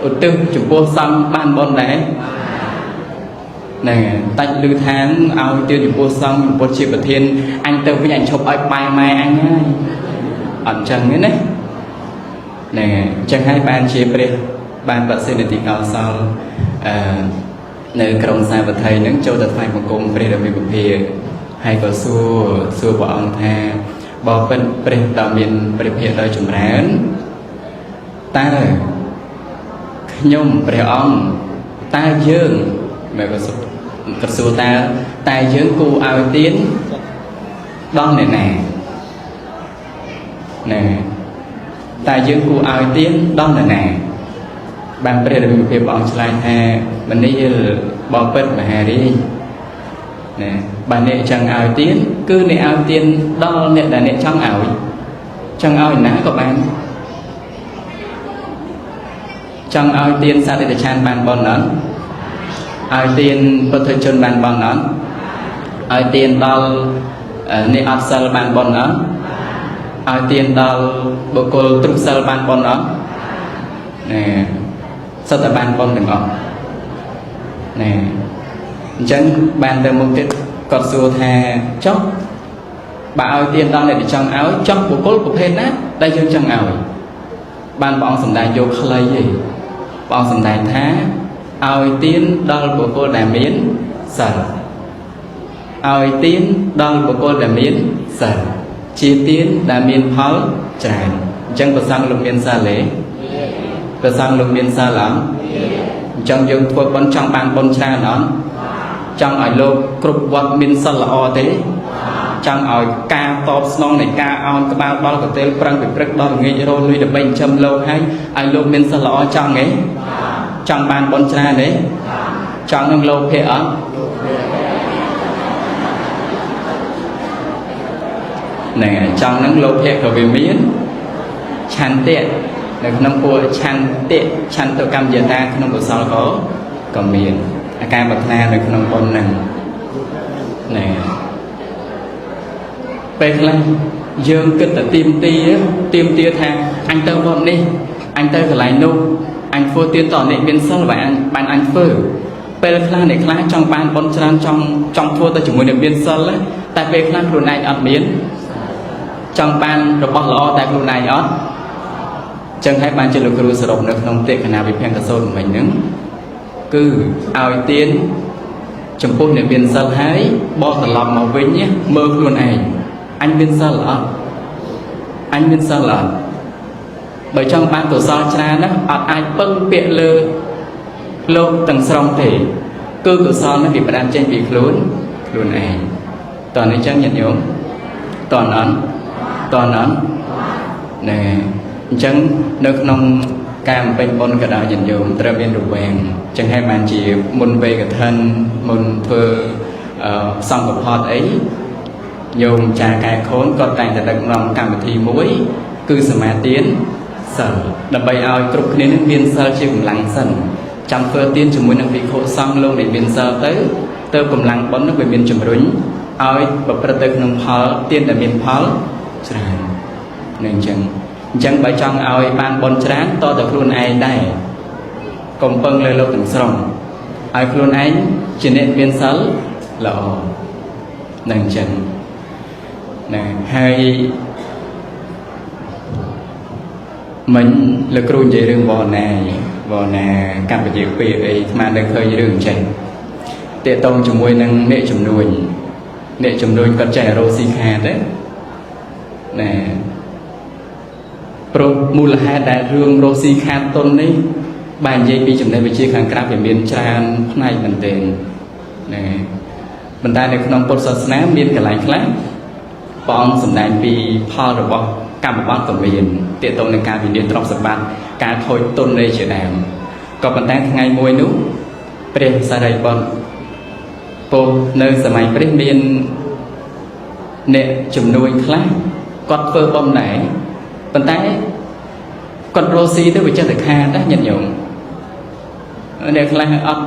ឧទ្ទិសចំពោះសំបានបនដែរហ្នឹងតាច់លឺថាឲ្យទានចំពោះសំពុទ្ធជាប្រធានអញទៅវិញអញឈប់ឲ្យបាយម៉ែអញហើយអត់ចឹងទេណាហ្នឹងចឹងហើយបានជាព្រះបានបសិទ្ធិទីកោសលនៅក្រុងសាវត្ថីហ្នឹងចូលទៅថ្វាយបង្គំព្រះរាមាពិភាហើយក៏សួរព្រះអង្គថាបើពិតព្រះដ៏មានព្រះភិក្ខដ៏ចម្រើនតើខ្ញុំព្រះអង្គតើយើងមែនក៏សួរតើយើងគូឲ្យទានដល់អ្នកណាណែតើយើងគូឲ្យទានដល់អ្នកណាបានព្រះរាមាភិបព្រះអង្គឆ្លើយថាមនីបើពិតមហារាជណែបានអ្នកចង់ឲ្យទានគឺអ្នកឲ្យទានដល់អ្នកដែលអ្នកចង់ឲ្យណាក៏បានចង់ឲ្យទានសត្វតិឆានបានបនអត់ឲ្យទានពុទ្ធជនបានបនអត់ឲ្យទានដល់អ្នកអត់សិលបានបនអត់ឲ្យទានដល់បុគ្គលទ្រុសិលបានបនអត់ណែសិតតែបានបនទាំងអស់ណែអញ្ចឹងបានទៅមុខទៀតគាត់សួរថាចុះបើឲ្យទានដល់អ្នកដែលចង់ឲ្យចុះបុគ្គលប្រភេទណាដែលយើងចង់ឲ្យបានព្រះអង្គសម្ដែងយកខ្លីឯងព្រះអង្គសម្ដែងថាឲ្យទានដល់បុគ្គលដែលមានសិលឲ្យទានដល់បុគ្គលដែលមានសិលជាទានដែលមានផលច្រើនអញ្ចឹងប្រសងលោកមានសិលទេប្រសងលោកមានសិលអត់អញ្ចឹងយើងធ្វើបុណ្យចង់បានបុណ្យច្រើនអត់ចង់ឲ្យលោកគ្រប់វត្តមានសិលល្អទេចង់ឲ្យការតបស្នងនៃការអោនក្បាលដល់កន្ទេលប្រឹងពិព្រឹកដល់ងាយរលលុយដើម្បីចិញ្ចឹមលោកឲ្យលោកមានសិលល្អចង់ទេចង់បានបុណ្យច្រើនទេចង់នឹងលោកភៈអត់ណែចង់នឹងលោកភៈក៏វាមានឆន្ទៈនៅក្នុងពួកឆន្ទៈឆន្ទកម្មយតាក្នុងកុសលក៏មានអាការប្រាថ្នានៅក្នុងបុណ្យហ្នឹងណែពេលខ្លះយើងគិតតែទៀមទាថាអញទៅវត្តនេះអញទៅកន្លែងនោះអញធ្វើទៀនតអ្នកមានសិលបានអញធ្វើពេលខ្លះអ្នកខ្លះចង់បានបុណ្យច្រើនចង់ធ្វើទៅជាមួយអ្នកមានសិលតែពេលខ្លះខ្លួនឯងអត់មានចង់បានរបស់ល្អតែខ្លួនឯងអត់ចឹងហើយបានជាលោកគ្រូសរុបនៅក្នុងទេគណៈវិភាំងកសោតមិញហ្នឹងគឺឲ្យទានចំពោះអ្នកមានសិលហើយបកត្រឡប់មកវិញមើលខ្លួនឯងអញមានសិលអត់អញមានសិលអត់បើចង់បានកុសលច្រើនណាអត់អាចពឹងពាក្យលើលោកទាំងស្រុងទេគឺកុសលនេះវាផ្ដើមចេញពីខ្លួនឯងតើនេះចឹងញាតិញោមតើអត់ណែអញ្ចឹងនៅក្នុងការបំពេញបុណ្យក៏ដោយញាតិញោមត្រូវមានរវាងអញ្ចឹងហើយបានជាមុនវេកឋិនមុនធ្វើសង្ឃផតអីញោមចាកែខូនគាត់តែងតែដឹកនាំកម្មវិធីមួយគឺសមាទាន សិលដើម្បីឲ្យគ្រប់គ្នានឹងមានសិលជាកម្លាំងសិនចាំធ្វើទានជាមួយនឹងវិខុសង្ឃលោកដែលមានសិលទៅកម្លាំងបុណ្យនឹងវាមានជំរុញឲ្យប្រព្រឹត្តទៅក្នុងផលទានដែលមានផលច្រើននឹងអញ្ចឹងបើចង់ឲ្យបានបុណ្យច្រើនតតែខ្លួនឯងដែរកុំពឹងលើលោកទាំងស្រុងឲ្យខ្លួនឯងជាអ្នកមានសិលល្អនឹងអញ្ចឹងណាហើយមិញលោកគ្រូនិយាយរឿងវណ្ណាកម្ពុជាពីអីស្មាននៅឃើញរឿងអញ្ចឹងតេតងជាមួយនឹងអ្នកជំនួញគាត់ចេះរោស៊ីខាទេណាព្រោះមូលហេតុដែលរឿងរោស៊ីខាតតុននេះបាននិយាយពីចំណេះវិជ្ជាខាងក្រៅវាមានច្រើនផ្នែកមែនទែនណាប៉ុន្តែនៅក្នុងពុទ្ធសាសនាមានកន្លែងខ្លះព្រះអង្គសម្ដែងពីផលរបស់កម្មបត្តិក៏មានទាក់ទងនឹងការវិនិច្ឆ័យទ្រព្យសម្បត្តិការខូចទុននៃជាដើមក៏ប៉ុន្តែថ្ងៃមួយនោះព្រះសារីបុត្រពោលនៅសម័យព្រះមានអ្នកជំនួយខ្លះគាត់ធ្វើបំណែប៉ុន្តែគាត់រស់ស៊ីទៅវាចេះតែខាតណាញាតិញោមអ្នកខ្លះអត់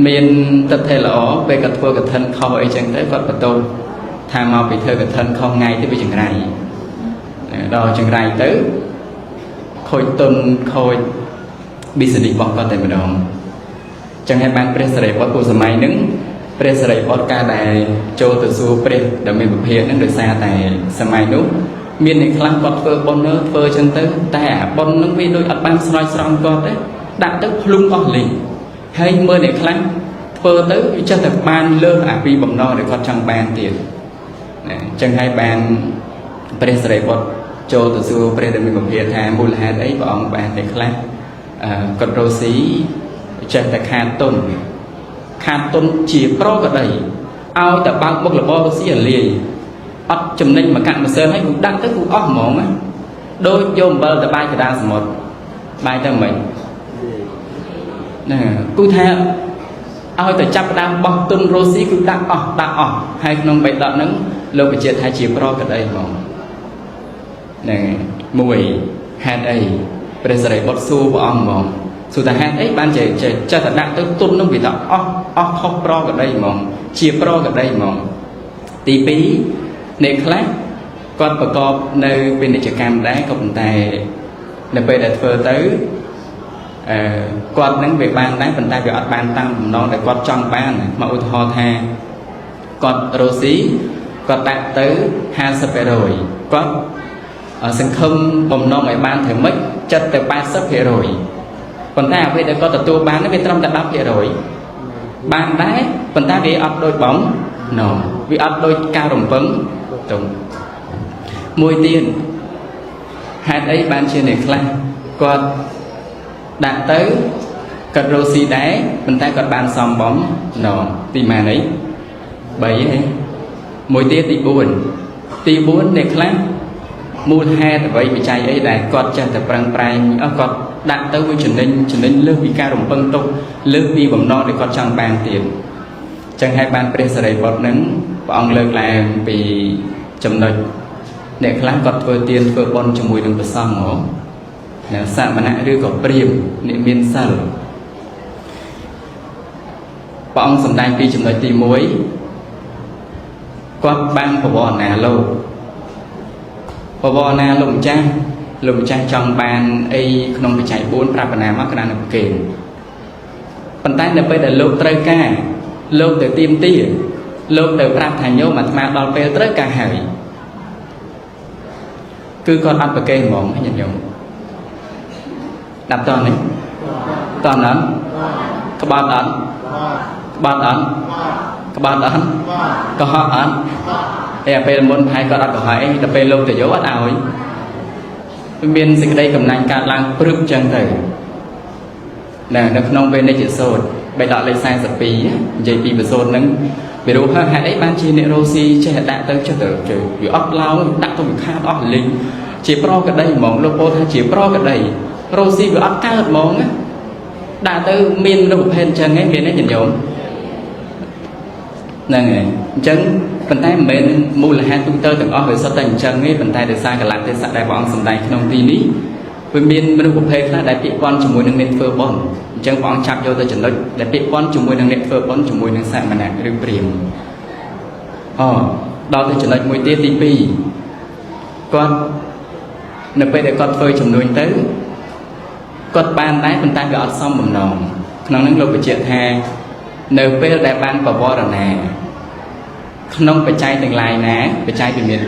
មានទិដ្ឋិល្អពេលគាត់ធ្វើកឋិនខុសអីចឹងទៅគាត់បន្ទោសថាមកពីធ្វើកឋិនខុសថ្ងៃទៅវាចង្រៃដល់ចង្រៃទៅខូចទុនខូច business របស់គាត់តែម្ដងចឹងហើយបានព្រះសារីបុត្រពុទ្ធសម័យហ្នឹងព្រះសារីបុត្រការដែលចូលទៅសួរព្រះដែលមានវិភាគហ្នឹងដោយសារតែសម័យនោះមានអ្នកខ្លះគាត់ធ្វើបុណ្យធ្វើចឹងទៅតែអាបុណ្យហ្នឹងវាដូចអត់បានស្រោចស្រង់គាត់ទេដាក់ទៅភ្លុំអស់លីងហើយមើលអ្នកខ្លះធ្វើទៅវាចេះតែបានលើសអាពីបំណងដែលគាត់ចង់បានទៀតណាចឹងហើយបានព្រះសារីបុត្រចូលទៅសួរព្រះដែលមានវិភាគថាមូលហេតុអីព្រះអង្គបានអ្នកខ្លះគាត់រស់ស៊ីចេះតែខាតទុនជាប្រកដីឲ្យតែបើកមុខរបរស៊ីអាលាយអត់ចំណេញមកកាក់ម្សិលឲ្យគូដាក់ទៅគូអស់ហ្មងណាដូចយកអំបិលទៅបាយកណ្ដាលសមុទ្របាយទៅមិនណាគូថាឲ្យតែចាប់ផ្ដើមបោះទុនរស់ស៊ីគឺដាក់អស់ហើយក្នុងបៃដកហ្នឹងលោកបញ្ជាក់ថាជាប្រកដីហ្មងហ្នឹងមួយហេតុអីព្រះសារីបុត្រសួរព្រះអង្គហ្មងសួរថាហេតុអីបានចេះតែដាក់ទៅទុននោះវាថាអស់ខុសប្រកដីហ្មងជាប្រកដីហ្មងទី2អ្នកខ្លះគាត់ប្រកបនៅពាណិជ្ជកម្មដែរក៏ប៉ុន្តែនៅពេលដែលធ្វើទៅគាត់នឹងវាបានដែរប៉ុន្តែវាអត់បានតាមបំណងដែលគាត់ចង់បានមកឧទាហរណ៍ថាគាត់រស់ស៊ីគាត់ដាក់ទៅ50%គាត់សង្ឃឹមបំណងឲ្យបានធ្វើម៉េចចិត្តទៅ80%ប៉ុន្តែអ្វីដែលគាត់ទទួលបានវាត្រឹមតែ10%បានដែរប៉ុន្តែវាអត់ដូចបំណងវាអត់ដូចការរំពឹងទុំមួយទៀតហេតុអីបានជាអ្នកខ្លះគាត់ដាក់ទៅគាត់រស់ស៊ីដែរប៉ុន្តែគាត់បានសំបំណងទីម៉ានអី3ទេមួយទៀតទី4អ្នកខ្លះមូលហេតុអ្វីបច្ច័យអីដែលគាត់ចេះតែប្រឹងប្រែងគាត់ដាក់ទៅវាចំណេញលើសពីការរំពឹងទុកលើសពីបំណងដែលគាត់ចង់បានទៀតចឹងហើយបានព្រះសារីបុត្រនឹងព្រះអង្គលើកឡើងពីចំណុចអ្នកខ្លះគាត់ធ្វើទានធ្វើបុណ្យជាមួយនឹងព្រះសង្ឃហ៎ណាសមណៈឬក៏ព្រាហ្មណ៍អ្នកមានសិលព្រះអង្គសម្ដែងពីចំណុចទី1គាត់បានបវរណាលោកម្ចាស់ចង់បានអីក្នុងបច្ច័យ4ប្រាប់បណ្ណាមកក្តារនៅគេប៉ុន្តែនៅពេលដែលលោកត្រូវការលោកទៅទៀមទាលោកទៅប្រាប់ថាញោមអាត្មាដល់ពេលត្រូវការហើយគឺគាត់អត់ប្រកេហ្មងញាតិញោមដាក់តនេះតនអត់ក្បត់អត់កុហកអត់តែពេលមុនហើយគាត់អត់កុហកអីតែពេលលោកទៅយកអត់ឲ្យមានសេចក្តីកំណាញ់កើតឡើងព្រឹបចឹងទៅនៅក្នុងវេនិច្ចសូត្របេដកលេខ42និយាយពីបសូតហ្នឹងវារੂហេតុអីបានជាអ្នករស់ស៊ីចេះដាក់ទៅចេះទៅវាអត់ឡោដាក់ទៅវាខាតអស់លីងជាប្រកដីហ្មងលោកពោលថាជាប្រកដីរស់ស៊ីវាអត់កើតហ្មងណាដាក់ទៅមានរូបភេទចឹងឯងមានទេញោមហ្នឹងហើយអញ្ចឹងប៉ុន្តែមិនមែនមូលហេតុទូទៅទាំងអស់វាសុទ្ធតែអញ្ចឹងទេប៉ុន្តែដោយសារកលៈទេសៈដែលព្រះអង្គសម្ដែងក្នុងទីនេះ វាមានមនុស្សប្រភេទខ្លះដែលពាក់ព័ន្ធជាមួយនឹងអ្នកធ្វើបុណ្យអញ្ចឹងព្រះអង្គចាប់យកទៅចំណុចដែលពាក់ព័ន្ធជាមួយនឹងអ្នកធ្វើបុណ្យជាមួយនឹងសាមណៈឬព្រាហ្មណ៍ដល់ទៅចំណុចមួយទៀតទី2គាត់នៅពេលដែលគាត់ធ្វើចំនួនទៅគាត់បានដែរប៉ុន្តែវាអត់សមបំណងក្នុងនឹងលោកបញ្ជាក់ថានៅពេលដែលបានបវរណាក្នុងបច្ច័យទាំងឡាយណាបច្ច័យវាមាន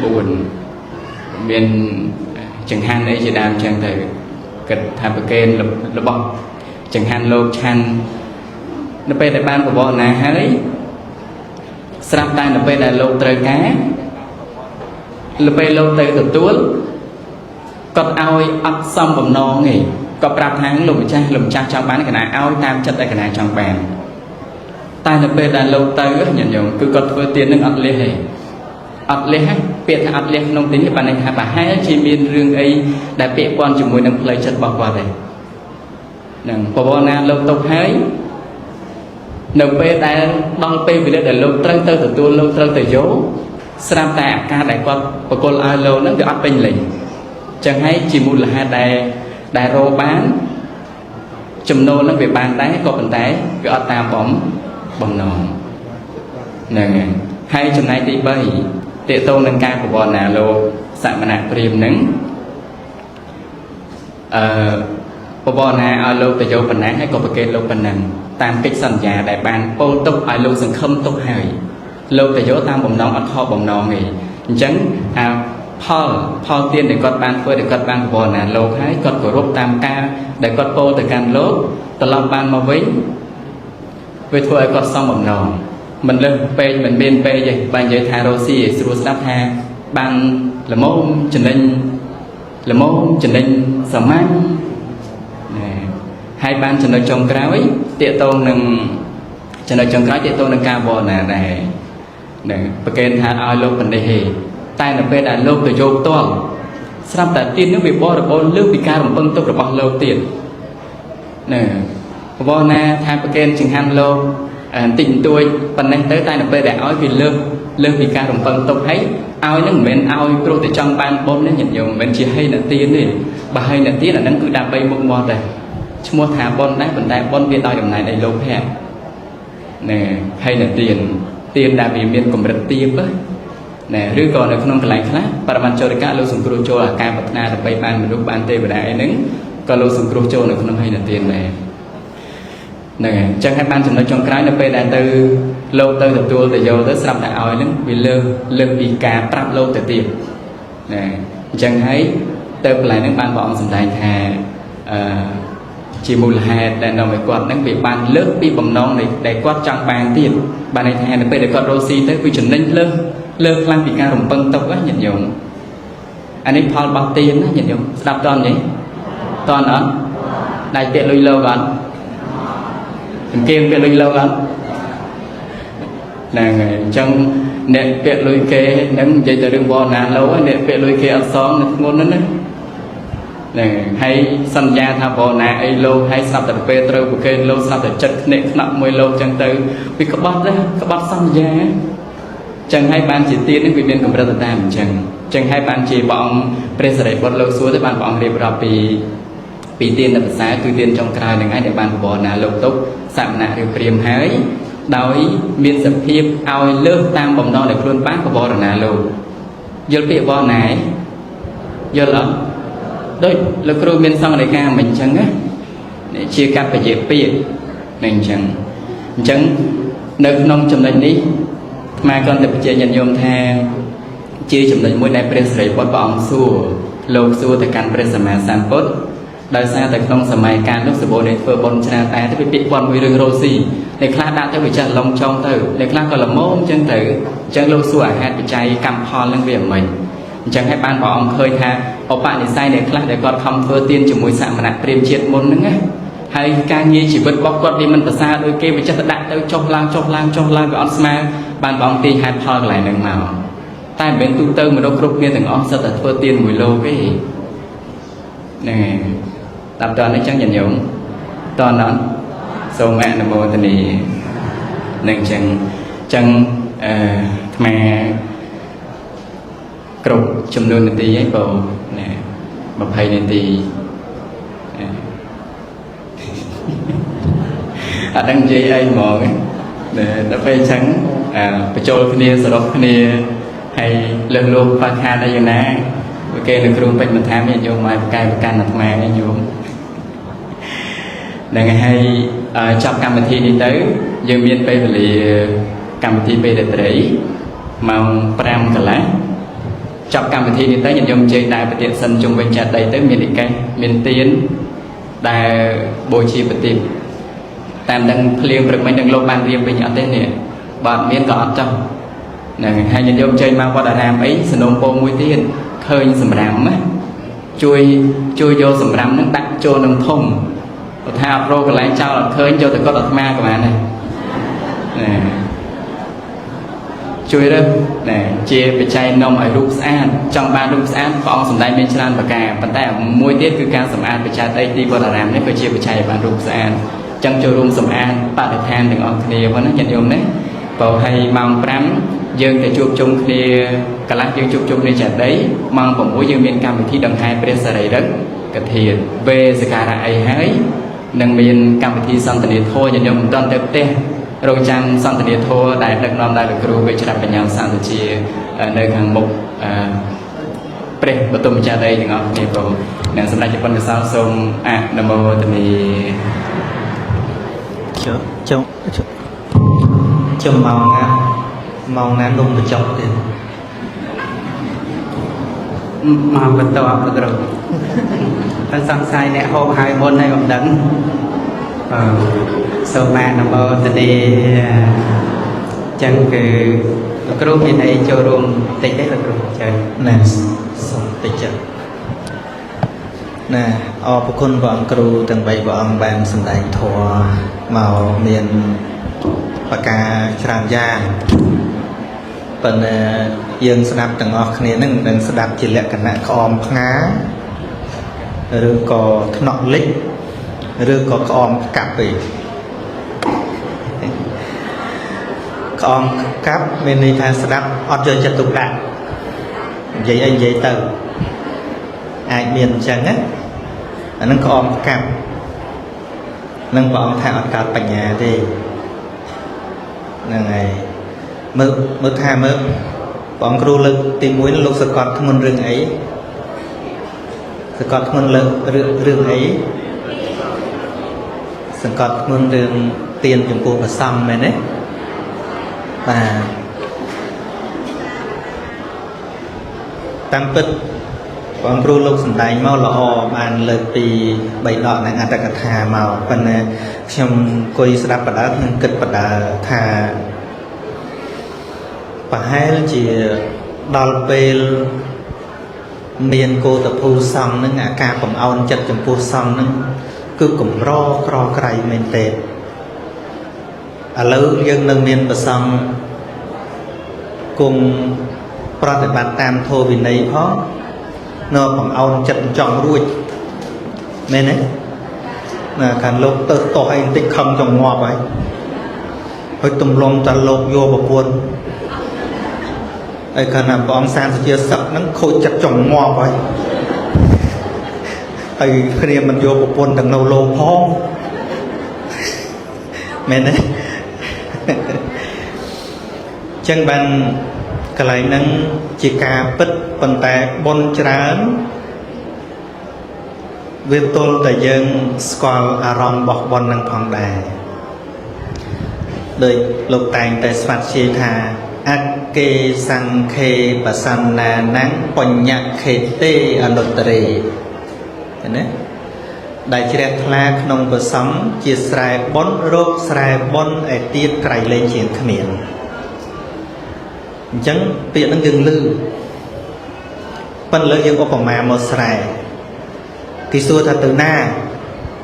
4មានចង្ហាន់អីជាដើមចឹងទៅគិតថាប្រកេនរបស់ចង្ហាន់លោកឆាន់នៅពេលដែលបានបវរណាហើយស្រាប់តែនៅពេលដែលលោកត្រូវការនៅពេលលោកទៅទទួលគាត់ឲ្យអត់សមបំណងទេគាត់ប្រាប់ថាលោកម្ចាស់ចង់បានកណាឲ្យតាមចិត្តឯកណាចង់បានតែនៅពេលដែលលោកទៅញាតិញោមគឺគាត់ធ្វើទាននឹងអត់លះទេអត់លះពាក្យថាអត់លះក្នុងទីនេះបានន័យថាប្រហែលជាមានរឿងអីដែលពាក់ព័ន្ធជាមួយនឹងផ្លូវចិត្តរបស់គាត់ទេនឹងបវរណាលោកទុកហើយនៅពេលដែលដល់ពេលវេលាដែលលោកត្រូវទៅទទួលលោកត្រូវទៅយកស្រាប់តែអាការដែលគាត់បកគលឲ្យលោកហ្នឹងវាអត់ពេញលេញចឹងហើយជាមូលហេតុដែលរកបានចំណូលហ្នឹងវាបានដែរក៏ប៉ុន្តែវាអត់តាមបំណងហ្នឹងហើយចំណែកទី3តេតងនឹងការបវរណាលោកសមណៈព្រាហ្មណ៍ហ្នឹងបវរណាឲ្យលោកទៅយកប៉ុណ្ណាហើយក៏ប្រកេតលោកប៉ុណ្ណឹងតាមកិច្ចសន្យាដែលបានពោលទុកឲ្យលោកសង្ឃឹមទុកហើយលោកទៅយកតាមបំណងអត់ខុសបំណងទេអញ្ចឹងផលទានដែលគាត់បានធ្វើដែលគាត់បានបវរណាលោកហើយគាត់គោរពតាមការដែលគាត់ពោលទៅកាន់លោកត្រឡប់បានមកវិញវាធ្វើឲ្យគាត់សមបំណងមិនលើសពេកមិនមានពេកទេបើនិយាយថារស់ស៊ីស្រួលស្ដាប់ថាបានល្មមចំណេញសាមញ្ញហើយបានចំណុចចុងក្រោយតេតងនឹងចំណុចចុងក្រោយតេតងនឹងការបវរណាដែរនឹងប្រកេនថាឲ្យលោកបណ្ឌិតទេតែនៅពេលដែលលោកទៅយកផ្ទាល់ស្រាប់តែទាននឹងវាបរិបូរណ៍លើសពីការរំពឹងទុករបស់លោកទៀតបវរណាថាប្រកេនចង្ហាន់លោកបន្តិចបន្តួចប៉ុណ្ណេះទៅតែនៅពេលដែលឲ្យវាលើសពីការរំពឹងទុកហើយឲ្យនឹងមិនមែនឲ្យព្រោះតែចង់បានបុណ្យទេញាតិញោមមិនមែនជាហេតុទានទេបើហេតុទានអាហ្នឹងគឺដើម្បីមុខមាត់ដែរឈ្មោះថាបុណ្យដែរប៉ុន្តែបុណ្យវាដោយអំណាចនៃលោភៈហេតុទានដែលវាមានកម្រិតទាបឬក៏នៅក្នុងកន្លែងខ្លះបរមញ្ចរិកៈលោកសង្គ្រោះចូលអាការប្រាថ្នាដើម្បីបានមនុស្សបានទេវតាអីហ្នឹងក៏លោកសង្គ្រោះចូលនៅក្នុងហេតុទានដែរហ្នឹងហើយអញ្ចឹងហើយបានចំណុចចុងក្រោយនៅពេលដែលទៅលោកទៅទទួលទៅយកទៅស្រាប់តែឲ្យហ្នឹងវាលើសពីការប្រាប់លោកទៅទៀតអញ្ចឹងហើយទៅកន្លែងហ្នឹងបានព្រះអង្គសម្ដែងថាជាមូលហេតុដែលនាំឲ្យគាត់ហ្នឹងវាបានលើសពីបំណងដែលគាត់ចង់បានទៀតបានន័យថានៅពេលដែលគាត់រកស៊ីទៅគឺចំណេញលើសខ្លាំងពីការរំពឹងទុកណាញាតិញោមអានេះផលរបស់ទានណាញាតិញោមស្ដាប់តន់ទេតន់អត់ដៃពាក្យលុយលោកអត់សង្កេតពាក្យលុយលោកអត់ហ្នឹងហើយអញ្ចឹងអ្នកពាក្យលុយគេហ្នឹងនិយាយទៅរឿងបរណាលោអ្នកពាក្យលុយគេអត់សងធ្ងន់ហ្នឹងណាហ្នឹងហើយសន្យាថាបរណាអីលោកហើយស្រាប់តែពេលត្រូវប្រកេនលោកស្រាប់តែចិត្តភ្នែកខ្នក់មួយលោកអញ្ចឹងទៅវាក្បត់សន្យាចឹងហើយបានជាទាននេះវាមានកម្រិតទៅតាមអញ្ចឹងហើយបានជាព្រះអង្គព្រះសិរីបុត្រលោកសួរទៅបានព្រះអង្គរៀបរាប់ពីទានភាសាគឺទានចុងក្រោយនឹងឯងដែលបានបវរណាលោកទុកសមណៈឬព្រាហ្មណ៍ហើយដោយមានសភាពឲ្យលើសតាមបំណងដែលខ្លួនបានបវរណាលោកយល់ពាក្យបវរណាយល់អត់ដូចលោកគ្រូមានសង្ឃដីកាមិនអញ្ចឹងណាជាកប្បយពាក្យនឹងអញ្ចឹងនៅក្នុងចំណុចនេះអាត្មាក៏តែបញ្ជាក់ញាតិញោមថាជាចំណុចមួយដែលព្រះសិរីបុត្រព្រះអង្គសួរលោកសួរទៅកាន់ព្រះសម្មាសម្ពុទ្ធដោយសារតែក្នុងសម័យកាលនោះសម្បូរនៃធ្វើបុណ្យច្រើនតែទៅពាក្យព័ន្ធមួយរឿងរស់ស៊ីអ្នកខ្លះដាក់ទៅវាចាស់ឡងចង់ទៅអ្នកខ្លះក៏ល្មមអញ្ចឹងទៅអញ្ចឹងលោកសួរអាហេតុបច្ច័យកម្មផលនឹងវាមិនអញ្ចឹងហើយបានព្រះអង្គឃើញថាឧបនិស្ស័យអ្នកខ្លះដែលគាត់ខំធ្វើទានជាមួយសមណៈព្រាហ្មណ៍ជាតិមុនហ្នឹងណាហើយការងារជីវិតរបស់គាត់វាមិនប្រសើរដូចគេវាចេះតែដាក់ទៅចុះឡើងវាអត់ស្មើបានព្រះអង្គទាញហេតុផលកន្លែងហ្នឹងមកតែមិនមែនទូទៅមនុស្សគ្រប់គ្នាទាំងអស់សិតតែធ្វើទានមួយលោកទេហ្នឹងហើយតាមតើអញ្ចឹងញាតិញោមតើអត់សូមអនុមោទនានឹងអញ្ចឹងអាគ្រប់ចំនួននាទីឯងបង20នាទី អត់ដឹងនិយាយអីហ្មងដល់ពេលអញ្ចឹងបញ្ចូលគ្នាសរុបគ្នាហើយលើកលោកខ្វះខាតអីយ៉ាងណាគេនៅគ្រូពេជ្រមិនថាមានយកមកប្រកែប្រកាន់អាត្មានេះញោមនឹងហើយចាប់កម្មវិធីនេះទៅយើងមានពេលវេលាកម្មវិធីពេលរាត្រីម៉ោង5កន្លះចាប់កម្មវិធីនេះទៅញាតិញោមជ័យដែរប្រតិសិនជុំវិញចាត់ដីទៅមានឯកេសមានទៀនដែលបូជាប្រតិតាមដឹងភ្លៀងព្រឹកមិញនឹងលោកបានរៀបវិញអត់ទេនេះបើអត់មានក៏អត់ចោះហ្នឹងហើយញាតិញោមជ័យមកវត្តអារាមអីសនំពោមួយទៀតឃើញសម្រាមណាជួយយកសម្រាមហ្នឹងដាក់ចូលក្នុងធុងគាត់ថាអត់រកកន្លែងចោលអត់ឃើញយកទៅគាត់អាត្មាក៏បានដែរជួយរើជាបច្ច័យនំឲ្យរូបស្អាតចង់បានរូបស្អាតព្រះអង្គសម្ដែងមានច្រើនប្រការប៉ុន្តែមួយទៀតគឺការសម្អាតបច្ច័យដីទីវត្តអារាមនេះក៏ជាបច្ច័យឲ្យបានរូបស្អាតចឹងចូលរួមសម្អាតបរិស្ថានទាំងអស់គ្នាប៉ុណ្ណាញាតិញោមណាបើឲ្យម៉ោង5យើងទៅជួបជុំគ្នាកន្លះយើងជួបជុំគ្នាចាដីម៉ោង6យើងមានកម្មវិធីដង្ហែព្រះសារីរិកកធានវេសការៈអីហើយនឹងមានកម្មវិធីសន្ទនាធម៌ញាតិញោមមិនទាន់ទៅផ្ទះរងចាំសន្ទនាធម៌ដែលដឹកនាំដោយលោកគ្រូវិជ្ជបញ្ញាសន្តិជានៅខាងមុខព្រះបទុមចាដីទាំងអស់គ្នាព្រមនិងសម្ដេចប៉ុនកសលសូមអនុមោទនាចុំម៉ោងណានំបញ្ចប់ទៀត មកបន្តលោកគ្រូតែសង្ស័យអ្នកហូបហើយមុនហើយមិនដឹងសូមអនុមោទនាចឹងគឺលោកគ្រូមានអីចូលរួមតិចទេលោកគ្រូចា៎ណាសូមតិចចឹងណាអរគុណព្រះអង្គគ្រូទាំង3ព្រះអង្គបានសម្ដែងធម៌មកមានប្រការច្រើនយ៉ាងប៉ុន្តែយើងស្ដាប់ទាំងអស់គ្នានឹងមិនស្ដាប់ជាលក្ខណៈក្អមផ្ងាឬក៏ថ្នាក់លិចឬក៏ក្អមកាប់ទេក្អមកាប់មានន័យថាស្ដាប់អត់យកចិត្តទុកដាក់និយាយអីនិយាយទៅអាចមានអញ្ចឹងណាអានឹងក្អមកាប់នឹងព្រះអង្គថាអត់កើតបញ្ញាទេហ្នឹងហើយមើលថាមើលព្រះអង្គគ្រូលើកទី1លោកសកត់ធ្ងន់រឿងអីសកត់ធ្ងន់លើករឿងអីសង្កត់ធ្ងន់រឿងទានចំពោះព្រះសង្ឃមែនទេបាទតាមពិតព្រះអង្គគ្រូលោកសំដែងមកល្អបានលើកពី3ដកនៃអត្តកថាមកប៉ុន្តែខ្ញុំអង្គុយស្ដាប់បដានឹងគិតបដាថាប្រហែលជាដល់ពេលមានគោតភូសង្ឃនឹងអាការកំអោនចិត្តចំពោះសង្ឃនឹងគឺកម្រក្រក្រៃមែនទេឥឡូវយើងនៅមានប្រសង្ឃគង់ប្រតិបត្តិតាមធម៌វិន័យផងនៅកំអោនចិត្តចង់រួចមែនទេណាខាងលោកទៅតោះអីបន្តិចខឹងចង់ងាប់ហើយទំលំតាលោកយកប្រពន្ធហើយខណៈព្រះអង្គសានសុជាសឹកហ្នឹងខូចចិត្តចង់ងាប់ហើយគ្នាមិនយកប្រពន្ធទាំងនៅលោកផងមែនទេចឹងបានកន្លែងហ្នឹងជាការពិតប៉ុន្តែបុណ្យច្រើនវាទល់តែយើងស្គាល់អារម្មណ៍របស់បុណ្យនឹងផងដែរដោយលោកតែងតែស្វាត់ជាថាអកេសង្ខេបសន្នានំបញ្ញខេតេអនុត្តរេឃើញទេដែលជ្រះថ្លាក្នុងប្រសង្ឃជាស្រែបុណ្យរោគស្រែបុណ្យឯទៀតក្រៃលែងជាងគ្មានអញ្ចឹងពាក្យហ្នឹងយើងឮប៉ុន្តែលើយើងឧបមាមកស្រែគេសួរថាទៅណា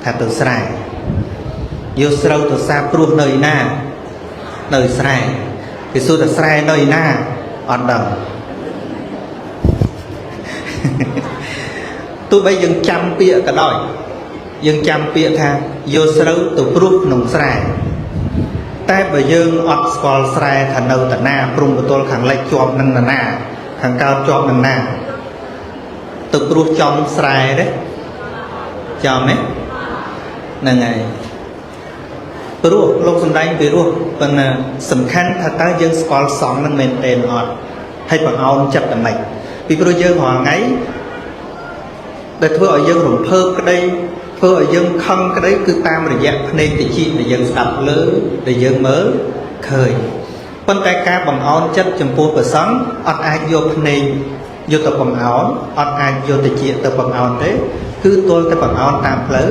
ថាទៅស្រែយកស្រូវទៅសាព្រោះនៅណានៅស្រែគេសួរថាស្រែនៅណាអត់ដឹងទោះបីយើងចាំពាក្យក៏ដោយយើងចាំពាក្យថាយកស្រូវទៅព្រោះក្នុងស្រែតែបើយើងអត់ស្គាល់ស្រែថានៅតាណាព្រំបទល់ខាងលិចជាប់នឹងណាខាងកើតជាប់នឹងណាទៅព្រោះចំស្រែទេចំទេហ្នឹងហើយ ព្រោះលោកសំដែងពីរោះប៉ុន្តែសំខាន់ថាតើយើងស្គាល់សង្ឃនឹងមែនទេអត់ហើយបង្អោនចិត្តតែម៉េចពីព្រោះយើងរាល់ថ្ងៃដែលធ្វើឲ្យយើងរំភើបក្តីធ្វើឲ្យយើងខឹងក្តីគឺតាមរយៈភ្នែកតិចដែលយើងស្ដាប់លើដែលយើងមើលឃើញប៉ុន្តែការបង្អោនចិត្តចំពោះព្រះសង្ឃអត់អាចយកភ្នែកយកទៅបង្អោនអត់អាចយកតិចទៅបង្អោនទេគឺទល់តែបង្អោនតាមផ្លូវ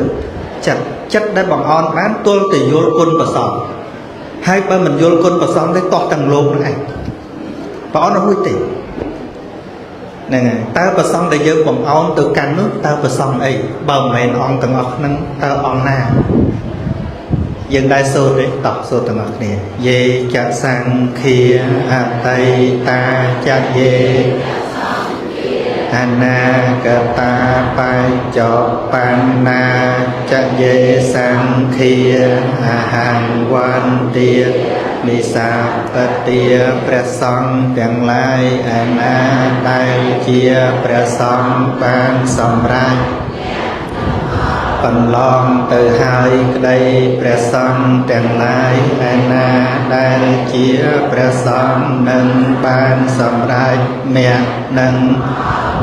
ចិត្តដែលបង្អោនបានទល់តែយល់គុណព្រះសង្ឃហើយបើមិនយល់គុណព្រះសង្ឃទេតោះទាំងលោកនឹងឯងព្រះអង្គរួចទេហ្នឹងហើយតើព្រះសង្ឃដែលយើងបង្អោនទៅកាន់នោះតើព្រះសង្ឃអីបើមិនមែនអង្គទាំងអស់ហ្នឹងតើអង្គណាយើងដែរសូត្រទេតោះសូត្រទាំងអស់គ្នាយេចសង្ឃាអតីតាចយេអនាគតាបញ្ចបណ្ណាចយេសង្ឃាអហង្វន្ទានិសាបទាព្រះសង្ឃទាំងឡាយឯណាដែលជាព្រះសង្ឃបានសម្រេចបន្លំទៅហើយក្តីព្រះសង្ឃទាំងឡាយឯណាដែលជាព្រះសង្ឃនឹងបានសម្រេចមគ្គនឹង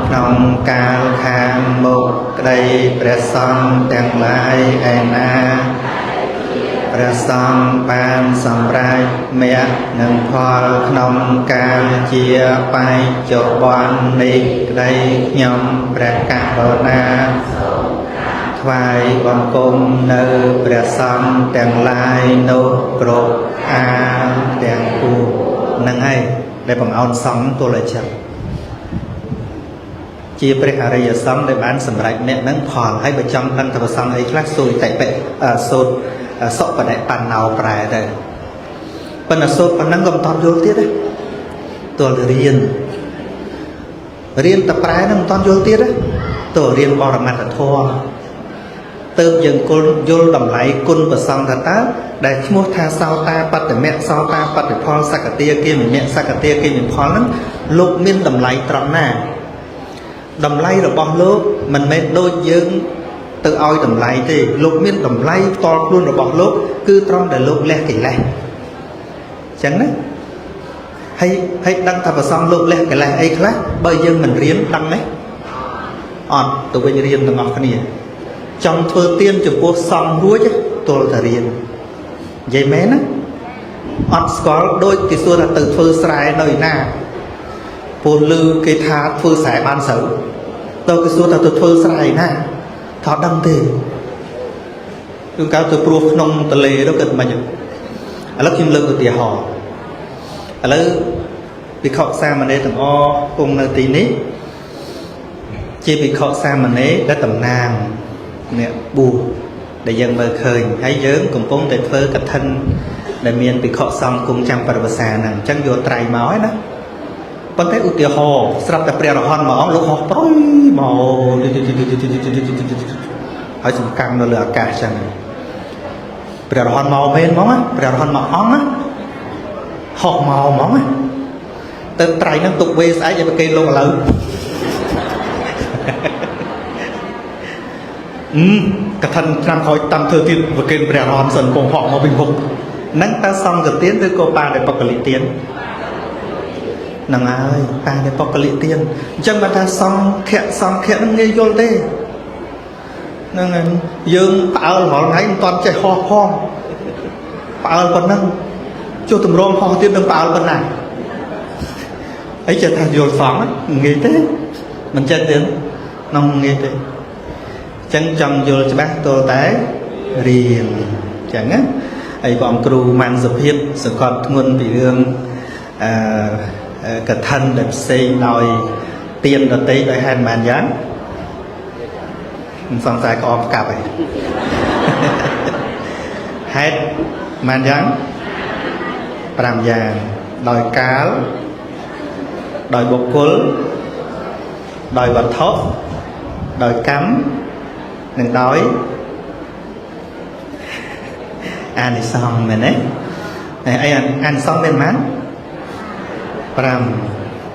ក្នុងកាលខាងមុខក្តីព្រះសង្ឃទាំងឡាយឯណាព្រះសង្ឃបានសម្រេចមគ្គនឹងផលក្នុងកាលជាបច្ចុប្បន្ននេះក្តីខ្ញុំព្រះករុណាថ្វាយបង្គំនៅព្រះសង្ឃទាំងឡាយនោះគ្រប់អាលទាំងពួងនឹងហើយដែលបង្អោនសង្ឃទល់តែចិត្តជាព្រះអរិយសង្ឃដែលបានសម្រេចអ្នកនឹងផលហើយបើចង់ដឹងថាព្រះសង្ឃអីខ្លះសូត្រតិបិសូត្រសុបដិបណ្ណោប្រែទៅប៉ុន្តែសូត្រប៉ុណ្ណឹងក៏មិនតន់យល់ទៀតទេទល់តែរៀនតែប្រែនឹងមិនតន់យល់ទៀតទេទល់រៀនបរមត្ថធម៌ទើបយើងគល់យល់តម្លៃគុណព្រះសង្ឃថាតើដែលឈ្មោះថាសោតាបត្តមៈសោតាបត្តផលសក្តិគាមិមៈសក្តិគាមិផលហ្នឹងលោកមានតម្លៃត្រង់ណាតម្លៃរបស់លោកមិនមែនដូចយើងទៅឲ្យតម្លៃទេលោកមានតម្លៃផ្ទាល់ខ្លួនរបស់លោកគឺត្រង់ដែលលោកលះកិលេសអញ្ចឹងណាហើយដឹងថាព្រះសង្ឃលោកលះកិលេសអីខ្លះបើយើងមិនរៀនដឹងទេអត់ទៅវិញរៀនទាំងអស់គ្នាចង់ធ្វើទានចំពោះសង្ឃរួចទល់តែរៀននិយាយមែនណាអត់ស្គាល់ដូចគេសួរថាទៅធ្វើស្រែនៅឯណាពលឺគេថាធ្វើស្រែបានស្រូវទៅគេសួរថាទៅធ្វើស្រែឯណាថាដឹងទេគឺកៅទៅព្រោះក្នុងទលេទៅគិតមិនឥឡូវខ្ញុំលើកឧទាហរណ៍ឥឡូវភិក្ខុសាមណេរទាំងអស់គង់នៅទីនេះជាភិក្ខុសាមណេរដែលតំណាងអ្នកបួសដែលយើងមើលឃើញហើយយើងកំពុងតែធ្វើកឋិនដែលមានភិក្ខុសង្ឃគង់ចាំប្រវសាហ្នឹងអញ្ចឹងយកត្រៃមកហើយណាប៉ុន្តែឧទាហរណ៍ស្រាប់តែព្រះរហន្តមួយអង្គលោកហោះប្រុយមកហើយសំកាំងនៅលើអាកាសចឹងព្រះរហន្តមកមែនហ្មងណាព្រះរហន្តមួយអង្គណាហោះមកហ្មងណាទៅត្រៃហ្នឹងទុកវេស្អែកឲ្យប្រគេនលោកឥឡូវកឋិនឆ្នាំក្រោយតាមធ្វើទៀតប្រគេនព្រះរហន្តសិនពងហក់មកវិញហុកហ្នឹងតើសង្ឃទានឬក៏បាដែលបកលិទានហ្នឹងហើយបាដែលបកលិទានអញ្ចឹងបើថាសង្ឃៈហ្នឹងងាយយល់ទេហ្នឹងហើយយើងផ្អើលរាល់ថ្ងៃមិនតាន់ចេះហោះផងផ្អើលប៉ុណ្ណឹងចុះតម្រងហោះទៀតនឹងផ្អើលប៉ុណ្ណាអីចេះថាយល់សង្ឃងាយទេមិនចេះទេហ្នឹងងាយទេចឹងចង់យល់ច្បាស់ទល់តែរៀនចឹងណាហើយបងគ្រូម៉ាន់សុភាពសង្កត់ធ្ងន់ពីរឿងកឋិនដែលផ្សេងដោយទានដតីដោយហេតុបានយ៉ាងមិនសង្ស័យក្អមកាប់ហើយហេតុបានយ៉ាង5យ៉ាងដោយកាលដោយបុគ្គលដោយវត្ថុដោយកម្មនឹងដោយអានិសង្ឃមែនទេអីអានិសង្ឃមានប៉ុន្មាន5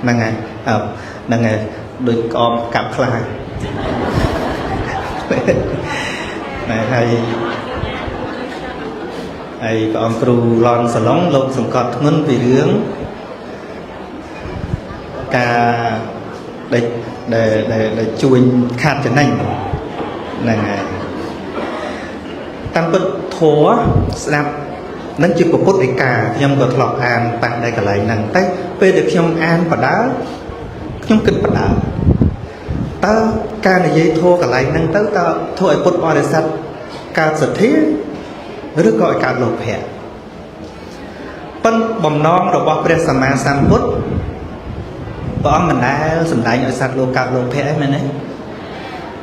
ហ្នឹងហើយដូចក្អមកាប់ខ្លះណែហើយ ហើយព្រះអង្គគ្រូឡនសាឡុងលោកសង្កត់ធ្ងន់ពីរឿងការដែលជួញខាតចំណេញហ្នឹងហើយតាមពិតធម៌ស្ដាប់នឹងជាពុទ្ធដីកាខ្ញុំក៏ធ្លាប់អានប៉ះដែរកន្លែងហ្នឹងតែពេលដែលខ្ញុំអានបដាខ្ញុំគិតបដាតើការនិយាយធម៌កន្លែងហ្នឹងទៅតើធ្វើឲ្យពុទ្ធបរិស័ទកើតសទ្ធាឬក៏ឲ្យកើតលោភៈប៉ុន្តែបំណងរបស់ព្រះសម្មាសម្ពុទ្ធព្រះអង្គមិនដែលសម្ដែងឲ្យសត្វលោកកើតលោភៈអីមែនទេ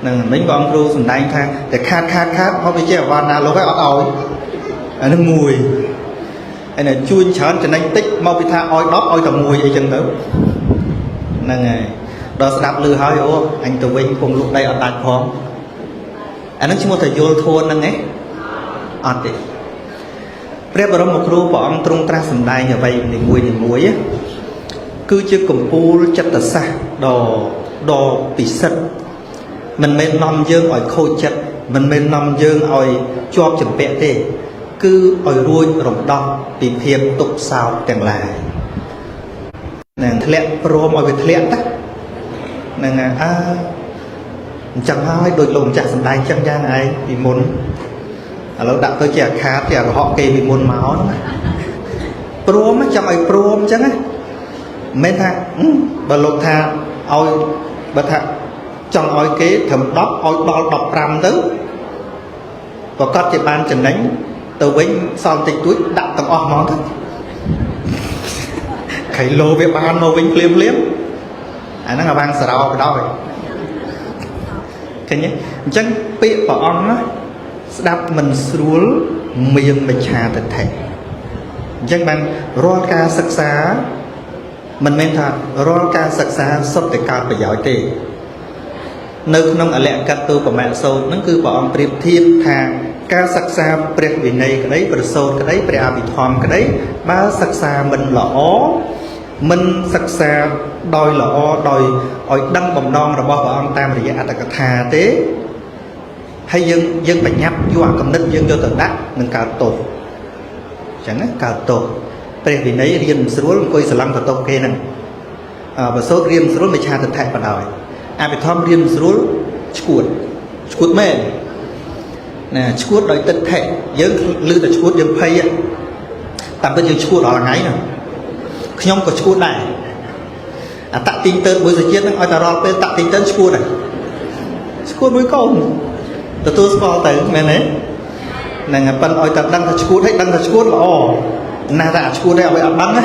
នឹងមិញព្រះអង្គគ្រូសម្ដែងថាតែខាតមកវាជាអវណ្ណាលោកឲ្យអត់ឲ្យអានឹងមួយហើយនៅជួញច្រើនចំណេញតិចមកពីថាឲ្យ10ឲ្យតែមួយអីចឹងទៅហ្នឹងហើយដល់ស្ដាប់ឮហើយអូអញទៅវិញពងលុកដីអត់ដាច់ផងអានឹងឈ្មោះថាយល់ធួនហ្នឹងឯងអត់ទេព្រះបរមគ្រូព្រះអង្គទ្រង់ត្រាស់សម្ដែងអ្វីនីមួយគឺជាកម្ពូលចិត្តសាស្ត្រដ៏ពិសិដ្ឋមិនមែននាំយើងឲ្យខូចចិត្តមិនមែននាំយើងឲ្យជាប់ចម្ពាក់ទេគឺឲ្យរួចរំដោះពីភាពទុក្ខសោកទាំងឡាយនឹងធ្លាក់ព្រមឲ្យវាធ្លាក់ហ្នឹងអញ្ចឹងហើយដូចលោកម្ចាស់សម្ដែងចឹងយ៉ាងឯងពីមុនឥឡូវដាក់ទៅជាអាខាតជាកុហកគេពីមុនមកហ្នឹងព្រមចង់ឲ្យព្រមអញ្ចឹងណាមិនថាបើលោកថាឲ្យបើថាចង់ឲ្យគេត្រឹម10ឲ្យដល់15ទៅប្រកាសជាបានចំណេញទៅវិញសល់តិចតួចដាក់ទាំងអស់ហ្មងទៅខៃឡូវាបានមកវិញភ្លាមអាហ្នឹងអាបាំងសារោបដ ហើយឃើញទេអញ្ចឹងពាក្យព្រះអង្គណាស្ដាប់មិនស្រួលមានមច្ឆាទិដ្ឋិអញ្ចឹងបានរាល់ការសិក្សាមិនមែនថារាល់ការសិក្សាសុទ្ធតែកើតប្រយោជន៍ទេនៅក្នុងអលក្ខកតូបមៈសូត្រហ្នឹងគឺព្រះអង្គប្រៀបធៀបថាការសិក្សាព្រះវិន័យក្តីប្រសូតក្តីព្រះអភិធម្មក្តីបើសិក្សាមិនល្អមិនសិក្សាដោយល្អដោយឲ្យដឹងបំណងរបស់ព្រះអង្គតាមរយៈអត្តកថាទេហើយយើងបញ្ញាប់យកអាកំណត់យើងយកទៅដាក់នឹងកើតទោសអញ្ចឹងណាកើតទោសព្រះវិន័យរៀនមិនស្រួលអង្គុយស្រឡឹងទៅទោសគេហ្នឹងប្រសូតរៀនមិនស្រួលមិនឆាទិដ្ឋិបណ្ដោយអភិធម្មរៀនមិនស្រួលឈួតមែនណាឈួតដោយទិដ្ឋិយើងឮតែឈួតយើងភ័យតាមពិតយើងឈួតរាល់ថ្ងៃណាខ្ញុំក៏ឈួតដែរអតតិញទៅមួយសេចក្ដីហ្នឹងឲ្យតែរាល់ពេលតតិញទៅឈួតដែរឈួតមួយកូនទទួលស្គាល់ទៅមែនទេហ្នឹងប៉ុន្តែឲ្យតែដឹងថាឈួតហើយដឹងថាឈួតល្អណាស់តែឈួតដែរឲ្យអត់ដឹងណា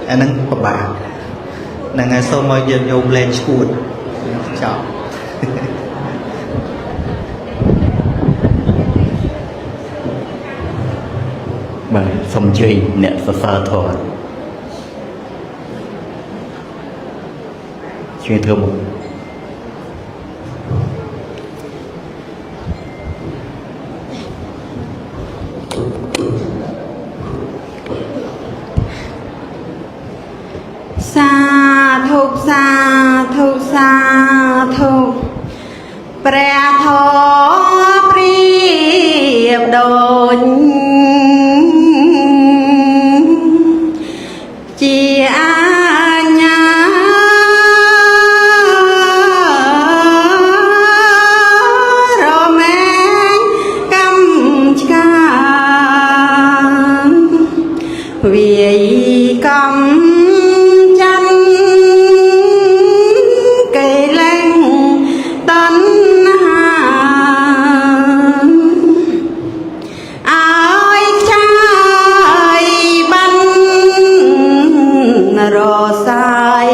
អាហ្នឹងពិបាកហ្នឹងហើយសូមឲ្យយើងញោមលែងឈួតចប់បាទសូមជ័យអ្នកសរសើរធម៌ជួយធ្វើមក សាធុព្រះធម៌ព្រៀបដូចជាអាញារមែងកម្មឆ្កាវាយកម្មរសាយ